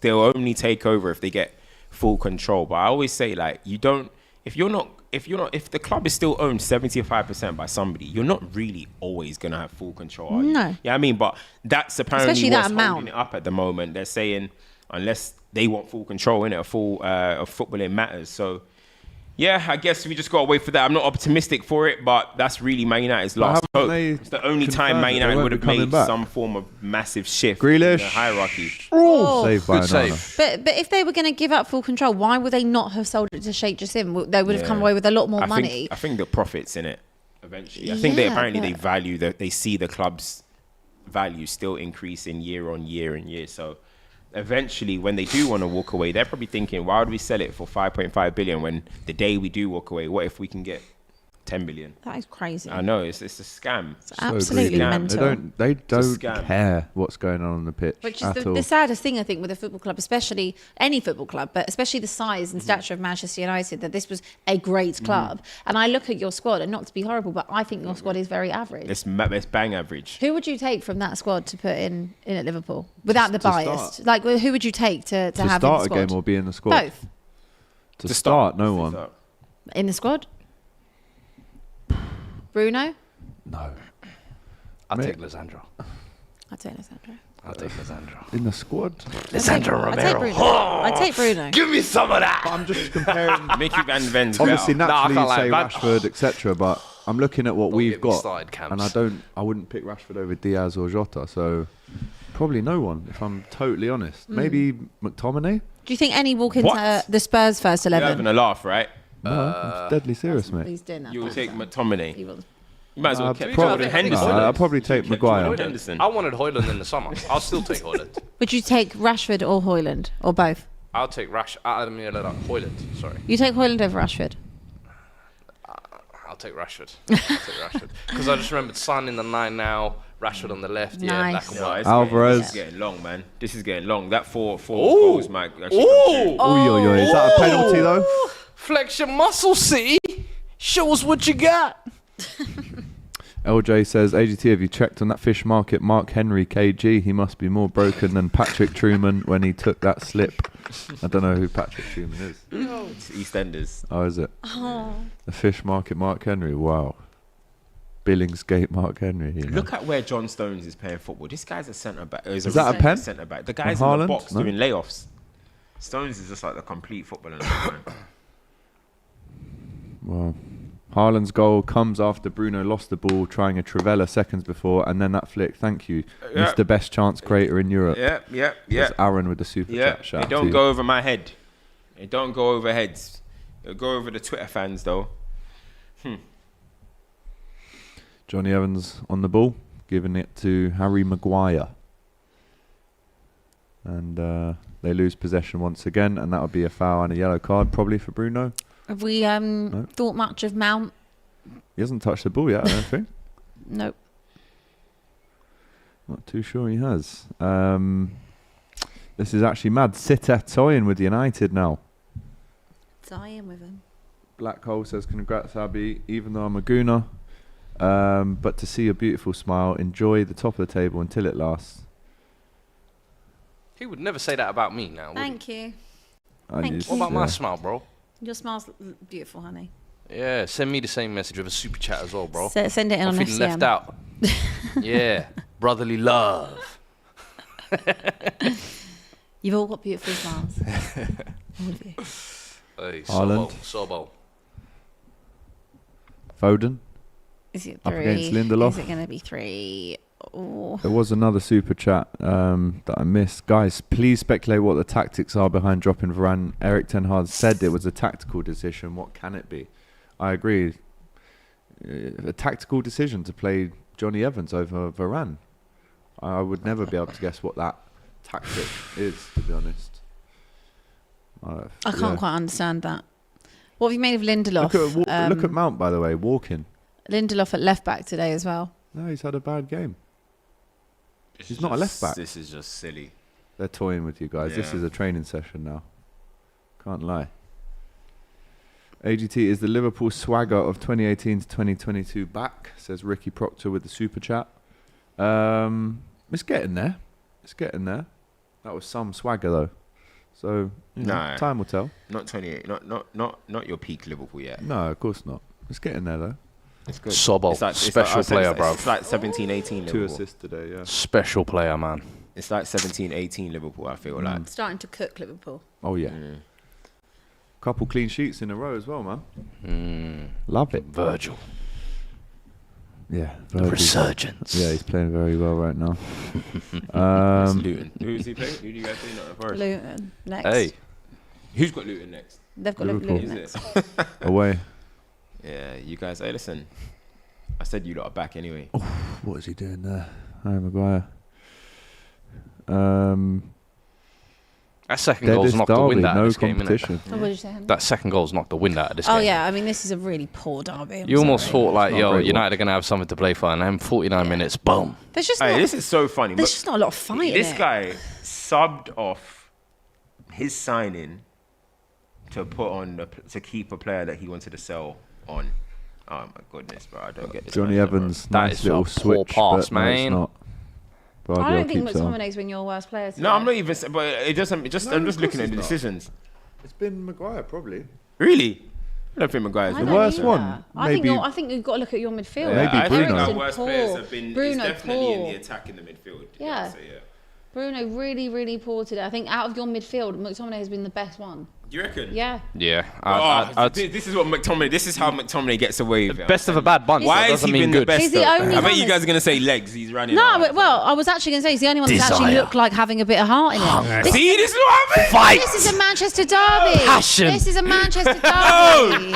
they'll only take over if they get full control. But I always say, like, if the club is still owned 75% by somebody, you're not really always gonna have full control. No. Yeah, I mean, but that's apparently especially what's that amount holding it up at the moment. They're saying unless they want full control in it, of football, it matters. So yeah, I guess we just got to wait for that. I'm not optimistic for it, but that's really Man United's last hope. It's the only time Man United would have made some form of massive shift in the hierarchy. Saved by Onana. But if they were going to give up full control, why would they not have sold it to Sheikh Jassim? They would have come away with a lot more money. I think the profits in it eventually. I think they see the club's value still increasing year on year and year. So eventually, when they do want to walk away, they're probably thinking, why would we sell it for 5.5 billion when the day we do walk away, what if we can get 10 billion. That is crazy. I know, it's a scam. It's absolutely greedy. mental. They don't scam. care what's going on the pitch Which is at all. the saddest thing, I think, with a football club, especially any football club, but especially the size and stature of Manchester United, that this was a great club. And I look at your squad, and not to be horrible, but I think your squad is very average. It's bang average. Who would you take from that squad to put in at Liverpool without the To bias? start. Like, who would you take to have in the start a squad? game or be in the squad? Both. To start, no one. In the squad? Bruno? No. I'll Mate. take Lisandro. I'd take Lisandro. I'll take Lisandro. In the squad? Lisandro I'd take Romero. Bruno. I'd take Bruno. Give me some of that. I'm just comparing. Mickey Van Ven's Obviously, better. naturally, Nah, I say can't lie. Rashford, etc. But I'm looking at what Don't we've get me got, started, Camps. and I wouldn't pick Rashford over Diaz or Jota. So probably no one, if I'm totally honest. Maybe McTominay. Do you think any walk into What? the Spurs first You're 11? having a laugh, right? No, I'm deadly serious, mate. He's doing that. You will take He McTominay. will. You might as well Uh, keep probably- Jordan Henderson. No, I'll probably take Maguire. Jordan Henderson. I wanted Hojlund in the summer. I'll still take Hojlund. Would you take Rashford or Hojlund or both? I'll take Hojlund. Sorry. You take Hojlund over Rashford. I'll take Rashford. Because I just remembered Son in the 9 now, Rashford on the left. Yeah, Nice. black and No, white. it's Alvarez. This is getting long, man. This is getting long. That four Ooh. goals might actually come Ooh. true. Oy, oy, oy. Is that a penalty though? Flex your muscle, see? Show us what you got. LJ says, AGT, have you checked on that fish market? Mark Henry KG, he must be more broken than Patrick Truman when he took that slip. I don't know who Patrick Truman is. It's EastEnders. Oh, is it? The fish market Mark Henry, wow. Billingsgate Mark Henry. You know. Look at where John Stones is playing football. This guy's a centre back. Is that a pen? Centre back. The guy's On in the Haaland? box No? doing layoffs. Stones is just like the complete footballer. Wow. Haaland's goal comes after Bruno lost the ball trying a Trivela seconds before, and then that flick. Thank you, Yeah. Mr. Best Chance Creator in Europe. Yeah. There's Aaron with the super Yeah, chat. Shout it out don't to you. go over my head. It don't go over heads. It'll go over the Twitter fans though. Johnny Evans on the ball, giving it to Harry Maguire. And they lose possession once again, and that would be a foul and a yellow card probably for Bruno. Have we thought much of Mount? He hasn't touched the ball yet, I don't think. Nope. Not too sure he has. This is actually mad. Sitter toying with United now. Dying with him. Black Hole says, congrats, Abby, even though I'm a gooner. But to see your beautiful smile, enjoy the top of the table until it lasts. He would never say that about me now. Would he? Thank you. And Thank he's- What about my yeah. smile, bro? Your smile's beautiful, honey. Yeah, send me the same message with a super chat as well, bro. Send it in I'm on feeling SCM. left out. Yeah, brotherly love. You've all got beautiful smiles. All of you. Hey, Haaland. Sobo. Foden. Is it Up three? against Lindelof. Is it going to be 3? Oh. There was another super chat that I missed. Guys, please speculate what the tactics are behind dropping Varane. Eric Ten Hag said it was a tactical decision. What can it be? I agree. A tactical decision to play Johnny Evans over Varane. I would never be able to guess what that tactic is, to be honest. I can't quite understand that. What have you made of Lindelof? Look at Mount, by the way, walking. Lindelof at left back today as well. No, he's had a bad game. He's not a left back. This is just silly. They're toying with you guys. This Yeah. is a training session now. Can't lie. AGT is the Liverpool swagger of 2018 to 2022 back, says Ricky Proctor with the super chat. It's getting there. It's getting there. That was some swagger though. So Nah. time will tell. Not 28. Not your peak Liverpool yet. No, of course not. It's getting there though. It's good. Sobo. Special player, bro. It's like 17, 18 2 Liverpool. assists today, yeah. Special player, man. It's like 17, 18 Liverpool, I feel like. Starting to cook Liverpool. Oh yeah. Couple clean sheets in a row as well, man. Love it. Virgil. Yeah. The Virgil. resurgence. Yeah, he's playing very well right now. It's Luton. Who's he playing? Who do you guys think? Not Forest. Luton next. Hey. Who's got Luton next? They've got Liverpool. Luton Is next. it? Away. Yeah, you guys. Hey, listen. I said you lot are back anyway. What is he doing there? Harry Maguire. That second goal's knocked the wind out of this game, innit? Oh, what did you say, Hannah? That second goal's knocked the wind out of this game. Oh, yeah. I mean, this is a really poor derby. You almost thought, like, not yo, great United are going to have something to play for, and then 49 minutes, boom. There's just Hey, not, this is so funny. there's but just not a lot of fight in This it. guy subbed off his signing to put on to keep a player that he wanted to sell on. Oh my goodness, bro! I don't get this. Johnny man, bro. Evans, That nice is little a poor switch, pass, but no, it's man. not. I Vardy don't think keeps on. McTominay's been your worst player today. No, I'm not even. But it doesn't. Just No, I'm just of looking course at the it's not. decisions. It's been Maguire probably. Really? I don't think Maguire's I the don't worst either. one, I think maybe- I think you've got to look at your midfield. Maybe I think Bruno. our Eriksen, worst poor. players have been. Bruno, it's definitely in poor. the attack in the midfield. Yeah. So, yeah. Bruno really, really poor today. I think out of your midfield, McTominay has been the best one. Do you reckon? Yeah. Yeah. This is what McTominay. This is how McTominay gets away with it. Best of a bad bunch. Why that has he doesn't mean been good. the best? He's the though? only I bet one you that's- guys are gonna say legs. He's running. No, out. but, well, I was actually going to say he's the only one that's actually Desire. looked like having a bit of heart in it. This, See, this is what I mean. Fight. this is a Manchester derby. Passion. This is a Manchester derby.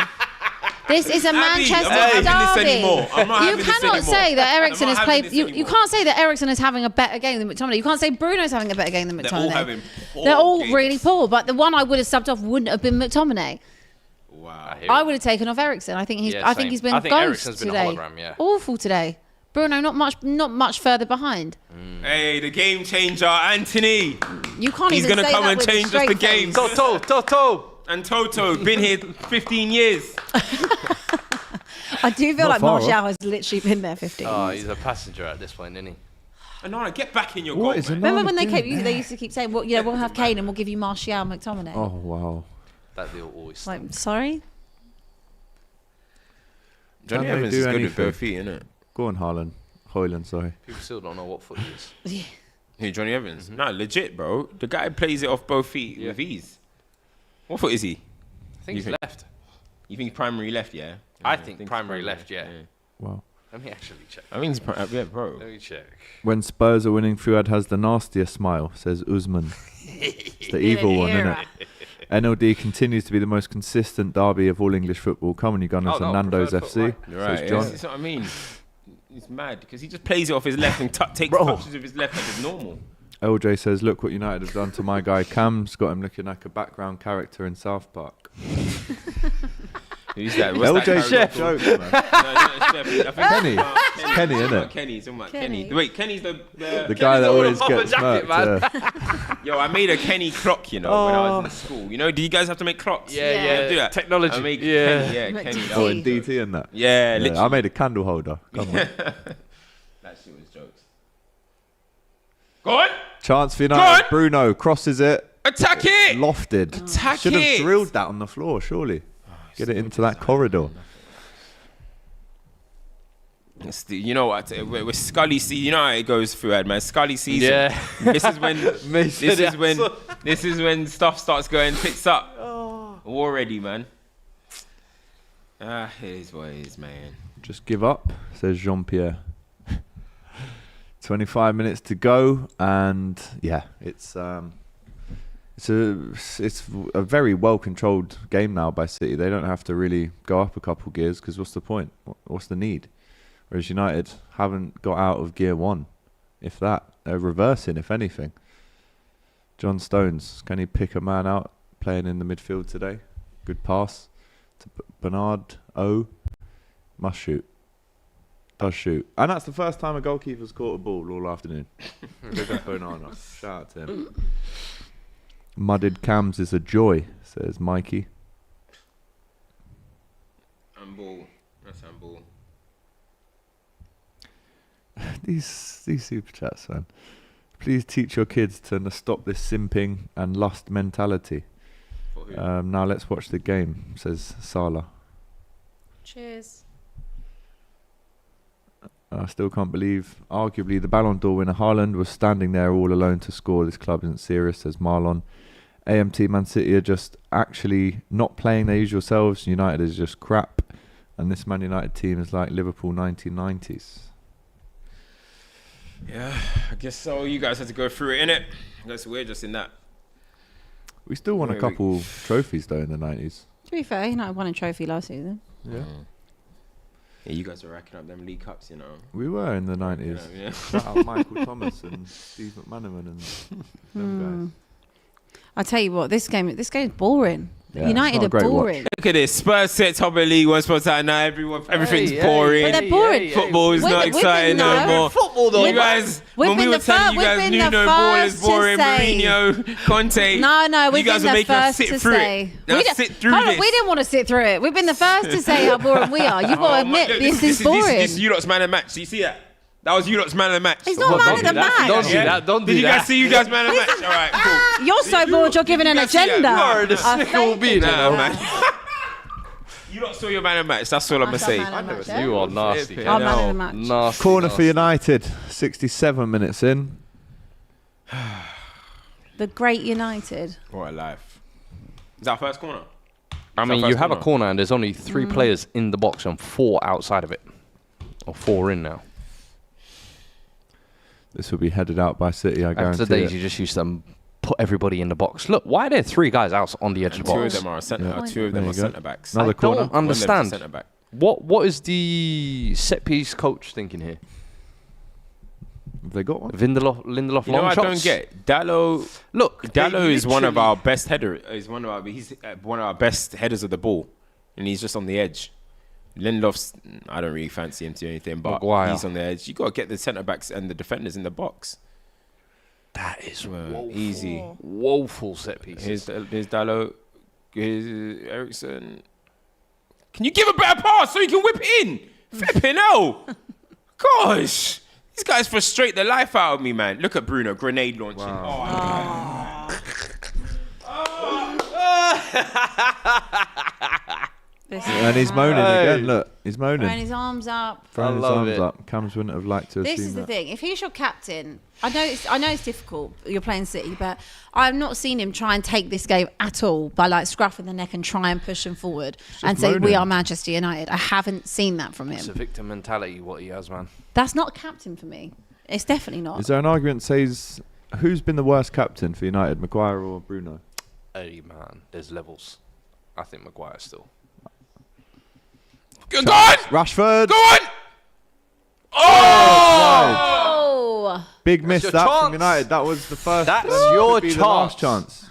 This is a Abby, Manchester I'm not having this derby. anymore. I'm not You having this cannot anymore. say that I'm Eriksen not has having played. this You anymore. can't say that Eriksen is having a better game than McTominay. You can't say Bruno's having a better game than McTominay. They're all having poor They're all games. really poor. But the one I would have subbed off wouldn't have been McTominay. Wow. I would have taken off Eriksen. I think he's. Yeah, I think same. he's been I think ghost Eriksen's been a today. hologram, yeah. Awful today. Bruno not much further behind. Hey, the game changer, Anthony. You can't He's even gonna say come that and with a change us the straight game. face. Toto. And Toto, been here 15 years. I do feel Not like far Martial off. has literally been there 15 Oh, years. he's a passenger at this point, isn't he? Onana, get back in your What goal, is man. Onana Remember when they doing they used to keep saying, "Well, yeah, we'll have Kane and we'll give you Martial, McTominay." Oh wow. That deal always. Like, sorry. Johnny Can they Evans do is good with anything? both feet, isn't it? Go on, Haaland. Hojlund, sorry. People still don't know what foot he is. Yeah. Who, Johnny Evans? No, legit, bro. The guy plays it off both feet with ease. What foot is he? I think he's think- left. You think primary left, yeah? I think primary left, yeah. Wow. Let me actually check. I think he's yeah, bro. Let me check. When Spurs are winning, Fuad has the nastiest smile, says Usman. It's the evil one, isn't it? NLD continues to be the most consistent derby of all English football. Come on, you Gunners, Oh, no, and Nando's preferred foot FC. right. You're right. Says John. That's what I mean. It's mad because he just plays it off his left and takes Bro. touches with his left like it's normal. LJ says, look what United have done to my guy Cam's got him looking like a background character in South Park. Who's that? What's LJ that Chef character joke, man. called? No, not Chef. I think Kenny. it's Kenny, innit? Kenny, he's talking about Kenny. Kenny. Wait, Kenny's the The guy that got always a puffer gets jacket, smirked. man. Yo, I made a Kenny clock, you know, when I was in school. You know, do you guys have to make clocks? Yeah, Yeah. yeah. Do that. Technology. I made Yeah. Kenny, yeah, Like Kenny. DT. That Oh, was and DT and that. Yeah, Yeah, literally. I made a candle holder. Come on. That shit was jokes. Go on, Chance for Go United. on. Bruno crosses it. attack it. Lofted. Attack Should have it. drilled that on the floor, surely. Get it into that corridor. You know what? With Scully, you know how it goes through, man. Scully season. Yeah. This is when. This is when stuff starts going tits up. Already, man. It is what it is, man. Just give up, says Jean-Pierre. 25 minutes to go, and yeah, it's a very well controlled game now by City. They don't have to really go up a couple gears because what's the point? What's the need? Whereas United haven't got out of gear one, if that. They're reversing, if anything. John Stones, can he pick a man out playing in the midfield today? Good pass to Bernard O. Must shoot. Does shoot. And that's the first time a goalkeeper's caught a ball all afternoon. Big up Onana. Shout out to him. Mudded cams is a joy, says Mikey. Handball. That's handball. These super chats, man. Please teach your kids to stop this simping and lust mentality. Now let's watch the game, says Salah. Cheers. I still can't believe, arguably, the Ballon d'Or winner Haaland was standing there all alone to score. This club isn't serious, says Marlon. AMT Man City are just actually not playing their usual selves. United is just crap. And this Man United team is like Liverpool 1990s. Yeah, I guess so. You guys had to go through it, innit? I guess we're just in that. We still won a Wait, couple trophies, though, in the 90s. To be fair, United won a trophy last season. Yeah. Yeah, you guys were racking up them League Cups, you know. We were in the 90s. Yeah. Shout out Michael Thomas and Steve McManaman and them guys. I tell you what, this game is boring. Yeah, United it's are not a great boring. Look at this. Spurs set top of the league. One spot out now. Everything's boring. But they're boring. Football is not exciting no more. Football though. You guys, when we were telling you guys Nuno Ball is boring, Mourinho, Conte. No, we've you guys been were the making us first sit to through say. it. Now sit through this. We didn't want to sit through it. We've been the first to say how boring we are. You've got to admit this is boring. This is you lot's man of the match. So you see that? That was you lot's man of the match. It's not man of the match. Don't do that. Don't do that. Did you guys see you guys man of the match? All right, cool. You're so bored. You're giving an agenda. No, the snicker will be Nah, man. You lot saw your man of the match. That's all I'm gonna say. You are nasty. Our man of the match. Nasty. Corner for United. 67 minutes in. The great United. What a life. Is that first corner? I mean, you have a corner and there's only 3 players in the box and 4 outside of it. Or 4 in now. This will be headed out by City, I guarantee After the days it. you just used to put everybody in the box. Look, why are there 3 guys out on the edge of the Two of box? them are centre. Two of There them you are go. centre backs. Another I corner. don't understand. Centre back. What is the set piece coach thinking here? Have they got one? Lindelof You know long what I shots? don't get? Dallo. Look, Dallo is one of literally- our best headers. He's one of our best headers of the ball, and he's just on the edge. Lindelof's, I don't really fancy him to anything, but Maguire. he's on the edge. You got to get the centre backs and the defenders in the box. That is Easy. woeful set pieces. Here's Dallo. Here's Ericsson. Can you give a better pass so he can whip it in? Flipping hell. Gosh. These guys frustrate the life out of me, man. Look at Bruno, grenade launching. And he's moaning again. Look, he's moaning. Throwing his arms up. Throwing his love arms it. up. Cams wouldn't have liked to have This seen is the that. thing. If he's your captain, I know it's difficult. You're playing City, but I've not seen him try and take this game at all by like scruffing the neck and try and push him forward and say we moaning. are Manchester United. I haven't seen that from It's a him. victim mentality, what he has, man. That's not captain for me. It's definitely not. Is there an argument that says who's been the worst captain for United, Maguire or Bruno? Hey, man, there's levels. I think Maguire still. Go on! Rashford! Go on! Oh! Big miss your that from chance. United. That was the first. That's and your could be the last chance. chance.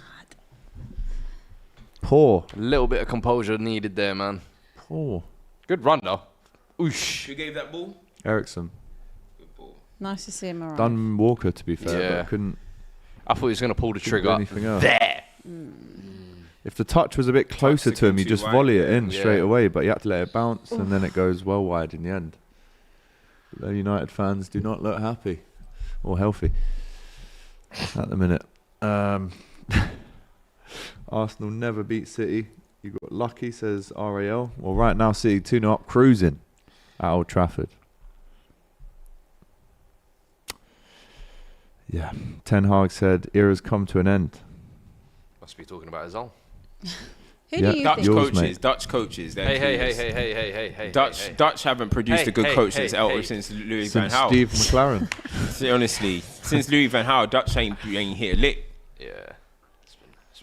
Poor. A little bit of composure needed there, man. Poor. Good run, though. Oosh. Who gave that ball? Ericsson. Nice to see him around. Done Walker, to be fair, Yeah. but couldn't I thought he was going to pull the do trigger. anything else. There. If the touch was a bit closer to him, you too just wide. volley it in Yeah. straight away, but you have to let it bounce, and then it goes well wide in the end. But the United fans do not look happy or healthy at the minute. Arsenal never beat City. You got lucky, says RAL. Well, right now, City 2-0 up, cruising at Old Trafford. Yeah, Ten Hag said, era's come to an end. Must be talking about his own. Who Yeah. do you Dutch think? Yours, coaches. mate. Dutch coaches. they're clueless. Hey. Dutch haven't produced Hey, a good hey, coach hey, hey. since Louis van Since Gaal. Steve McLaren. See, honestly, since Louis van Gaal, Dutch ain't hit a lick. Yeah.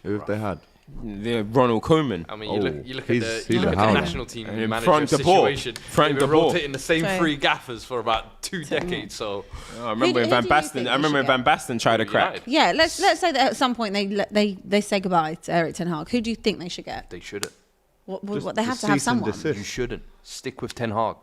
Who have they had? They're Ronald Koeman. I mean, Oh, you look at he's the a howler. national team And in manager front the ball. situation. Front They've the been ball. rotating the same Sorry. 3 gaffers for about 2 decades. So I remember when who Van do you Basten. think I they remember when should Van get? Basten tried to crack. United, Yeah, let's say that at some point they say goodbye to Erik Ten Hag. Who do you think they should get? they shouldn't. What Just- they have just to have cease and someone. desist. You shouldn't. Stick with Ten Hag.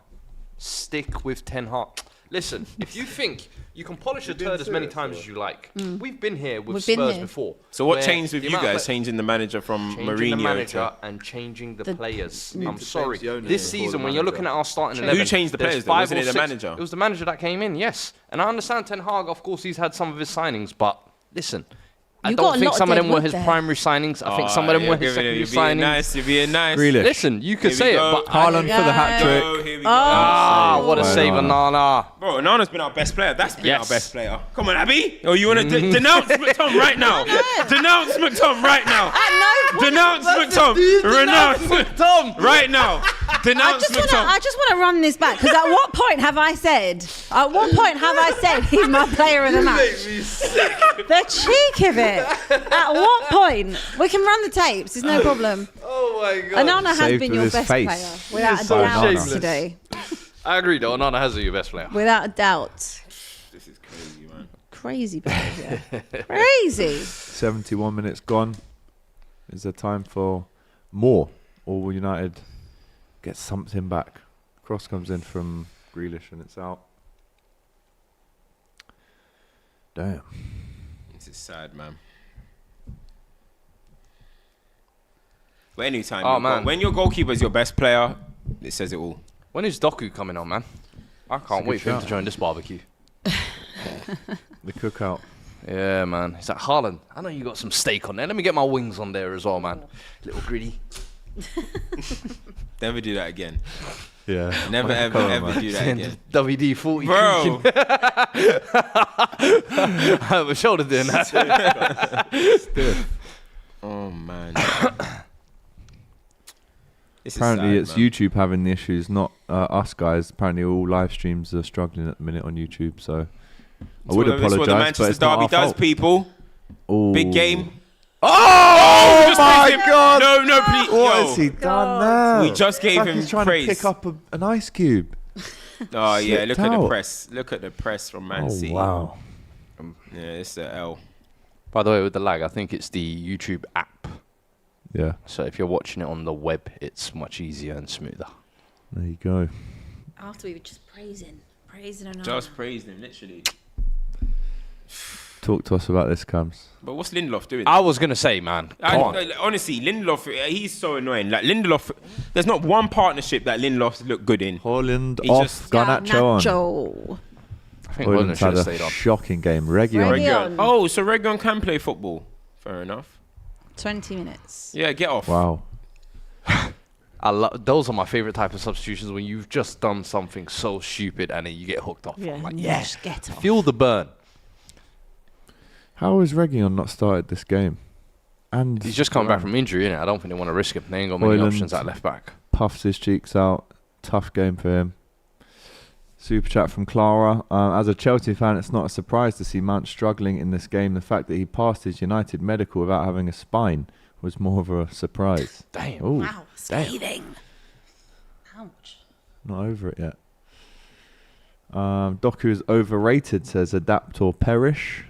Stick with Ten Hag. Listen, if you think you can polish a turd as many times as you like, we've been here with We've been Spurs here. before. So what where changed with the you amount of guys? Changing the manager from changing Mourinho the manager to... and changing the The- players. Need I'm to sorry. change the owners This before season, the when you're looking at manager. our starting Who 11, changed the there's players though? 5 Wasn't or it the 6 manager? It was the manager that came in, yes. And I understand Ten Hag, of course, he's had some of his signings, but listen, I You got don't a think lot some of of them were dead his wood there. primary signings. I think some of them were his secondary signings. You're being nice. Grealish. Listen, you could Here we say it, go. but Haaland for the hat trick. Oh, here we go. ah, what a Well, save, Onana. Onana. Bro, Onana's been our best player. That's been Yes. our best player. Come on, Abby. Oh, you want to denounce McTominay right now? Denounce McTominay right now. Denounce McTominay. Renounce right now. Denounce McTominay. I just want to run this back because at what point have I said? At what point have I said he's my player of the match? The cheek of it. At what point? We can run the tapes. There's no problem. Oh my god. Onana has Saved been with your his best face. player without a so doubt shameless. today. I agree, though. Onana has to be your best player. Without a doubt. This is crazy, man. Crazy behaviour. Crazy. 71 minutes gone. Is there time for more? Or will United get something back? Cross comes in from Grealish and it's out. Damn. This is sad, man. But anytime, when your goalkeeper is your best player, it says it all. When is Doku coming on, man? I can't wait for him to join this barbecue. The cookout. Yeah, man. He's like, Haaland, I know you got some steak on there. Let me get my wings on there as well, man. Little gritty. Never do that again. Yeah. Never, ever do that again. WD-40. Bro. My shoulder doing that. Stiff. Oh, man. Apparently, sad, it's man. YouTube having the issues, not us guys. Apparently, all live streams are struggling at the minute on YouTube. So I would apologise, what the but Manchester it's not Derby our does, fault. people. Ooh. Big game. Oh, just my praise him. God! No, please. What Yo. has he done now? We just gave him He's trying praise. to pick up an ice cube. Oh yeah, look at the out. press. Look at the press from Man City. Wow. Yeah, it's the L. By the way, with the lag, I think it's the YouTube app. Yeah. So if you're watching it on the web, it's much easier and smoother. There you go. After we were just praising Onana. Just praised him, literally. Talk to us about this, Cams. But what's Lindelof doing? I was going to say, man. Come on. Honestly, Lindelof, he's so annoying. Like Lindelof, there's not one partnership that Lindelof's looked good in. Haaland He off, just- Garnacho on. Nacho. I think Hojlund Haaland's should had have a stayed on. shocking game. Reguilon. Reguilon. Oh, so Reguilon can play football. Fair enough. 20 minutes. Yeah, get off. Wow. Those are my favorite type of substitutions when you've just done something so stupid and then you get hooked off. Yeah, I'm like, and you yeah, just get off. feel the burn. How has Reguilon not started this game? And He's just come back from injury, innit? I don't think they want to risk him. They ain't got many Hojlund options at left back. puffs his cheeks out. Tough game for him. Super chat from Clara. As a Chelsea fan, it's not a surprise to see Mount struggling in this game. The fact that he passed his United medical without having a spine was more of a surprise. Damn. Ooh, Wow, scathing. Ouch. not over it yet. Doku is overrated, says adapt or perish.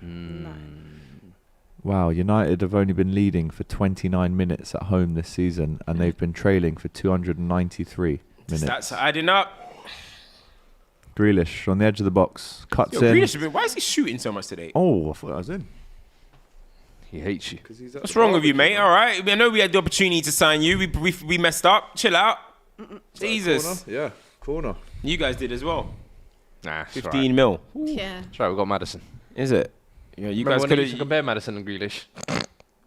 Wow, United have only been leading for 29 minutes at home this season, and they've been trailing for 293 minutes. Stats are adding up. Grealish on the edge of the box, cuts Yo, in. Grealish, why is he shooting so much today? Oh, I thought I was in. He hates you. What's wrong with you, mate? All right. I know we had the opportunity to sign you. We messed up. Chill out. Jesus. Corner? Yeah, corner. You guys did as well. Nah, it's 15 mil. Yeah. That's right, we got Madison. Is it? Yeah, you Remember guys when could they used to have. compare Madison and Grealish?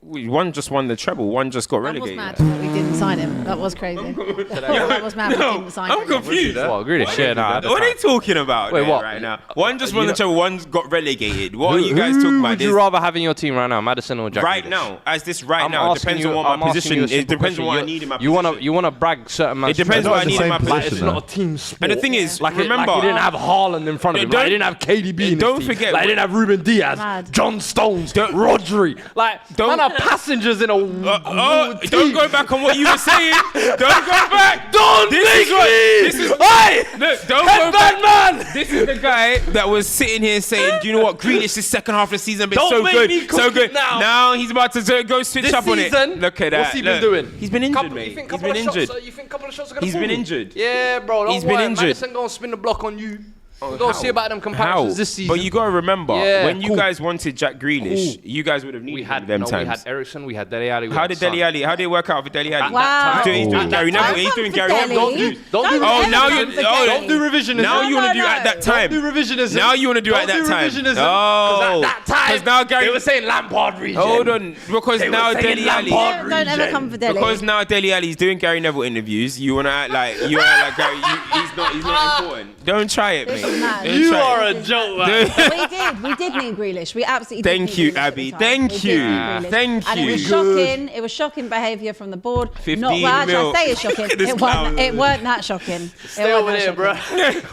One just won the treble. One just got That was relegated. mad that we didn't sign him. That was crazy. That was mad we didn't sign him. I'm confused. Well, Grealish, yeah, nah. What are they talking about Wait, there what? right now? One just won You the know- treble. One's got relegated. What are you guys talking about? Would you This- rather have in your team right now, Madison or Jack Right Grealish? now, as this right I'm now, it asking depends you- on what I'm my asking position. you a It simple depends on what I question. need in my You position. wanna brag certain man. It depends They're what not I in the need in same my position, position. though. It's not a team sport. And the thing is, like remember, he didn't have Haaland in front of him. Like, he didn't have KDB in Don't his team. forget- Like, he didn't have Ruben Diaz, Mad. John Stones, Rodri. Like, Don't- man are passengers in a don't go back on what you were saying. Don't go back. Don't This make is what- me. this is- Hey, Look, don't go headband back. man. This is the guy that was sitting here saying, "Do you know what? Grealish this second half of the season been Don't so make good, me so cook good." it now. Now he's about to go switch This up on season, it. Look at that. what's he been Look. doing? He's been injured, You mate. think He's couple been of shots- injured. You think couple of shots are gonna He's pull been you? injured. Yeah, bro. He's been injured. Madison gonna spin the block on you. We're gonna How? see about them How? comparisons this season. But you gotta remember, Yeah, when you cool. guys wanted Jack Grealish, you guys would have needed we him had them no, times. we had Ericsson, we had Dele Alli. we How had did Son. Dele Alli? How did it work out for Dele Alli? Wow. He's doing Gary Neville. He's doing Gary Neville. Don't do Oh, now you don't do revisionism. Now you want to do at that time. Don't do revisionism. Now you want to do at that Don't do time. revisionism. Oh, Because at that time, because now Gary. they were saying Lampard region. Hold on, because They were now saying Dele Alli. Lampard Don't ever come for Dele. Because now Dele Alli's doing Gary Neville interviews. You wanna act like Gary. He's not important. Don't try it, mate. This is mad. Don't You try are it. a joke, man. We did need Grealish. We absolutely did Thank need you, Grealish at Abby. the time. Thank We did you. need Grealish. Thank And you. it was shocking. It was shocking behaviour from the board. 15 Not well, actually, mil. I say it's shocking. Look at this It clown. weren't that shocking. Stay over there, bro.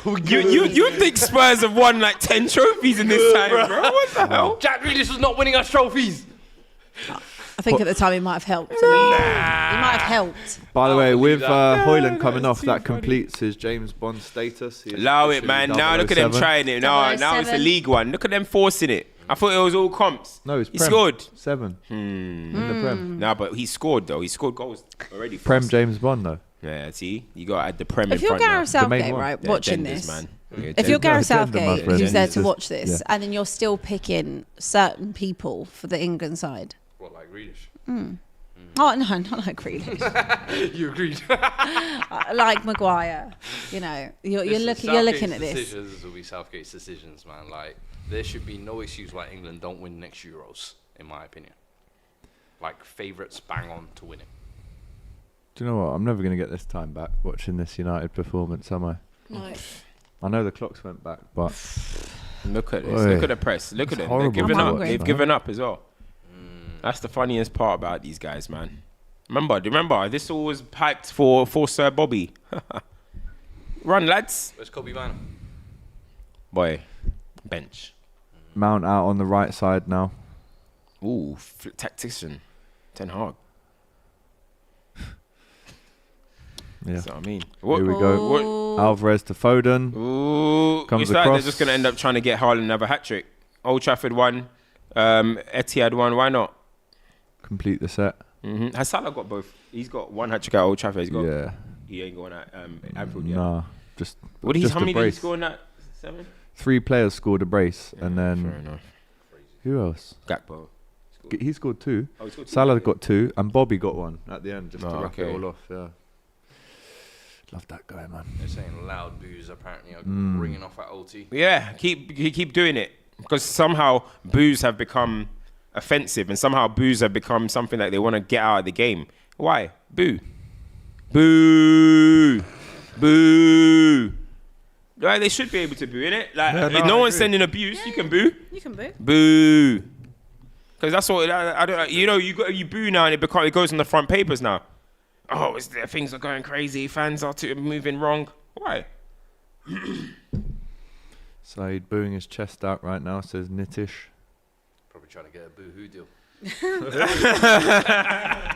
You think Spurs have won like 10 trophies in this time, bro? What the hell? Jack Grealish was not winning us trophies. I think at the time he might have helped. He might have helped. By the way, with that. Hojlund coming off, that completes his James Bond status. He is Allow it, officially man. Now look at them 007. trying it. Now it's a 007. league one. Look at them forcing it. I thought it was all comps. No, it's he Prem. scored. 7 in the Prem. Nah, but he scored though. He scored goals already. For Prem us. James Bond though. Yeah, see, you got to add the Prem If in you're front Gareth now. The main Southgate, one. right, Yeah, watching genders, this, man. if you're Gareth No, gender, my Southgate, friend. who's there It's to just- watch this, yeah. and then you're still picking certain people for the England side. What, like Grealish? Oh, no, not like Grealish. You agreed. Like Maguire. You know, you're looking at this. Decisions will be Southgate's decisions, man. Like, there should be no excuse why England don't win next Euros, in my opinion. Like, favourites bang on to win it. Do you know what? I'm never going to get this time back watching this United performance, am I? No. I know the clocks went back, but Look at this. Oi. Look at the press. Look at It's them. They're horrible giving to up. watch, They've man. given up as well. That's the funniest part about these guys, man. Remember, this all was piped for Sir Bobby. Run, lads. Where's Kobe Bryant? Boy, bench. Mount out on the right side now. Ooh, tactician. Ten Hag. Yeah. That's what I mean. Here we go. Alvarez to Foden. Ooh, Comes looks like they're across. just gonna end up trying to get Haaland another hat trick. Old Trafford won, Etihad won. Why not? Complete the set. Has Salah got both? He's got one hat trick at Old Trafford. He's got. Yeah. He ain't going at Anfield yet. Nah. Just. What did he? just How a many did he brace. score in that? 7. 3 players scored a brace, and Fair then enough. who else? Gakpo. He scored 2. Oh, he scored 2. Salah got 2, and Bobby got 1 at the end, just to Oh, wrap okay. it all off. Yeah. Love that guy, man. They're saying loud boos apparently are ringing off at OT. Yeah, keep doing it because somehow boos have become offensive, and somehow boos have become something that they want to get out of the game. Why? Boo, boo, boo. Right, they should be able to boo, innit? Like, Yeah, if no, no I one's agree. sending abuse, you can boo. You can boo. Boo. Because that's what I don't. You boo now, and it goes on the front papers now. Oh, things are going crazy. Fans are moving wrong. Why? Saeed booing his chest out right now, says Nitish. Probably trying to get a boo-hoo deal.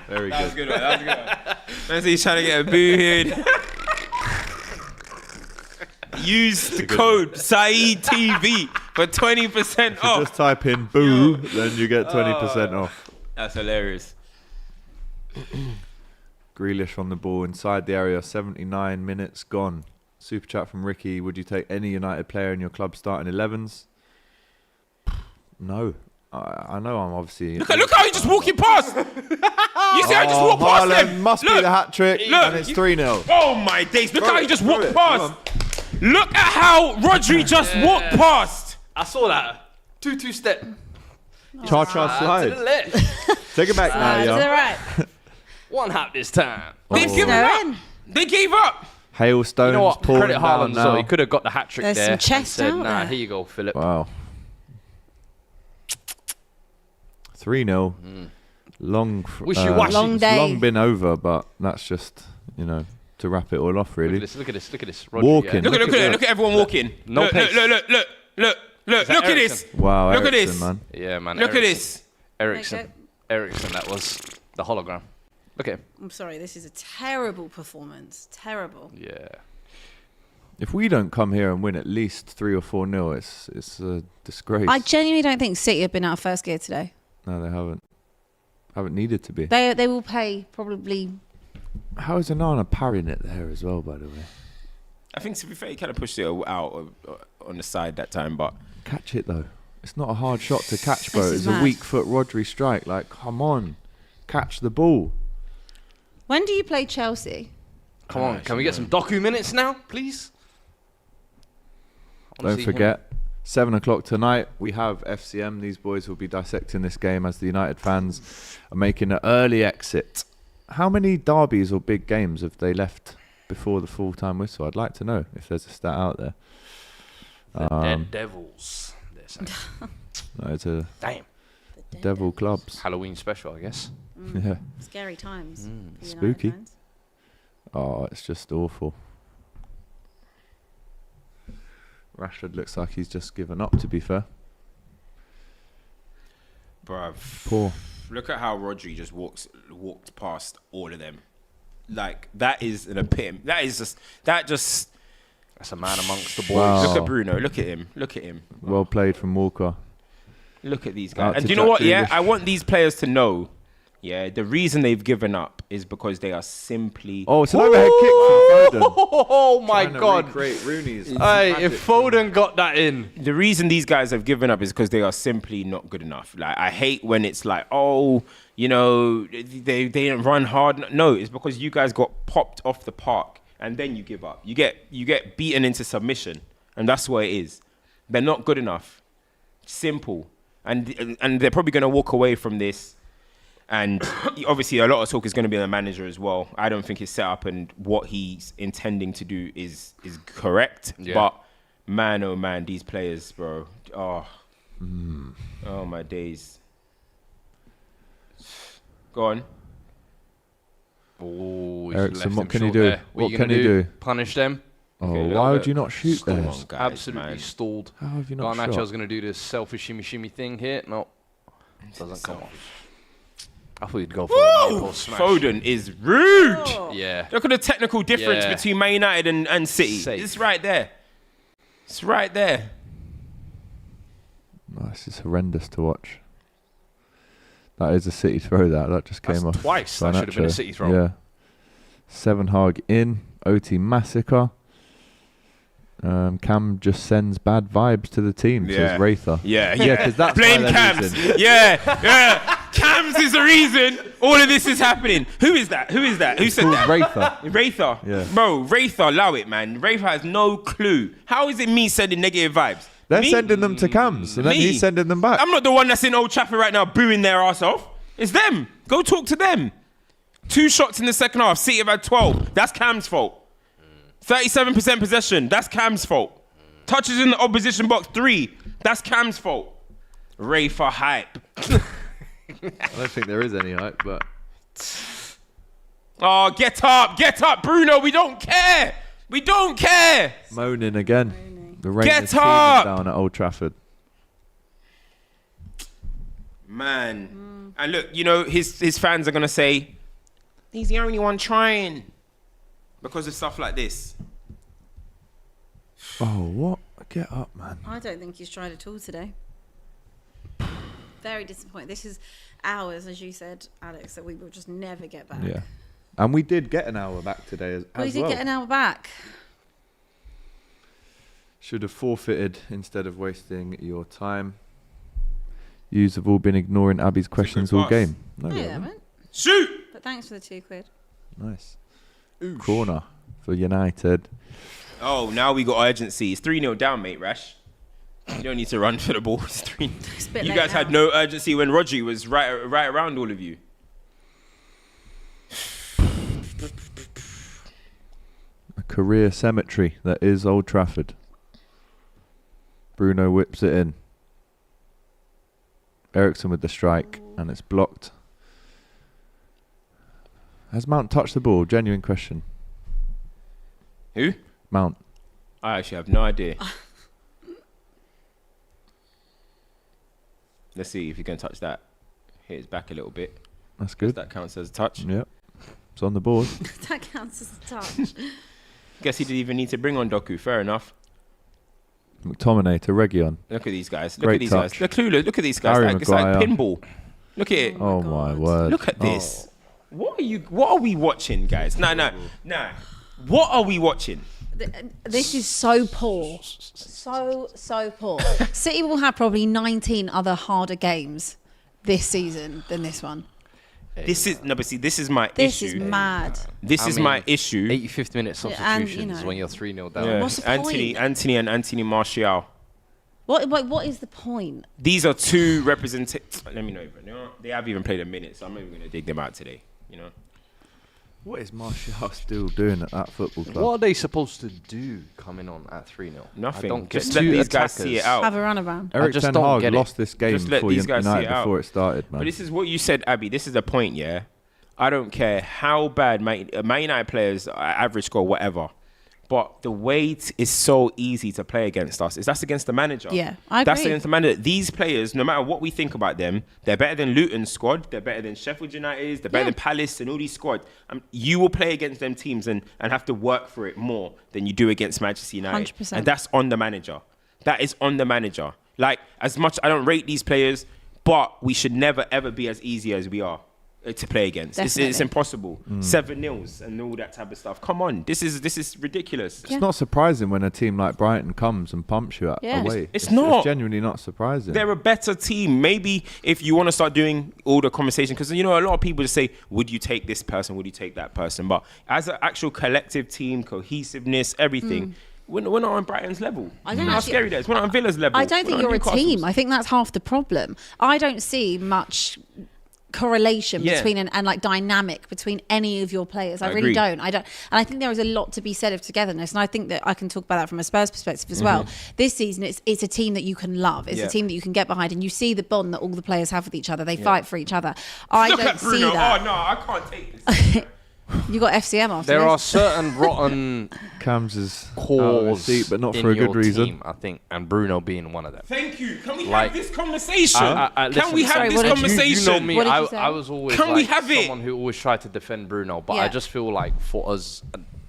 Very That was good. a good one. That was a good one. Man, he's trying to get a boo-hood. Use the code SAEEDTV for 20% If you off. just type in boo, then you get 20% off. That's hilarious. Grealish on the ball inside the area, 79 minutes gone. Super chat from Ricky. Would you take any United player in your club starting 11s? No. I know I'm obviously... Look how he's just walking past. You see how he just walked past Haaland them? must be Look. the hat-trick, Look. and it's 3-0. Oh my days. Look how he just walked it, past. Look at how Rodri just walked past. I saw that. 2-2 step. Cha-cha To slide. the left. Take it back now, Is it yeah. right? One hop this time. They've given Go up. They gave up. Hailstones You know what? pouring Credit down Haaland as well. now. He could have got the hat trick There's there. some and chest said, out nah, there. here you go, Philip. Wow. 3-0. Wishy-washy. Long It's day. long been over, but that's just, to wrap it all off, Look really. at this. Look at this. Look at this. Walking. Look at everyone walking. No look, pace. Look that at this. Eriksen? Wow, Look at Eriksen, this. man. Yeah, man. Look at this. Eriksen. Eriksen, that was the hologram. Look at him. I'm sorry, this is a terrible performance. Terrible. Yeah. If we don't come here and win at least 3 or 4-0, it's a disgrace. I genuinely don't think City have been out of first gear today. No, they haven't. Haven't needed to be. They will pay probably. How is Onana parrying it there as well, by the way? I think to be fair, he kind of pushed it out on the side that time, but Catch it, though. It's not a hard shot to catch, bro. This is It's a mad. weak foot Rodri strike. Like, come on. Catch the ball. When do you play Chelsea? Come on. Can we get some Doku minutes now, please? I wanna Don't see him. forget, 7 o'clock tonight, we have FCM. These boys will be dissecting this game as the United fans are making an early exit. How many derbies or big games have they left before the full-time whistle? I'd like to know if there's a stat out there. The Dead Devils. They're saying. No, it's a Damn. devil clubs. Halloween special, I guess. Yeah. Scary times. for United Spooky. fans. Oh, it's just awful. Rashford looks like he's just given up, to be fair. bruv, Poor. look at how Rodri just walked past all of them. Like, that is an epitome. That's a man amongst the boys. Wow. Look at Bruno. Look at him. Well played from Walker. Look at these Out guys. And to do you know Jack what? Yeah, Grealish. I want these players to know. Yeah, the reason they've given up is because they are simply. Oh, it's an overhead kick from Foden. Oh my Trying to God. recreate Rooney's Hey, magic if Foden got that in. The reason these guys have given up is because they are simply not good enough. Like, I hate when it's like, oh, you know, they didn't run hard. No, it's because you guys got popped off the park and then you give up. You get beaten into submission, and that's what it is. They're not good enough. Simple. And they're probably going to walk away from this. And obviously, a lot of talk is going to be on the manager as well. I don't think his setup and what he's intending to do is correct. Yeah. But man, oh man, these players, bro. Oh, oh my days. Go on. Oh, he's Ericsson, left what him can he short do? there. What you can gonna he do? Punish them? Oh, Okay, why look. would you not shoot Come there? on, guys, Absolutely man. stalled. How have you not shot? Garnacho's going to do this selfish shimmy thing here. No, doesn't come off. I thought you'd go for a Liverpool smash. Foden is rude. Yeah. Look at the technical difference Yeah. between Man United and City. Safe. It's right there. It's right there. Oh, this is horrendous to watch. That is a City throw. That just came That's off. twice. That should have been a Garnacho. City throw. Yeah. 7 Hag in. OT massacre. Cam just sends bad vibes to the team, says Rather. Yeah, Yeah, 'cause that's blame why they're Cams. losing. Yeah. Cams is the reason all of this is happening. Who is that? Who said Called that? Rather. Rather. Yeah. Bro, Rather, allow it, man. Rather has no clue. How is it me sending negative vibes? They're Me? sending them to Cams, and then Me? he's sending them back. I'm not the one that's in Old Trafford right now booing their ass off. It's them. Go talk to them. 2 shots in the second half. City have had 12. That's Cam's fault. 37% possession. That's Cam's fault. Touches in the opposition box 3. That's Cam's fault. Ray for hype. I don't think there is any hype, but Oh, get up, Bruno. We don't care. We don't care. moaning again. The rain Get is seething up! down at Old Trafford. Man. And look, you know, his fans are going to say, he's the only one trying. Because of stuff like this. Oh, what? Get up, man. I don't think he's tried at all today. Very disappointed. This is hours, as you said, Alex, that we will just never get back. Yeah. And we did get an hour back today as We did well. get an hour back. Should have forfeited instead of wasting your time. Yous have all been ignoring Abby's questions all pass. game. No, No, we you haven't. haven't. Shoot! But thanks for the £2. Nice. Corner for United. Oh, now we got urgency. It's 3-0 down, mate, Rash. You don't need to run for the ball. It's 3. It's a bit You late guys had now. no urgency when Rodri was right around all of you. A career cemetery that is Old Trafford. Bruno whips it in. Ericsson with the strike, and it's blocked. Has Mount touched the ball? Genuine question. Who? Mount. I actually have no idea. Let's see if you can touch that. Hit his back a little bit. That's good. That counts as a touch. Yep. It's on the board. That counts as a touch. Guess he didn't even need to bring on Doku. Fair enough. McTominay to Region. Look at these guys. Look Great at these touch. guys. They're clueless. Look at these guys. Harry It's like Maguire. pinball. Look at it. Oh my word. Look at this. What are we watching, guys? Nah. What are we watching? This is so poor. So poor. City will have probably 19 other harder games this season than this one. This is but see, this is my This issue. is mad. This is my issue. 85th minute substitutions when you're 3-0 down. Yeah. What's the point? Anthony and Anthony Martial. What is the point? These are 2 representatives. Let me know. You know, they have even played a minute, so I'm not even going to dig them out today. You know. What is Martial still doing at that football club? What are they supposed to do coming on at 3-0? Nothing. I don't get Just let these guys see it out. Have a run around. Eric just Ten don't Hag get it. lost this game Just let before these guys see United it out. before it started, man. But this is what you said, Abby. This is the point, yeah? I don't care how bad Man United players, average score, whatever. But the way is so easy to play against us. That's against the manager. Yeah, I That's agree. against the manager. These players, no matter what we think about them, they're better than Luton's squad. They're better than Sheffield United's. They're better than Palace and all these squads. You will play against them teams and have to work for it more than you do against Manchester United. 100%. And that's on the manager. That is on the manager. Like, as much I don't rate these players, but we should never ever be as easy as we are to play against. It's impossible. 7-0s and all that type of stuff. Come on, this is ridiculous. It's not surprising when a team like Brighton comes and pumps you away. It's not. It's genuinely not surprising. They're a better team. Maybe if you want to start doing all the conversation, because a lot of people just say, would you take this person? Would you take that person? But as an actual collective team, cohesiveness, everything. We're not on Brighton's level. I don't How scary that is. We're not on Villa's level. I don't think you're a team. I think that's half the problem. I don't see much correlation between and like dynamic between any of your players. I really don't. And I think there is a lot to be said of togetherness. And I think that I can talk about that from a Spurs perspective as well. This season, it's a team that you can love. It's a team that you can get behind, and you see the bond that all the players have with each other. They fight for each other. I don't see that. Oh no, I can't take this. You got FCM after There this. are certain rotten Cam's is cores seat, but not in for a good your reason. team, I think, and Bruno being one of them. Thank you. Can we Like, have this conversation? Listen, Can we have this what did you- conversation? You know me, What did you say? I was always Can we like have it? someone who always tried to defend Bruno, but Yeah. I just feel like for us,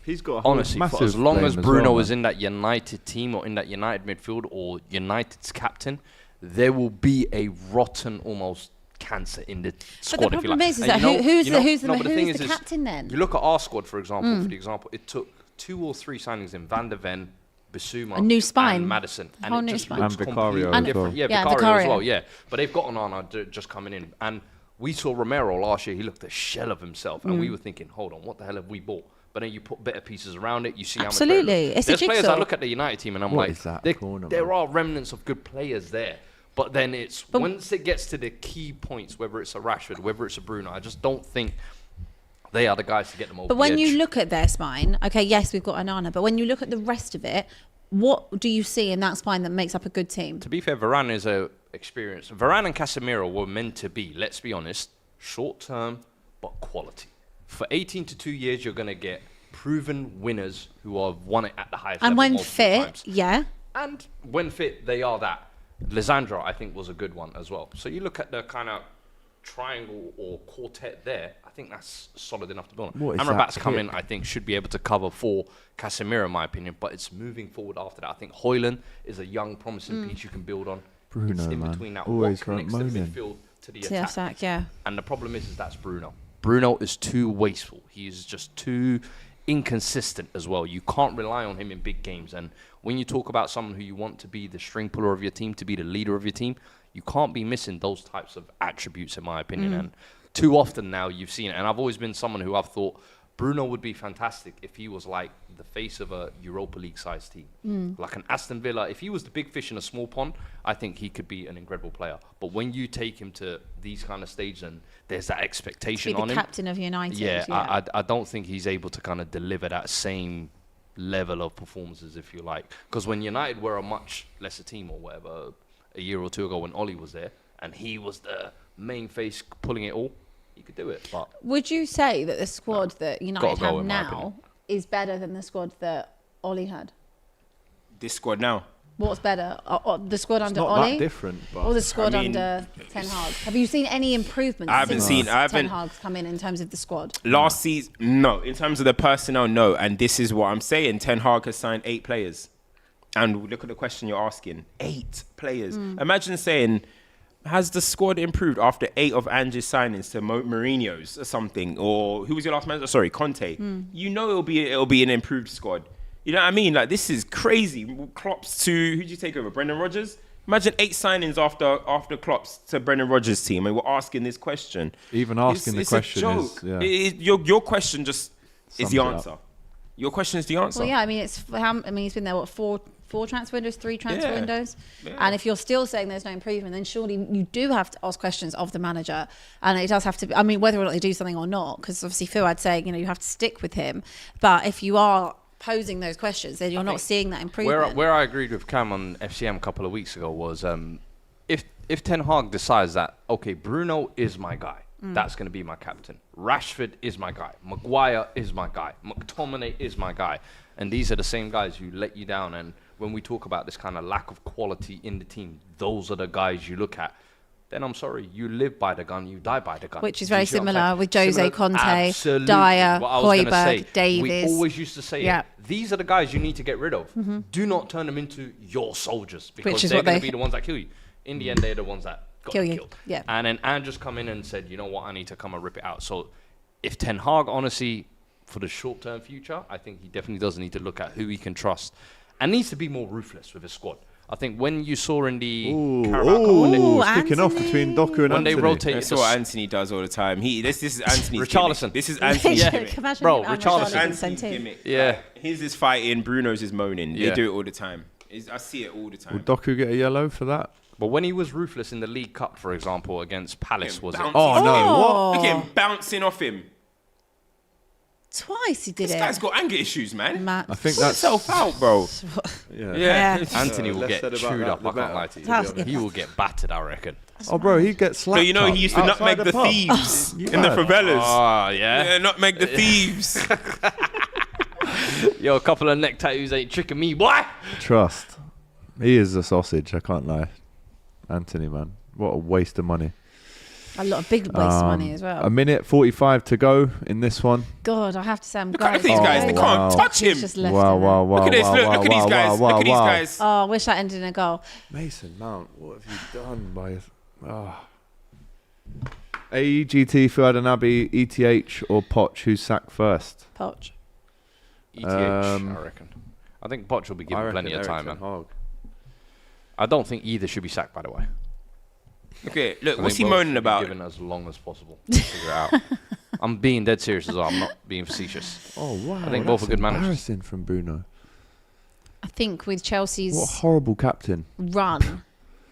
He's got a whole honestly, for massive as long blame as as Bruno well, is in that United team or in that United midfield or United's captain, there will be a rotten almost cancer in the squad. But the if you problem like. is And that you know- who's you know- the no, but thing is captain then? You look at our squad, for example. It took 2 or 3 signings in Van der Ven, Bissouma, A new spine. and Madison, and Whole it new just spine. looks And Vicario completely as different. well. Yeah, Yeah, Vicario as Vicario. well. Yeah, but they've got Onana just coming in, and we saw Romero last year. He looked a shell of himself, and we were thinking, hold on, what the hell have we bought? But then you put better pieces around it. You see how much better it Absolutely. looks. It's a There's players I jigsaw. look at the United team and I'm What like, is that there, corner, there man? are remnants of good players there. But then once it gets to the key points, whether it's a Rashford, whether it's a Bruno, I just don't think they are the guys to get them over But when the edge. you look at their spine, okay, yes, we've got Onana, but when you look at the rest of it, what do you see in that spine that makes up a good team? To be fair, Varane is a experience. Varane and Casemiro were meant to be, let's be honest, short term but quality. For 18 to 2 years, you're going to get proven winners who have won it at the highest And level when multiple fit, times. yeah. And when fit, they are that. Lisandro, I think, was a good one as well. So you look at the kind of triangle or quartet there, I think that's solid enough to build on. What is Amrabat's that coming, kick? I think, should be able to cover for Casemiro, in my opinion, but it's moving forward after that. I think Hojlund is a young, promising piece you can build on. Bruno, It's in man. between that. Always What connects the moaning. midfield to the Yeah, attack? sack, yeah. And the problem is that's Bruno. Bruno is too wasteful. He is just too inconsistent as well. You can't rely on him in big games. And when you talk about someone who you want to be the string puller of your team, to be the leader of your team, you can't be missing those types of attributes, in my opinion. And too often now you've seen it. And I've always been someone who I've thought Bruno would be fantastic if he was like the face of a Europa League sized team. Like an Aston Villa. If he was the big fish in a small pond, I think he could be an incredible player. But when you take him to these kind of stages and there's that expectation Be the on him, captain of United. I don't think he's able to kind of deliver that same level of performances, if you like. Because when United were a much lesser team or whatever, a year or two ago when Ollie was there, and he was the main face pulling it all, he could do it. But Would you say that the squad that United Gotta go, have in my now opinion. is better than the squad that Ollie had? This squad now. What's better, the squad under Not Ollie that different, or the but squad I mean, under Ten Hag? Have you seen any improvements I haven't since seen- I Ten haven't- Hag's come in terms of the squad? Last season, no. In terms of the personnel, no. And this is what I'm saying. Ten Hag has signed 8 players. And look at the question you're asking. 8 players. Imagine saying, has the squad improved after 8 of Ange's signings to Mourinho's or something? Or who was your last manager? Sorry, Conte. You know it'll be an improved squad. You know what I mean? Like, this is crazy. Klopp's to, who'd you take over? Brendan Rodgers? Imagine 8 signings after Klopp's to Brendan Rodgers' team, and we're asking this question. Even asking the It's question a is, joke. yeah. Your question just is Sums the it up. answer. Your question is the answer. Well, yeah, I mean, he's been there, what, four transfer windows, 3 transfer Yeah. windows? Yeah. And if you're still saying there's no improvement, then surely you do have to ask questions of the manager. And it does have to be, I mean, whether or not they do something or not, because obviously Fuad saying, you have to stick with him. But if you are posing those questions, then you're not seeing that improvement. where I agreed with Cam on FCM a couple of weeks ago was if Ten Hag decides that, okay, Bruno is my guy, that's going to be my captain. Rashford is my guy. Maguire is my guy. McTominay is my guy. And these are the same guys who let you down. And when we talk about this kind of lack of quality in the team, those are the guys you look at. then I'm sorry, you live by the gun, you die by the gun. Which is Do you very see what I'm similar saying? with Jose Similar- Conte, Absolutely. Dyer, What I was gonna say, Højbjerg, Davies. We always used to say Yeah. it. These are the guys you need to get rid of. Do not turn them into your soldiers because Which is they're what going to they- be the ones that kill you. In the end, they're the ones that got Kill you. killed. Yeah. And then Anne just come in and said, you know what, I need to come and rip it out. So if Ten Hag, honestly, for the short-term future, I think he definitely does need to look at who he can trust and needs to be more ruthless with his squad. I think when you saw in the Carabao Cup, when they- Ooh, sticking off between Doku and when they Anthony. rotate That's what Anthony does all the time. This is Anthony's Richarlison. gimmick. This is Anthony's gimmick. Imagine Bro, him and Richarlison. Richarlison Anthony's same team. gimmick. Yeah. Like, his is fighting, Bruno's is moaning. Yeah. They do it all the time. I see it all the time. Will Doku get a yellow for that? But when he was ruthless in the League Cup, for example, against Palace, was it? Bouncing Oh, no. Oh. Look at him bouncing off him. Twice he did This it. guy's got anger issues, man. Matt. I think Sort that's yourself out, bro. yeah. Yeah. Anthony will less get said about chewed that, up, the I can't better, lie to you. That's- He will get battered, I reckon. Oh, bro, he gets slapped. So you know up he used to outside nutmeg the pub. thieves You in the mad? favelas. Oh, yeah? Yeah, nutmeg the thieves. Yo, a couple of neck tattoos ain't tricking me, boy. Trust. He is a sausage, I can't lie. Anthony, man. What a waste of money. A lot of big waste of money as well. A minute 45 to go in this one. God, I have to say I'm Look glad. at these guys. They wow. can't touch him. He's just left Wow, him wow, there. wow. Look at this. wow, Look wow, at these wow, guys. wow, Look at these wow. guys. Oh, I wish that ended in a goal. Mason Mount, what have you done by... AGT, Fuad and Abbi, ETH or Poch, who's sacked first? Poch. ETH, I reckon. I think Poch will be I given reckon plenty of Eric time, Ten man. Hag. I don't think either should be sacked, by the way. Okay, look, I what's he think both moaning should be about? Given as long as possible to figure it out. I'm being dead serious as well. I'm not being facetious. Oh, wow. I think both are good managers. Embarrassing from Bruno. I think with Chelsea's What a horrible captain. run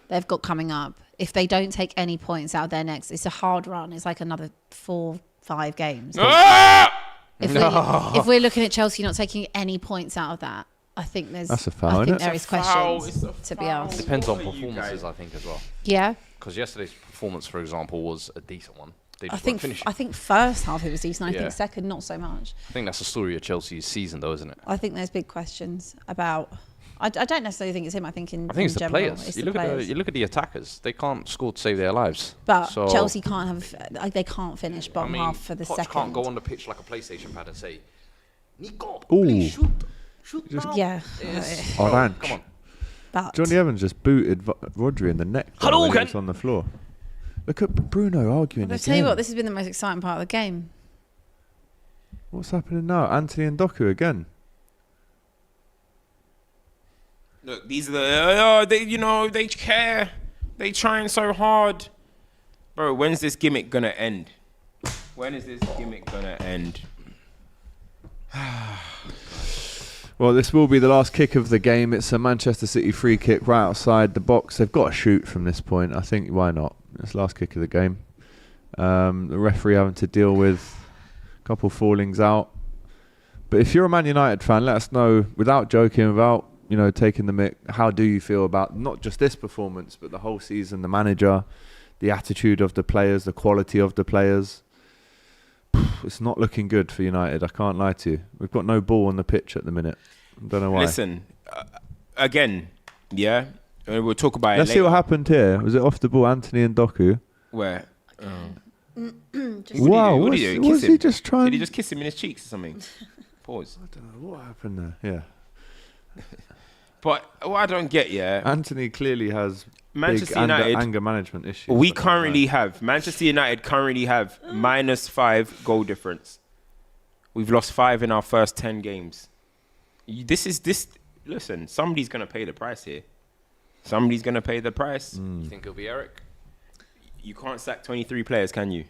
they've got coming up, if they don't take any points out of their next, it's a hard run. It's like another 4-5 games. Ah! If we're looking at Chelsea not taking any points out of that, I think there's. That's a foul, I think innit? there It's is a foul, questions it's a to be foul. asked. Depends on What are you performances, guys? I think, as well. Yeah, Because yesterday's performance, for example, was a decent one. They I just think. weren't finishing. I think first half it was decent. I Yeah. think second not so much. I think that's the story of Chelsea's season, though, isn't it? I think there's big questions about. I don't necessarily think it's him. I think in. I think it's in the general, players. It's You the look at players. you look at the attackers. They can't score to save their lives. But So, Chelsea can't have. They can't finish bottom half for the Poch second. can't go on the pitch like a PlayStation pad and say, "Nico, Ooh. please shoot now." Yeah. Yes. Orange. Come on. But Johnny Evans just booted Rodri in the neck there Hello, when he Ken. was on the floor. Look at Bruno arguing I'll again. tell you what, this has been the most exciting part of the game. What's happening now? Anthony and Doku again. Look, these are the they care. They trying so hard. Bro, when's this gimmick gonna end? When is this gimmick gonna end? Well, this will be the last kick of the game. It's a Manchester City free kick right outside the box. They've got to shoot from this point. I think, why not? It's the last kick of the game. The referee having to deal with a couple fallings out. But if you're a Man United fan, let us know, without joking, without taking the mick, how do you feel about not just this performance, but the whole season, the manager, the attitude of the players, the quality of the players? It's not looking good for United. I can't lie to you. We've got no ball on the pitch at the minute. I don't know why. Listen, again, yeah, we'll talk about Let's it see later. what happened here. Was it off the ball, Anthony and Doku? Where? Wow, What was did he do? Kiss he him? just trying? Did he just kiss him in his cheeks or something? Pause. I don't know what happened there. Yeah, But what I don't get, yeah, Anthony clearly has Manchester big United. anger management issues. We I don't currently know. have Manchester United currently have -5 goal difference. We've lost 5 in our first 10 games. Listen, somebody's gonna pay the price here. Somebody's gonna pay the price. You think it'll be Eric? You can't sack 23 players, can you?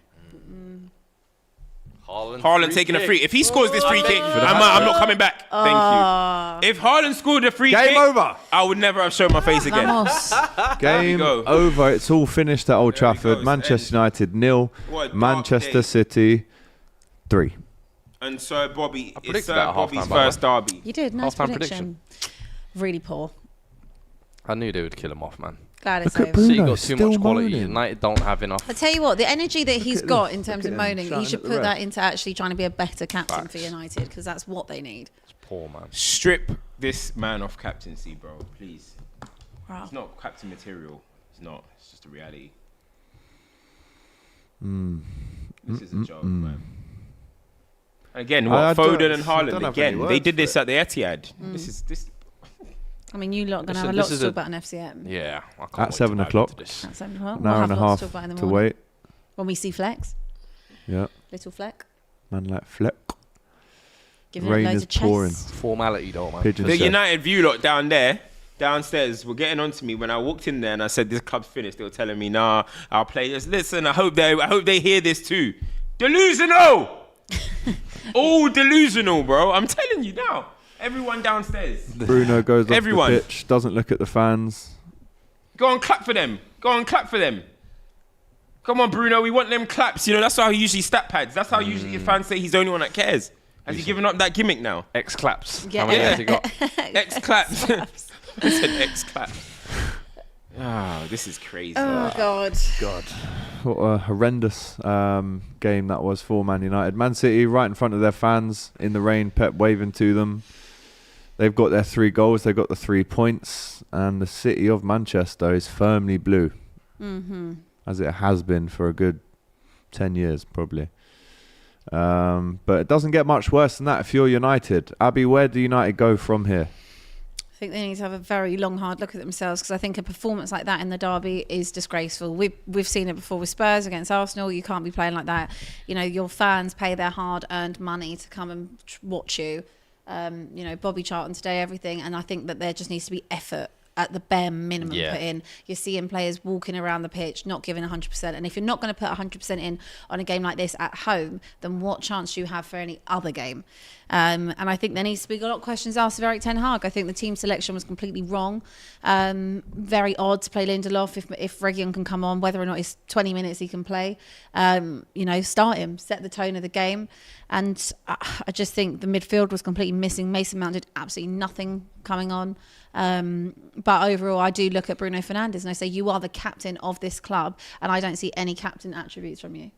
Haaland taking a free. If he scores this free kick, I'm not coming back. Thank you. If Haaland scored a free kick, Game over. I would never have shown my face again. Vamos. Game go. over. It's all finished at Old There we Trafford. go, it's Manchester United 0, What a dark Manchester day. City 3. And Sir Bobby, it's predicted Sir that at Bobby's halftime, by the first derby. You did. Nice Half-time prediction. Really poor. I knew they would kill him off, man. Glad it's Look at over. Bruno. City got too still much quality. moaning. United don't have enough. I tell you what, the energy that he's at got this. in terms Look of at him moaning, he shouting should at the put ref. that into actually trying to be a better captain for Facts. United, because that's what they need. It's poor, man. Strip this man off captaincy, bro. Please. Wow. It's not captain material. It's not. It's just a reality. This is a joke, man. Again, Foden and Haaland again. They did this at the Etihad. This. I mean, you lot are going to have a lot to talk about an FCM. Yeah. At 7 o'clock. At 7 o'clock. An hour and a half to wait. When we see Flex. Yeah. Little Fleck. Man like Fleck. Giving Rain loads is of chase. pouring. Formality, though, man. Pigeon The chef. United view lot downstairs were getting on to me when I walked in there and I said this club's finished. They were telling me, nah, our players, listen, I hope they hear this too. Delusional! All delusional, bro. I'm telling you now. Everyone downstairs. Bruno goes off the pitch, doesn't look at the fans. Go on, clap for them. Come on, Bruno, we want them claps. You know, that's how he usually stat pads. That's how usually your fans say he's the only one that cares. Has he given up that gimmick now? X claps. Yeah. How many has he got? X claps. I said X claps. Oh, this is crazy. Oh, God. What a horrendous game that was for Man United. Man City right in front of their fans in the rain, Pep waving to them. They've got their 3 goals, they've got the 3 points, and the city of Manchester is firmly blue. As it has been for a good 10 years, probably. But it doesn't get much worse than that if you're United. Abbi, where do United go from here? I think they need to have a very long, hard look at themselves, because I think a performance like that in the derby is disgraceful. We've seen it before with Spurs against Arsenal. You can't be playing like that. You know, your fans pay their hard-earned money to come and watch you. You know, Bobby Charlton today, everything. And I think that there just needs to be effort at the bare minimum put in. You're seeing players walking around the pitch, not giving 100%. And if you're not going to put 100% in on a game like this at home, then what chance do you have for any other game? And I think there needs to be a lot of questions asked of Erik ten Hag. I think the team selection was completely wrong. Very odd to play Lindelof if Reguilon can come on, whether or not it's 20 minutes he can play. You know, start him, set the tone of the game. And I just think the midfield was completely missing. Mason Mount did absolutely nothing coming on. But overall, I do look at Bruno Fernandes and I say, you are the captain of this club, and I don't see any captain attributes from you.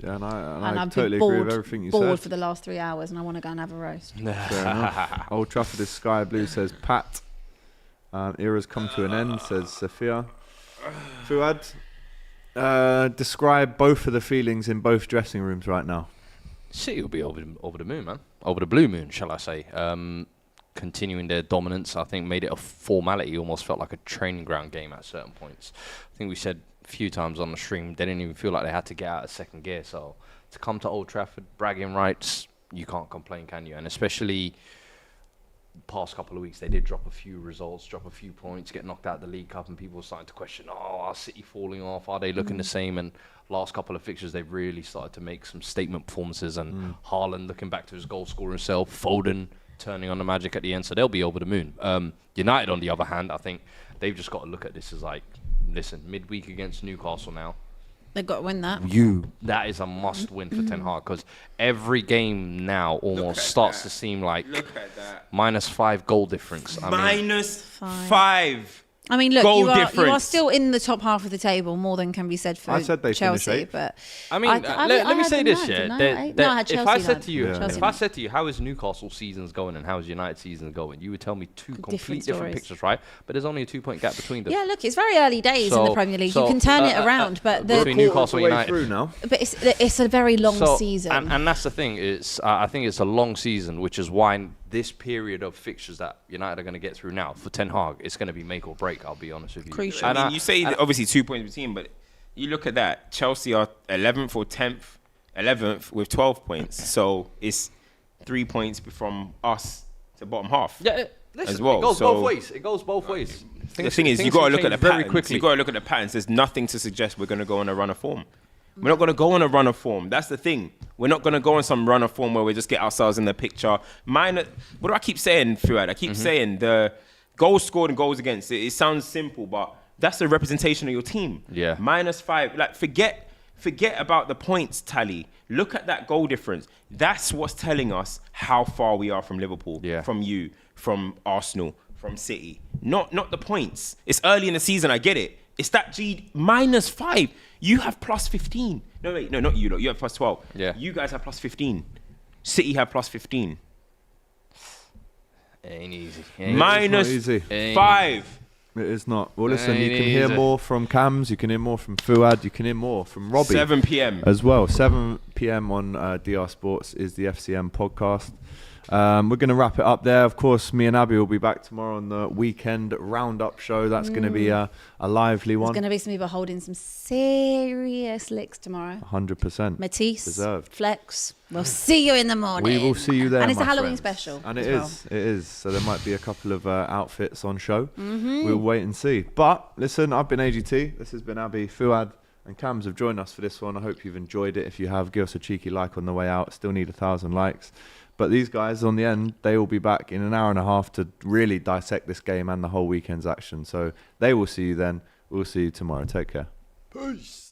Yeah, and And I I've totally been agree with everything you bored said. for the last 3 hours, and I want to go and have a roast. Fair enough. Old Trafford is sky blue, says Pat. Era's come to an end, says Sophia. Fuad, describe both of the feelings in both dressing rooms right now. City will be over the moon, man. Over the blue moon, shall I say. Continuing their dominance, I think, made it a formality. Almost felt like a training ground game at certain points. I think we said a few times on the stream, they didn't even feel like they had to get out of second gear. So to come to Old Trafford, bragging rights, you can't complain, can you? And especially the past couple of weeks, they did drop a few results, drop a few points, get knocked out of the League Cup, and people were starting to question, are City falling off? Are they looking the same? And last couple of fixtures, they've really started to make some statement performances. And Haaland looking back to his goal scorer himself, Foden turning on the magic at the end, so they'll be over the moon. United, on the other hand, I think they've just got to look at this as like, listen, midweek against Newcastle now. They've got to win that. That is a must win for Ten Hag, because every game now almost starts to seem like -5 goal difference. Minus 5. I mean, look, goal you are difference. still in the top half of the table. More than can be said for I said they Chelsea, finished 8th. but I mean, let me say this, yeah. If I said to you, how is Newcastle seasons going and how is United seasons going, you would tell me two completely different pictures, right? But there's only a 2-point gap between them. Yeah, look, it's very early days in the Premier League. You can turn it around, but between Newcastle and United through now. But it's a very long season. And that's the thing. It's I think it's a long season, which is why this period of fixtures that United are going to get through now for Ten Hag, it's going to be make or break. I'll be honest with you. Crucial. I mean, you say obviously 2 points between, but you look at that. Chelsea are 11th or 10th, 11th with 12 points. So it's 3 points from us to bottom half. Yeah, listen, as well. It goes so both ways. It goes both ways. The thing is, you got to look at the patterns. You got to look at the patterns. There's nothing to suggest we're going to go on a run of form. We're not going to go on a run of form. That's the thing. We're not going to go on some run of form where we just get ourselves in the picture. What do I keep saying, Fuad? I keep saying the goals scored and goals against. It sounds simple, but that's a representation of your team. Yeah. -5. Like, forget about the points tally. Look at that goal difference. That's what's telling us how far we are from Liverpool, from you, from Arsenal, from City. Not the points. It's early in the season. I get it. It's that -5. You have +15. No, wait, no, not you lot. You have +12. Yeah. You guys have +15. City have +15. Ain't easy. -5. It is not. Well, listen, you It can hear is. more from Cams, you can hear more from Fuad, you can hear more from Robbie. 7 p.m. as well. 7 p.m. on DR Sports is the FCM podcast. We're going to wrap it up there. Of course, me and Abbi will be back tomorrow on the weekend roundup show. That's going to be a lively one. There's going to be some people holding some serious licks tomorrow. 100%. Matisse, Deserved. Flex. We'll see you in the morning. We will see you there, And it's a my Halloween friends. special. And as it well. is. It is. So there might be a couple of outfits on show. We'll wait and see. But listen, I've been AGT. This has been Abbi, Fuad, and Cams have joined us for this one. I hope you've enjoyed it. If you have, give us a cheeky like on the way out. Still need 1,000 likes. But these guys, on the end, they will be back in an hour and a half to really dissect this game and the whole weekend's action. So they will see you then. We'll see you tomorrow. Take care. Peace.